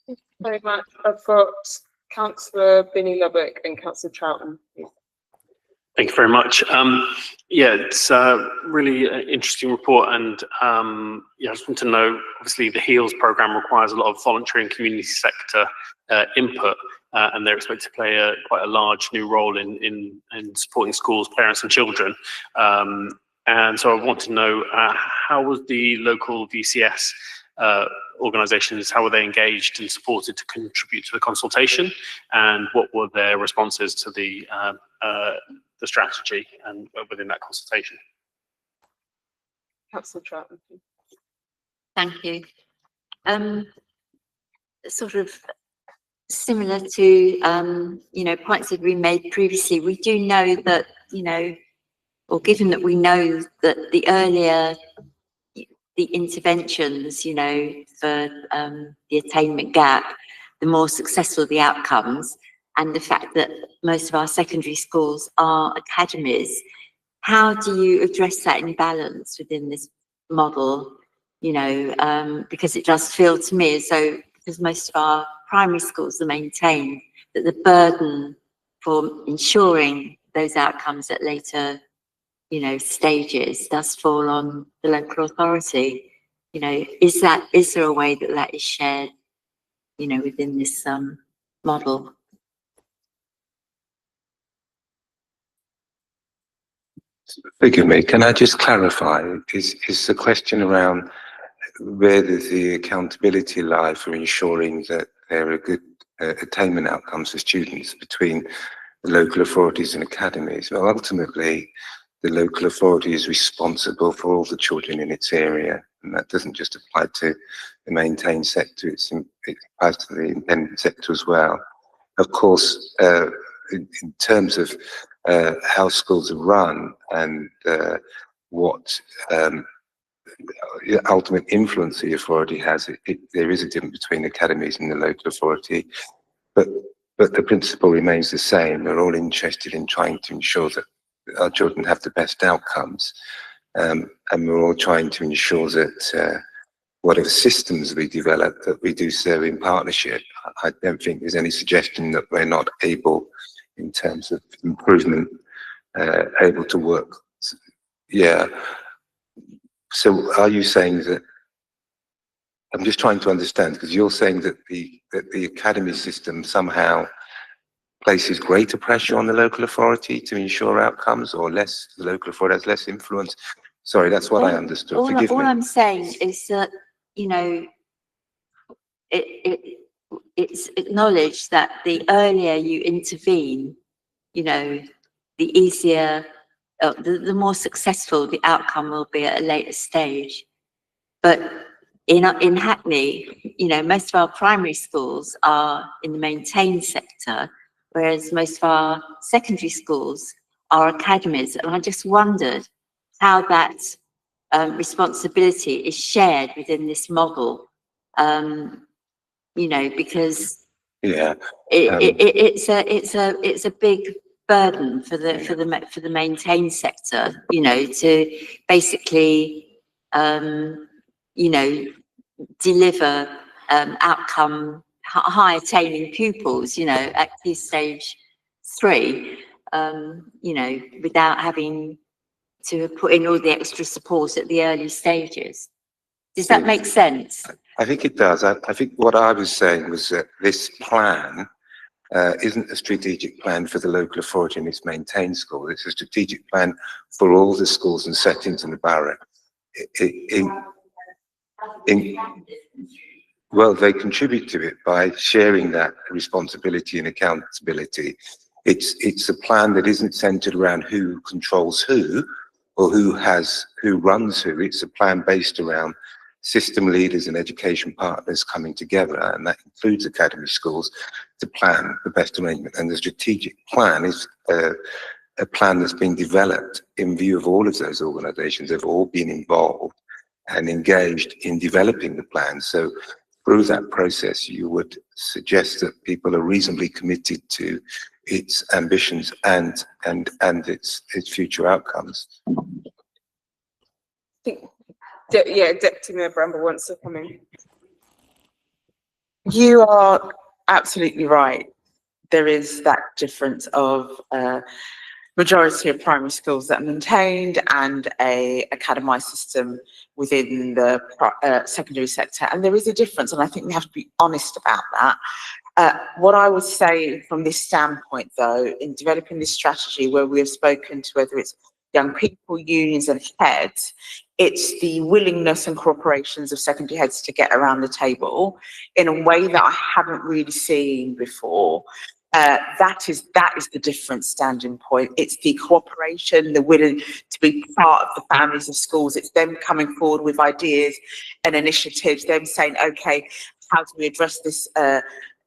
Thank you very much. I've got Councillor Binny Lubbock and Councillor Troughton. Thank you very much. Yeah, it's a really interesting report, and yeah, I just want to know, obviously the HEALS programme requires a lot of voluntary and community sector input, and they're expected to play quite a large new role in supporting schools, parents and children. And so I want to know, how was the local VCS organisations, how were they engaged and supported to contribute to the consultation, and what were their responses to the strategy and within that consultation? Councillor Troughton. Thank you. Sort of similar to points that we made previously, we do know that or given that we know that the earlier the interventions, for the attainment gap, the more successful the outcomes, and the fact that most of our secondary schools are academies, how do you address that imbalance within this model? Because it does feel to me as though, because most of our primary schools are maintained, that the burden for ensuring those outcomes at later stages does fall on the local authority. Is there a way that is shared within this model? Forgive me, can I just clarify? Is the question around where does the accountability lie for ensuring that there are good attainment outcomes for students between the local authorities and academies? Well, ultimately, the local authority is responsible for all the children in its area, and that doesn't just apply to the maintained sector, it applies to the independent sector as well. Of course, in terms of how schools are run and what ultimate influence the authority has, there is a difference between academies and the local authority, but the principle remains the same. We're all interested in trying to ensure that our children have the best outcomes, and we're all trying to ensure that whatever systems we develop, that we do so in partnership. I don't think there's any suggestion that we're not able, in terms of improvement, able to work. Yeah. So are you saying that, I'm just trying to understand, because you're saying that the academy system somehow places greater pressure on the local authority to ensure outcomes, or less, the local authority has less influence? Sorry, that's what I understood. Forgive me. All I'm saying is that, it's acknowledged that the earlier you intervene, the easier, the more successful the outcome will be at a later stage. But in Hackney, most of our primary schools are in the maintained sector, whereas most of our secondary schools are academies. And I just wondered how that responsibility is shared within this model, because it's a big burden for the maintained sector, to basically deliver high attaining pupils, at Key Stage 3, without having to put in all the extra support at the early stages. Does that make sense? I think it does. I think what I was saying was that this plan isn't a strategic plan for the local authority and its maintained school. It's a strategic plan for all the schools and settings in the borough. Well, they contribute to it by sharing that responsibility and accountability. It's a plan that isn't centered around who controls who or who runs who. It's a plan based around system leaders and education partners coming together, and that includes academy schools, to plan the best arrangement. And the strategic plan is a plan that's been developed in view of all of those organisations. They've all been involved and engaged in developing the plan. So through that process, you would suggest that people are reasonably committed to its ambitions and its future outcomes. Yeah, Deputy Mayor Bramble wants to come in. You are absolutely right. There is that difference of majority of primary schools that are maintained and a academised system within the secondary sector, and there is a difference, and I think we have to be honest about that. What I would say from this standpoint, though, in developing this strategy, where we have spoken to whether it's young people, unions and heads, it's the willingness and cooperations of secondary heads to get around the table in a way that I haven't really seen before. That is the different standing point. It's the cooperation, the willing to be part of the families of schools. It's them coming forward with ideas and initiatives, them saying, okay, how do we address this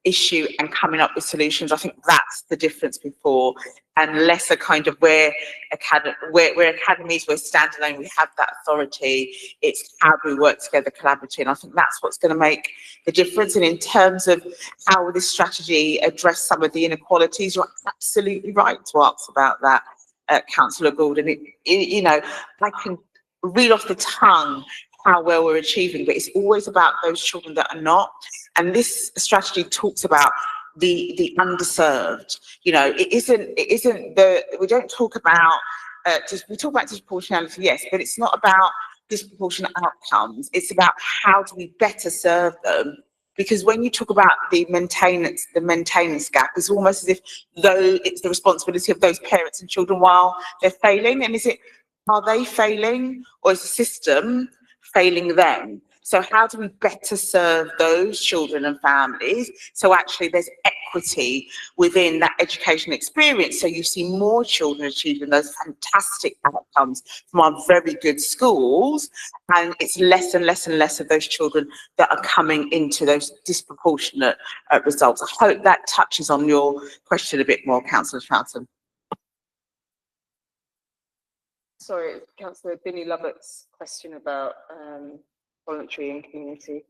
issue, and coming up with solutions. I think that's the difference before, and less a kind of we're academies, we're standalone, we have that authority. It's how do we work together collaboratively, and I think that's what's going to make the difference. And in terms of how will this strategy address some of the inequalities, you're absolutely right to ask about that, Councillor Gordon. I can read off the tongue how well we're achieving, but it's always about those children that are not. And this strategy talks about the underserved. We don't talk about we talk about disproportionality, yes, but it's not about disproportionate outcomes. It's about how do we better serve them. Because when you talk about the maintenance gap, it's almost as if though it's the responsibility of those parents and children while they're failing. And are they failing, or is the system failing them? So how do we better serve those children and families? So actually there's equity within that education experience. So you see more children achieving those fantastic outcomes from our very good schools. And it's less and less and less of those children that are coming into those disproportionate results. I hope that touches on your question a bit more, Councillor Troughton. Sorry, Councillor Binny Lovett's question about voluntary and community.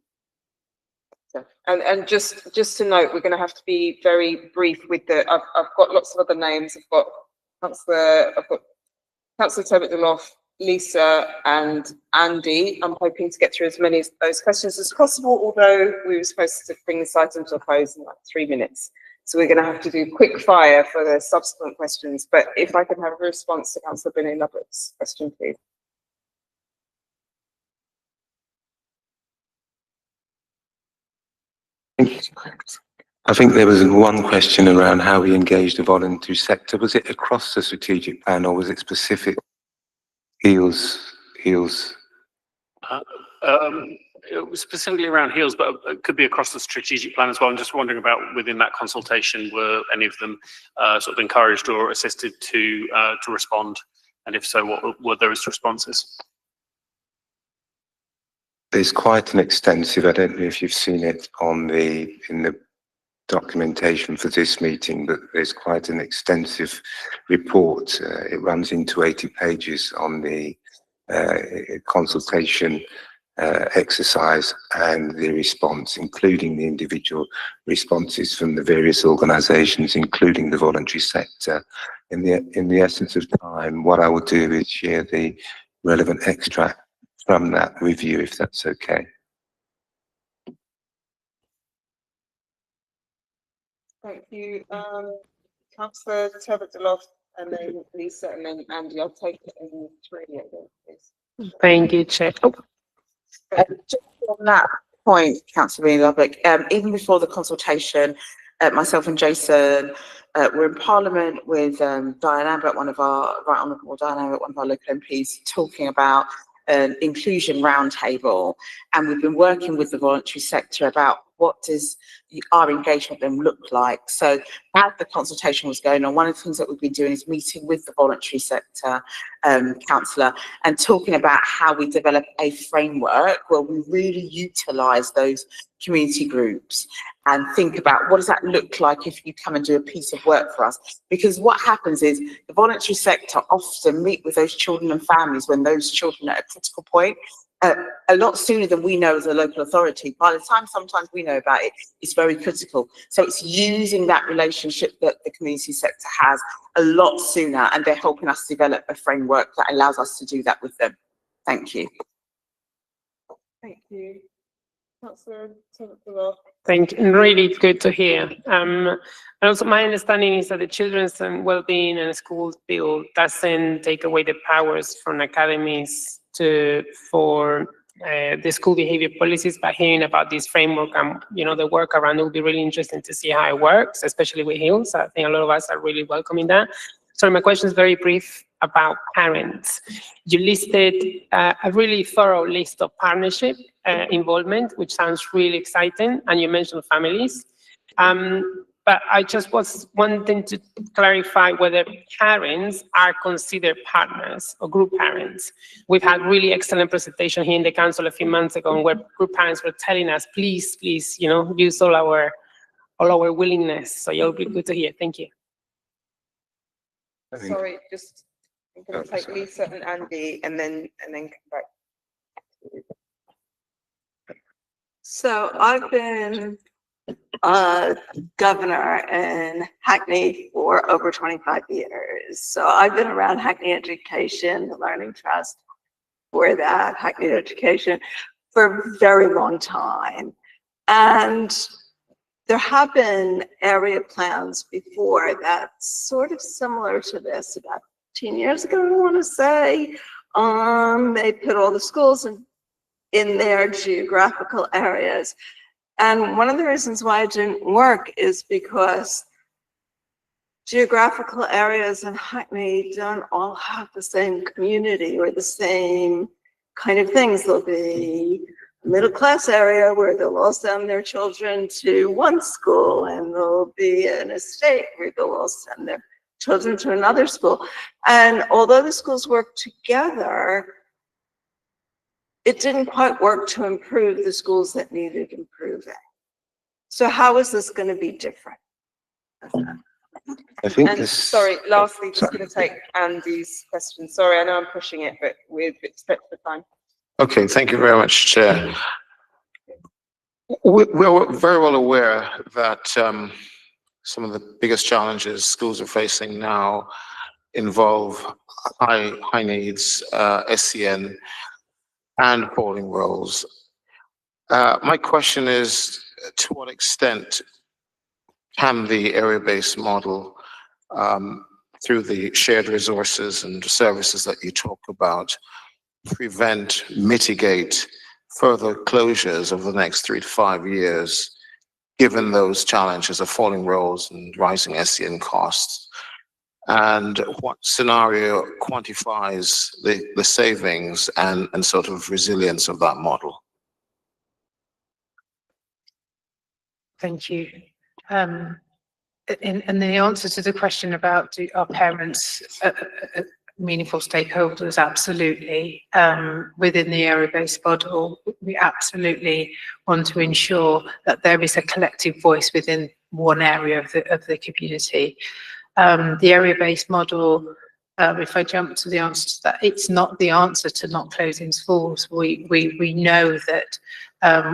So, and just to note, we're going to have to be very brief with I've got lots of other names. I've got Councillor Tobit Deloff, Lisa and Andy. I'm hoping to get through as many of those questions as possible, although we were supposed to bring this item to a close in like 3 minutes. So we're going to have to do quick fire for the subsequent questions. But if I can have a response to Councillor Binny Lovett's question, please. I think there was one question around how we engage the voluntary sector. Was it across the strategic plan, or was it specific heels? It was specifically around heels, but it could be across the strategic plan as well. I'm just wondering about within that consultation, were any of them sort of encouraged or assisted to respond? And if so, what were those responses? There's quite an extensive, I don't know if you've seen it in the documentation for this meeting, but there's quite an extensive report. It runs into 80 pages on the consultation exercise and the response, including the individual responses from the various organisations, including the voluntary sector. In the essence of time, what I will do is share the relevant extract from that review, if that's okay. Thank you. Councillor Tevitt-Deloff, and then Lisa, and then Andy. I'll take it in three again, please. Thank you, Chair. Oh, Just on that point, Councillor Lubbock, even before the consultation, myself and Jason were in Parliament with Diane Abbott, Right Honourable Diane Abbott, one of our local MPs, talking about an inclusion roundtable, and we've been working with the voluntary sector about what does our engagement with them look like. So as the consultation was going on, one of the things that we've been doing is meeting with the voluntary sector councillor and talking about how we develop a framework where we really utilise those community groups and think about what does that look like if you come and do a piece of work for us. Because what happens is the voluntary sector often meet with those children and families when those children are at a critical point, a lot sooner than we know as a local authority. By the time sometimes we know about it, it's very critical. So it's using that relationship that the community sector has a lot sooner, and they're helping us develop a framework that allows us to do that with them. Thank you. Thank you. Councillor Tevitt-Deloff. thank you. And really, it's good to hear. And also, my understanding is that the Children's and Wellbeing and Schools Bill doesn't take away the powers from academies for the school behavior policies. By hearing about this framework and the work around, it will be really interesting to see how it works, especially with Hills. I think a lot of us are really welcoming that. So my question is very brief about parents. You listed a really thorough list of partnership involvement, which sounds really exciting, and you mentioned families. But I just was wanting to clarify whether parents are considered partners or group parents. We've had really excellent presentation here in the council a few months ago where group parents were telling us, please, use all our willingness. So it'll be good to hear. Thank you. Sorry, just I'm going to take Lisa and Andy, and then come back. So I've been governor in Hackney for over 25 years. So I've been around Hackney Education, the Learning Trust for that, Hackney Education for a very long time. And there have been area plans before that's sort of similar to this about 10 years ago, I want to say. They put all the schools in their geographical areas. And one of the reasons why it didn't work is because geographical areas in Hackney don't all have the same community or the same kind of things. There'll be a middle-class area where they'll all send their children to one school, and there'll be an estate where they'll all send their children to another school. And although the schools work together, it didn't quite work to improve the schools that needed improving. So how is this going to be different? I think And this. sorry, lastly, just going to take Andy's question. Sorry, I know I'm pushing it, but with respect to the time. Okay, thank you very much, Chair. We're very well aware that some of the biggest challenges schools are facing now involve high needs, SCN, and falling roles. My question is, to what extent can the area-based model, through the shared resources and services that you talk about, prevent, mitigate further closures over the next 3 to 5 years, given those challenges of falling roles and rising SCN costs? And what scenario quantifies the savings and sort of resilience of that model? Thank you. And the answer to the question about are parents meaningful stakeholders, absolutely. Within the area-based model, we absolutely want to ensure that there is a collective voice within one area of the community. The area-based model, if I jump to the answer to that, it's not the answer to not closing schools. We know that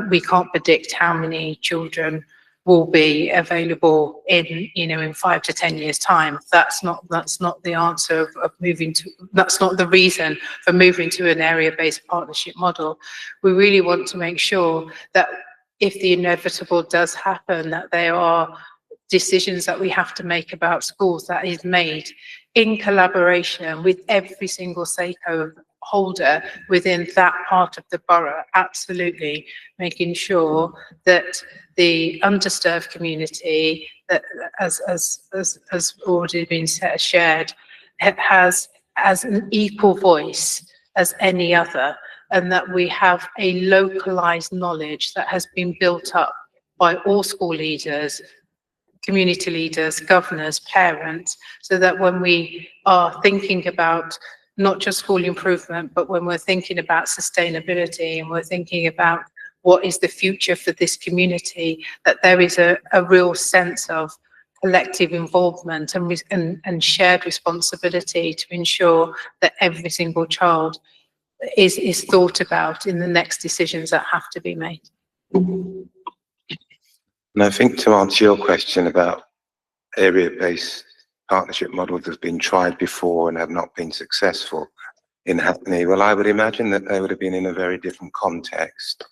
we can't predict how many children will be available in 5 to 10 years time. That's not the answer of moving to, that's not the reason for moving to an area-based partnership model. We really want to make sure that if the inevitable does happen, that there are decisions that we have to make about schools, that is made in collaboration with every single stakeholder within that part of the borough, absolutely making sure that the underserved community, that as already been shared, has an equal voice as any other, and that we have a localized knowledge that has been built up by all school leaders, community leaders, governors, parents, so that when we are thinking about not just school improvement, but when we're thinking about sustainability and we're thinking about what is the future for this community, that there is a real sense of collective involvement and shared responsibility to ensure that every single child is thought about in the next decisions that have to be made. And I think to answer your question about area-based partnership models that have been tried before and have not been successful in Hackney, well, I would imagine that they would have been in a very different context,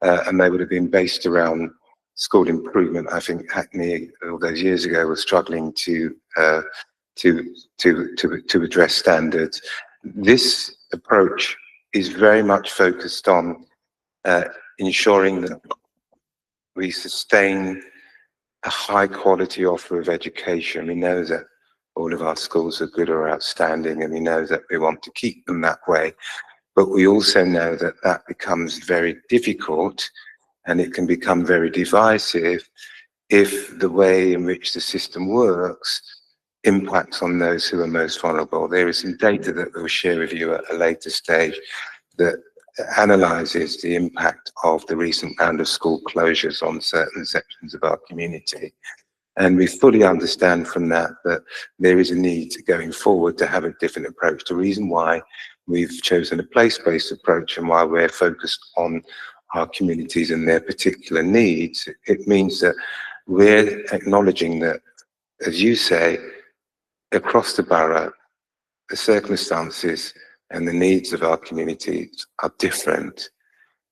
and they would have been based around school improvement. I think Hackney, all those years ago, was struggling to address standards. This approach is very much focused on ensuring that we sustain a high quality offer of education. We know that all of our schools are good or outstanding, and we know that we want to keep them that way. But we also know that that becomes very difficult, and it can become very divisive if the way in which the system works impacts on those who are most vulnerable. There is some data that we'll share with you at a later stage that analyses the impact of the recent round of school closures on certain sections of our community. And we fully understand from that that there is a need going forward to have a different approach. The reason why we've chosen a place-based approach and why we're focused on our communities and their particular needs, it means that we're acknowledging that, as you say, across the borough, the circumstances and the needs of our communities are different,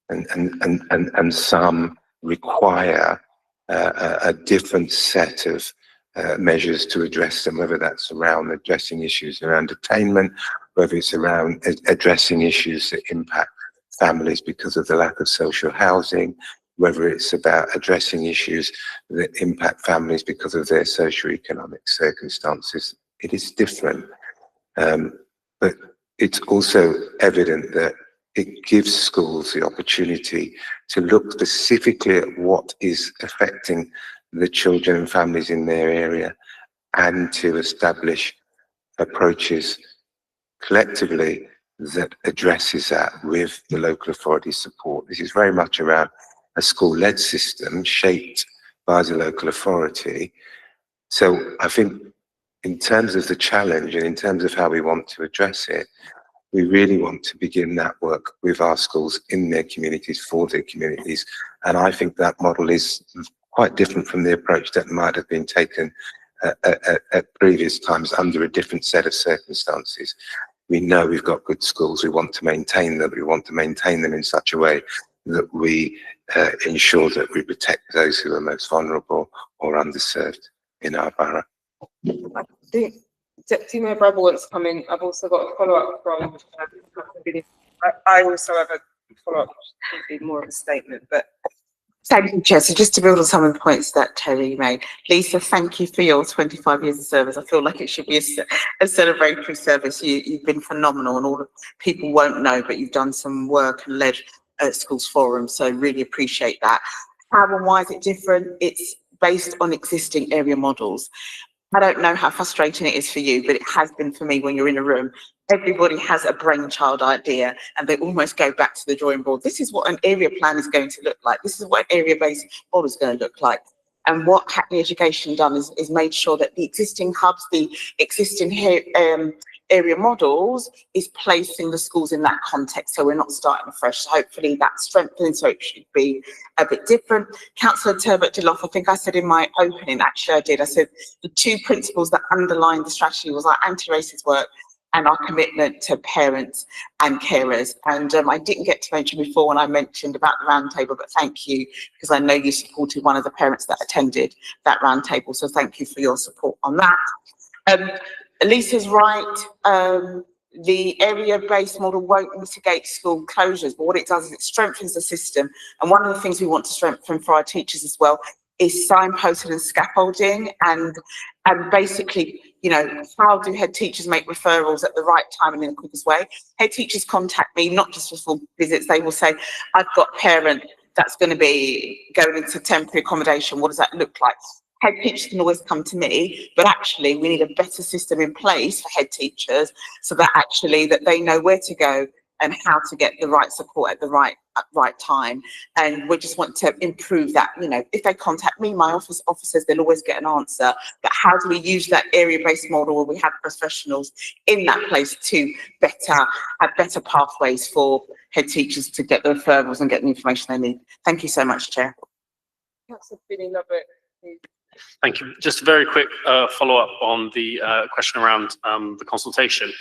and some require a different set of measures to address them, whether that's around addressing issues around attainment, whether it's around addressing issues that impact families because of the lack of social housing, whether it's about addressing issues that impact families because of their socioeconomic circumstances. It is different, but it's also evident that it gives schools the opportunity to look specifically at what is affecting the children and families in their area, and to establish approaches collectively that addresses that with the local authority support. This is very much around a school-led system shaped by the local authority. So I think in terms of the challenge and in terms of how we want to address it, we really want to begin that work with our schools in their communities, for their communities. And I think that model is quite different from the approach that might have been taken at previous times under a different set of circumstances. We know we've got good schools, we want to maintain them, we want to maintain them in such a way that we ensure that we protect those who are most vulnerable or underserved in our borough. I think Deputy Mayor Brabble wants to come in. I've also got a follow-up from, I also have a follow-up, which more of a statement, but. Thank you, Chair. So just to build on some of the points that Terry made, Lisa, thank you for your 25 years of service. I feel like it should be a celebratory service. You've been phenomenal, and all the people won't know, but you've done some work and led schools forum, so really appreciate that. How and why is it different? It's based on existing area models. I don't know how frustrating it is for you, but it has been for me. When you're in a room, everybody has a brainchild idea and they almost go back to the drawing board. This is what an area plan is going to look like. This is what an area-based model is going to look like. And what Hackney Education done is made sure that the existing hubs, the existing area models is placing the schools in that context, so we're not starting afresh. So hopefully that's strengthening, so it should be a bit different. Councillor Turbot Deloff, I think I said in my opening, actually I did, I said the two principles that underlined the strategy was our anti-racist work and our commitment to parents and carers. And I didn't get to mention before when I mentioned about the roundtable, but thank you, because I know you supported one of the parents that attended that roundtable. So thank you for your support on that. Lisa's right. The area-based model won't mitigate school closures, but what it does is it strengthens the system. And one of the things we want to strengthen for our teachers as well is signposting and scaffolding, and basically, you know, how do head teachers make referrals at the right time and in the quickest way? Head teachers contact me, not just for full visits. They will say, I've got a parent that's going to be going into temporary accommodation. What does that look like? Head teachers can always come to me, but actually we need a better system in place for head teachers so that actually that they know where to go and how to get the right support at the right time. And we just want to improve that. You know, if they contact me, my officers, they'll always get an answer. But how do we use that area-based model where we have professionals in that place to have better pathways for head teachers to get the referrals and get the information they need? Thank you so much, Chair. Councillor Finney-Lovett, please. Thank you. Just a very quick follow-up on the question around the consultation.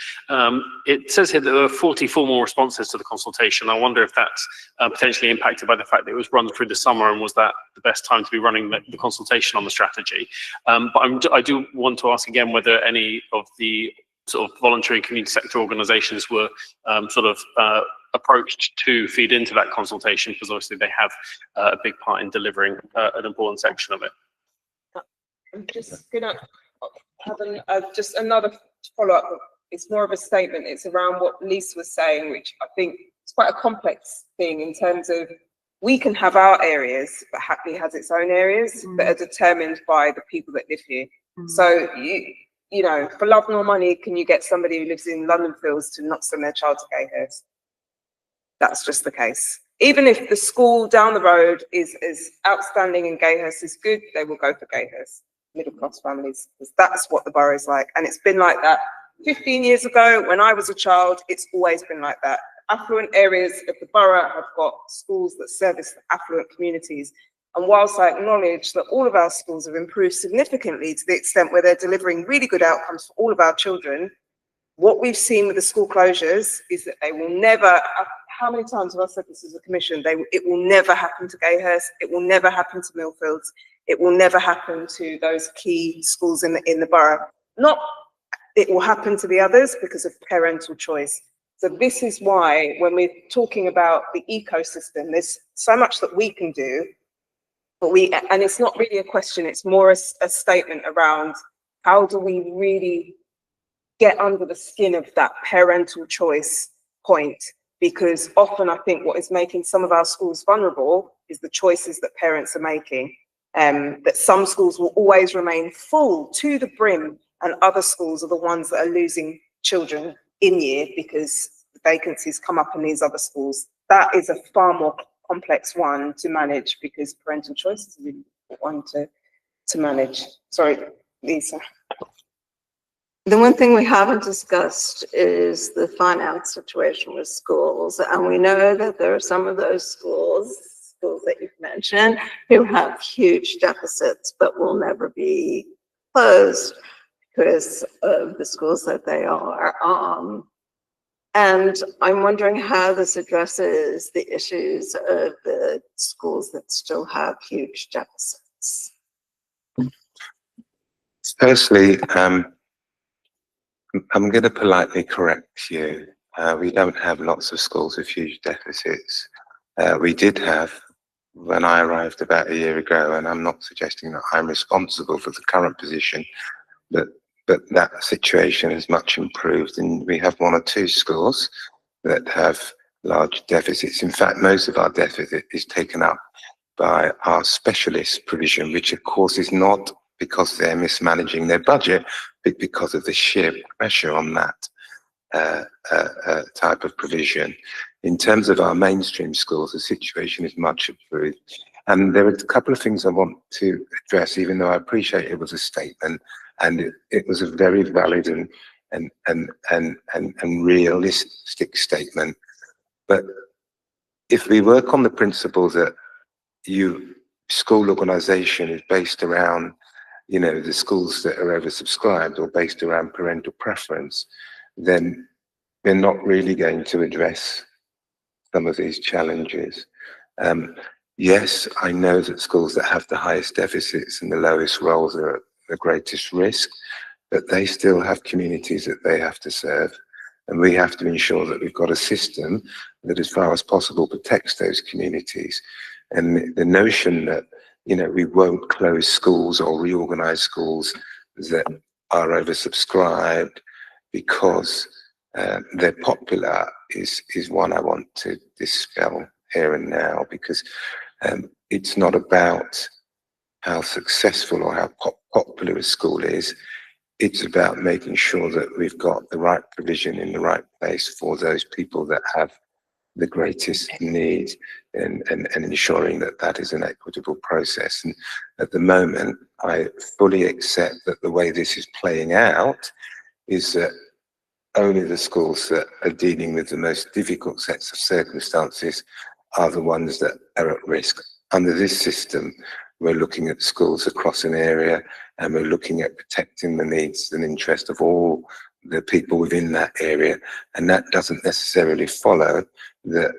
It says here that there were 40 formal responses to the consultation. I wonder if that's potentially impacted by the fact that it was run through the summer, and was that the best time to be running the consultation on the strategy? But I do want to ask again whether any of the sort of voluntary community sector organisations were approached to feed into that consultation, because obviously they have a big part in delivering an important section of it. I'm just gonna have just another follow-up. It's more of a statement. It's around what Lisa was saying, which I think is quite a complex thing in terms of we can have our areas, but Hackney has its own areas that are determined by the people that live here. So you know, for love nor money, can you get somebody who lives in London Fields to not send their child to Gayhurst? That's just the case. Even if the school down the road is outstanding and Gayhurst is good, they will go for Gayhurst. Middle-class families, because that's what the borough is like. And it's been like that 15 years ago when I was a child. It's always been like that. Affluent areas of the borough have got schools that service the affluent communities. And whilst I acknowledge that all of our schools have improved significantly to the extent where they're delivering really good outcomes for all of our children, what we've seen with the school closures is that they will never, how many times have I said this as a commission, it will never happen to Gayhurst, it will never happen to Millfields, it will never happen to those key schools in the borough. Not it will happen to the others because of parental choice. So this is why when we're talking about the ecosystem, there's so much that we can do, but and it's not really a question, it's more a statement around how do we really get under the skin of that parental choice point, because often I think what is making some of our schools vulnerable is the choices that parents are making. That some schools will always remain full to the brim, and other schools are the ones that are losing children in year because vacancies come up in these other schools. That is a far more complex one to manage, because parental choice is a really important one to manage. Sorry, Lisa. The one thing we haven't discussed is the finance situation with schools. And we know that there are some of those schools that you've mentioned who have huge deficits, but will never be closed because of the schools that they are. And I'm wondering how this addresses the issues of the schools that still have huge deficits. Firstly, I'm going to politely correct you. We don't have lots of schools with huge deficits. We did have, when I arrived about a year ago, and I'm not suggesting that I'm responsible for the current position, but that situation is much improved, and we have 1 or 2 schools that have large deficits. In fact, most of our deficit is taken up by our specialist provision, which of course is not because they're mismanaging their budget, but because of the sheer pressure on that type of provision. In terms of our mainstream schools, the situation is much improved. And there are a couple of things I want to address, even though I appreciate it was a statement, and it was a very valid and realistic statement. But if we work on the principle that school organisation is based around, you know, the schools that are oversubscribed or based around parental preference, then we're not really going to address some of these challenges. Yes, I know that schools that have the highest deficits and the lowest roles are at the greatest risk, but they still have communities that they have to serve. And we have to ensure that we've got a system that, as far as possible, protects those communities. And the notion that, you know, we won't close schools or reorganize schools that are oversubscribed because they're popular is one I want to dispel here and now, because it's not about how successful or how popular a school is. It's about making sure that we've got the right provision in the right place for those people that have the greatest need, and ensuring that that is an equitable process. And at the moment, I fully accept that the way this is playing out is that only the schools that are dealing with the most difficult sets of circumstances are the ones that are at risk. Under this system, we're looking at schools across an area, and we're looking at protecting the needs and interest of all the people within that area. And that doesn't necessarily follow that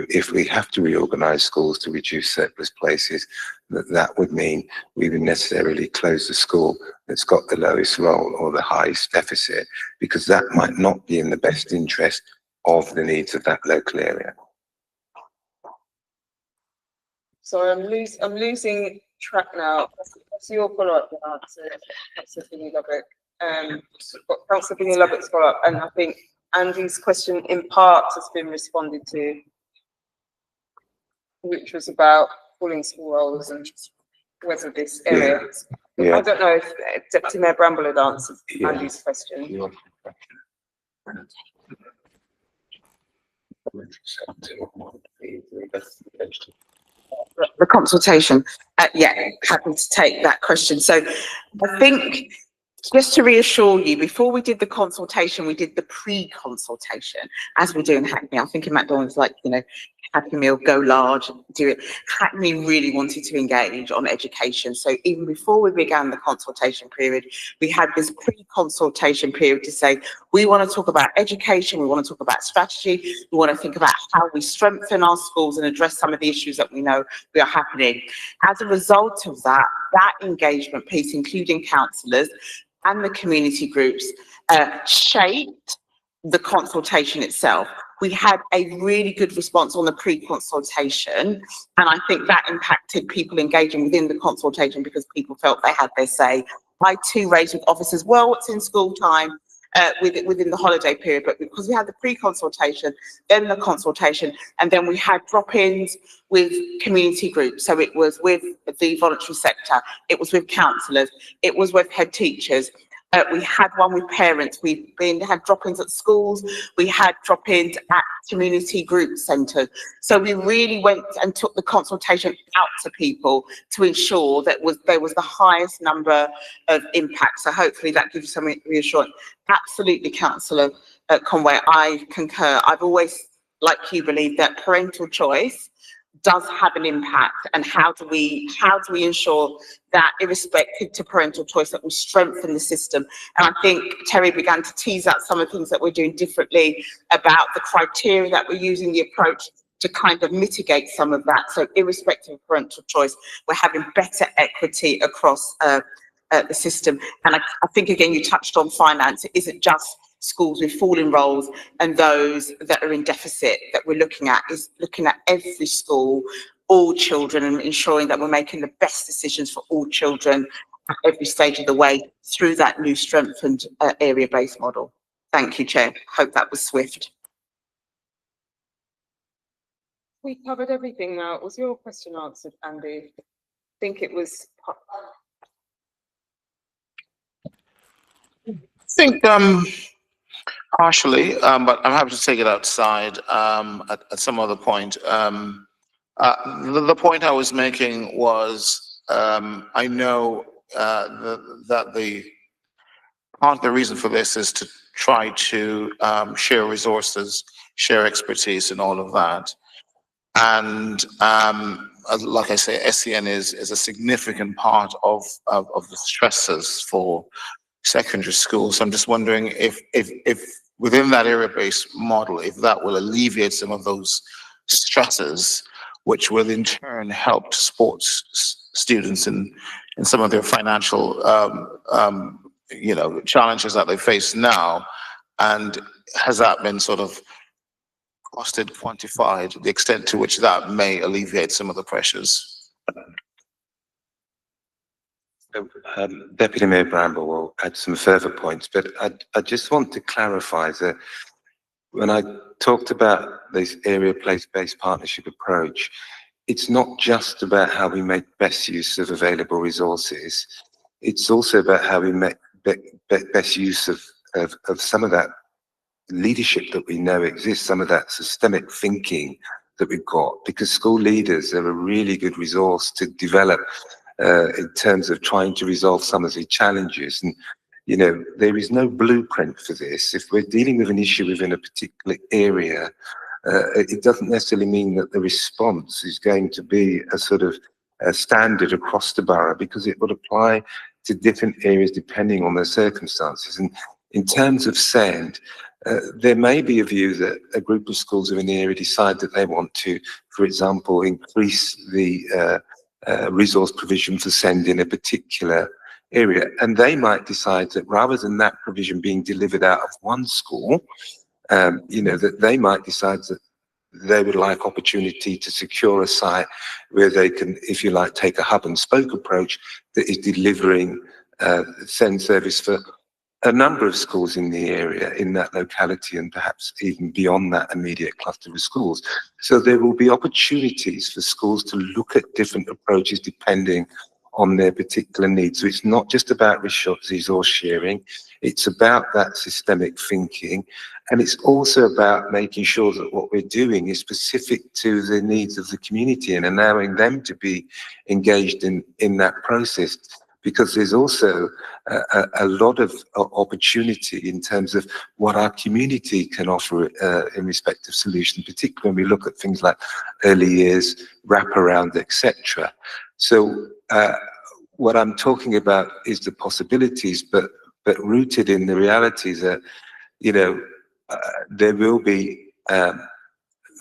if we have to reorganize schools to reduce surplus places, that would mean we would necessarily close the school that's got the lowest roll or the highest deficit, because that might not be in the best interest of the needs of that local area. So I'm losing track now. What's your follow-up answer, Councillor Finney-Lubbock? Got Councillor Finney-Lubbock's follow-up, and I think Andy's question in part has been responded to, which was about pulling school roles and whether this area. Yeah. I don't know if Deputy Mayor Bramble had answered Andy's question. The consultation, yeah, happy to take that question. So I think, just to reassure you, before we did the consultation, we did the pre-consultation, as we do in Hackney. I'm thinking McDonald's, like, you know, Happy Meal, go large, do it. Hackney really wanted to engage on education. So even before we began the consultation period, we had this pre-consultation period to say, we want to talk about education, we want to talk about strategy, we want to think about how we strengthen our schools and address some of the issues that we know are happening. As a result of that, that engagement piece, including councillors and the community groups, shaped the consultation itself. We had a really good response on the pre-consultation, and I think that impacted people engaging within the consultation because people felt they had their say. I too raised with officers, well, it's in school time, within the holiday period, but because we had the pre-consultation, then the consultation, and then we had drop-ins with community groups. So it was with the voluntary sector, it was with councillors, it was with head teachers. We had one with parents. We had drop-ins at schools. We had drop-ins at community group centres. So we really went and took the consultation out to people to ensure that there was the highest number of impact. So hopefully that gives you some reassurance. Absolutely, Councillor Conway, I concur. I've always, like you, believed that parental choice does have an impact, and how do we ensure that, irrespective to parental choice, that we strengthen the system. And I think Terry began to tease out some of the things that we're doing differently about the criteria that we're using, the approach to kind of mitigate some of that. So irrespective of parental choice, we're having better equity across the system. And I think, again, you touched on finance. It isn't just schools with falling roles and those that are in deficit that we're looking at, is looking at every school, all children, and ensuring that we're making the best decisions for all children at every stage of the way through that new strengthened area-based model. Thank you, Chair. Hope that was swift. We covered everything now. Was your question answered, Andy? I think it was. I think partially, but I'm happy to take it outside at some other point. The point I was making was, I know that the part of the reason for this is to try to share resources, share expertise, and all of that. And like I say, SEN is a significant part of the stresses for secondary schools. So I'm just wondering if within that area-based model, if that will alleviate some of those stresses, which will in turn help to support students in some of their financial, challenges that they face now. And has that been sort of costed, quantified, the extent to which that may alleviate some of the pressures? Deputy Mayor Bramble will add some further points, but I just want to clarify that when I talked about this area place-based partnership approach, it's not just about how we make best use of available resources. It's also about how we make best use of some of that leadership that we know exists, some of that systemic thinking that we've got, because school leaders are a really good resource to develop in terms of trying to resolve some of the challenges. And, there is no blueprint for this. If we're dealing with an issue within a particular area, it doesn't necessarily mean that the response is going to be a sort of standard across the borough, because it will apply to different areas depending on their circumstances. And in terms of SEND, there may be a view that a group of schools within the area decide that they want to, for example, increase the resource provision for SEND in a particular area. And they might decide that rather than that provision being delivered out of one school, that they might decide that they would like opportunity to secure a site where they can, if you like, take a hub and spoke approach that is delivering SEND service for a number of schools in the area, in that locality, and perhaps even beyond that immediate cluster of schools. So there will be opportunities for schools to look at different approaches depending on their particular needs. So it's not just about resource sharing, it's about that systemic thinking, and it's also about making sure that what we're doing is specific to the needs of the community and allowing them to be engaged in that process. Because there's also a lot of opportunity in terms of what our community can offer in respect of solutions, particularly when we look at things like early years, wraparound, etc. So what I'm talking about is the possibilities, but rooted in the realities that, there will be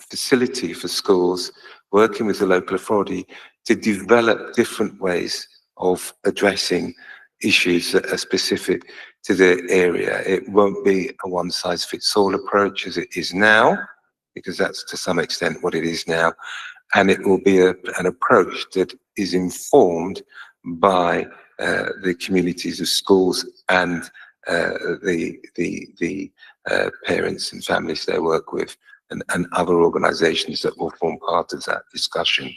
facility for schools working with the local authority to develop different ways of addressing issues that are specific to the area. It won't be a one-size-fits-all approach as it is now, because that's to some extent what it is now. And it will be an approach that is informed by the communities of schools and the parents and families they work with, and other organisations that will form part of that discussion.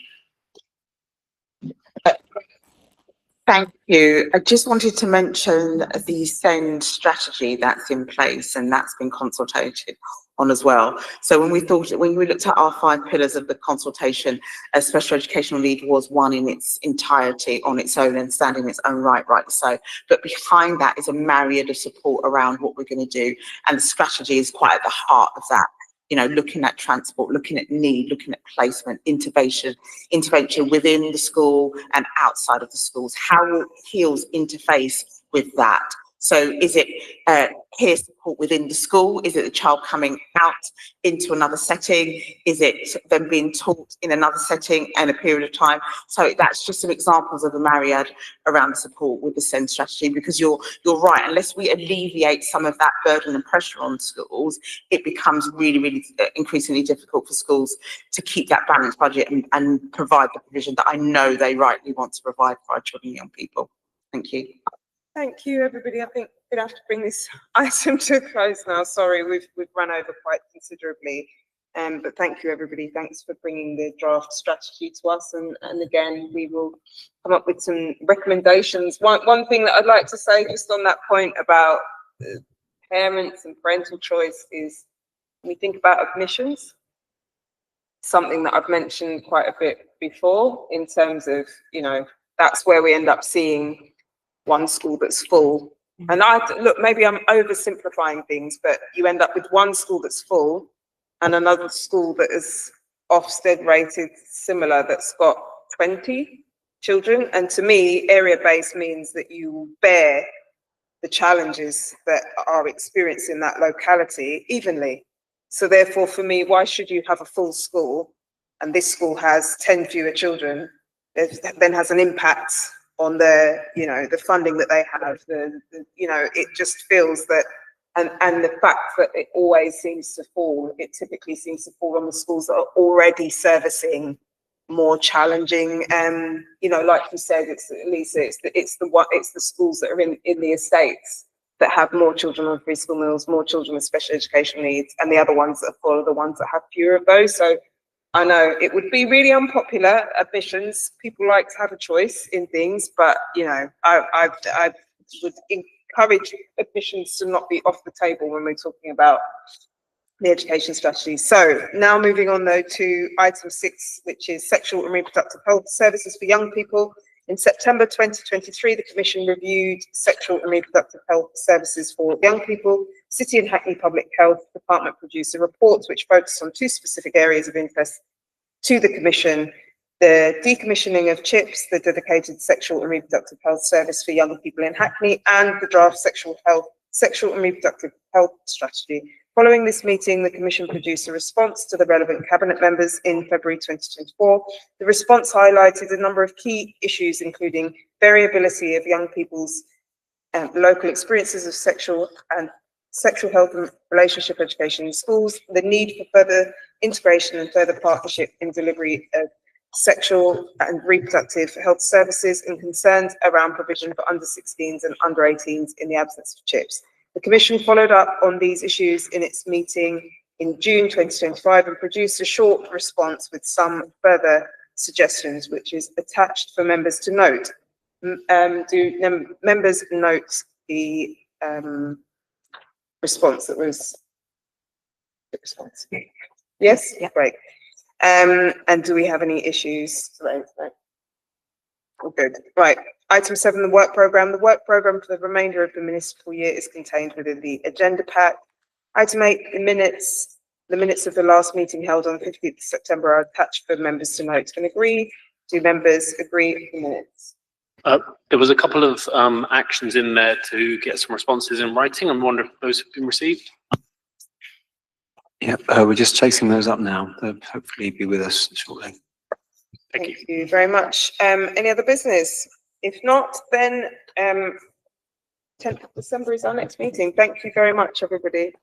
Thank you. I just wanted to mention the SEND strategy that's in place, and that's been consulted on as well. So when we looked at our 5 pillars of the consultation, a special educational need was one in its entirety on its own and standing in its own right, rightly so. But behind that is a myriad of support around what we're going to do, and the strategy is quite at the heart of that. Looking at transport, looking at need, looking at placement, intervention within the school and outside of the schools. How will HEALS interface with that? So is it peer support within the school? Is it the child coming out into another setting? Is it them being taught in another setting and a period of time? So that's just some examples of the myriad around support with the SEND strategy, because you're right, unless we alleviate some of that burden and pressure on schools, it becomes really, really increasingly difficult for schools to keep that balanced budget and provide the provision that I know they rightly want to provide for our children and young people. Thank you. Thank you, everybody. I think we'd have to bring this item to a close now. Sorry, we've run over quite considerably. But thank you, everybody. Thanks for bringing the draft strategy to us. And again, we will come up with some recommendations. One thing that I'd like to say just on that point about parents and parental choice is, when we think about admissions, something that I've mentioned quite a bit before in terms of, that's where we end up seeing one school that's full. And look, maybe I'm oversimplifying things, but you end up with one school that's full and another school that is Ofsted rated similar that's got 20 children. And to me, area-based means that you bear the challenges that are experienced in that locality evenly. So therefore, for me, why should you have a full school and this school has 10 fewer children? It then has an impact on the, you know, the funding that they have. You know, it just feels that, and the fact that it always seems to fall, it typically seems to fall on the schools that are already servicing more challenging, you know, like you said, Lisa, it's the schools that are in the estates that have more children on free school meals, more children with special education needs, and the other ones that follow the ones that have fewer of those. So I know it would be really unpopular, admissions. People like to have a choice in things, but you know, I would encourage admissions to not be off the table when we're talking about the education strategy. So now moving on though to item 6, which is sexual and reproductive health services for young people. In September 2023, the Commission reviewed sexual and reproductive health services for young people. City and Hackney Public Health Department produced a report which focused on 2 specific areas of interest to the Commission: the decommissioning of CHIPS, the dedicated sexual and reproductive health service for young people in Hackney, and the draft sexual and reproductive health strategy. Following this meeting, the Commission produced a response to the relevant Cabinet members in February 2024. The response highlighted a number of key issues, including variability of young people's local experiences of sexual health and relationship education in schools, the need for further integration and further partnership in delivery of sexual and reproductive health services, and concerns around provision for under 16s and under 18s in the absence of CHIPS. The Commission followed up on these issues in its meeting in June 2025 and produced a short response with some further suggestions, which is attached for members to note. Do members note the response that was the response? Yes? Yeah. Great. And do we have any issues to raise? No? Oh, good. Right. Item 7, the work programme. The work programme for the remainder of the municipal year is contained within the agenda pack. Item 8, the minutes of the last meeting held on 15th September are attached for members to note and agree. Do members agree with the minutes? There was a couple of actions in there to get some responses in writing. I'm wondering if those have been received. Yeah, we're just chasing those up now. They'll hopefully be with us shortly. Thank you very much. Any other business? If not, then 10th of December is our next meeting. Thank you very much, everybody.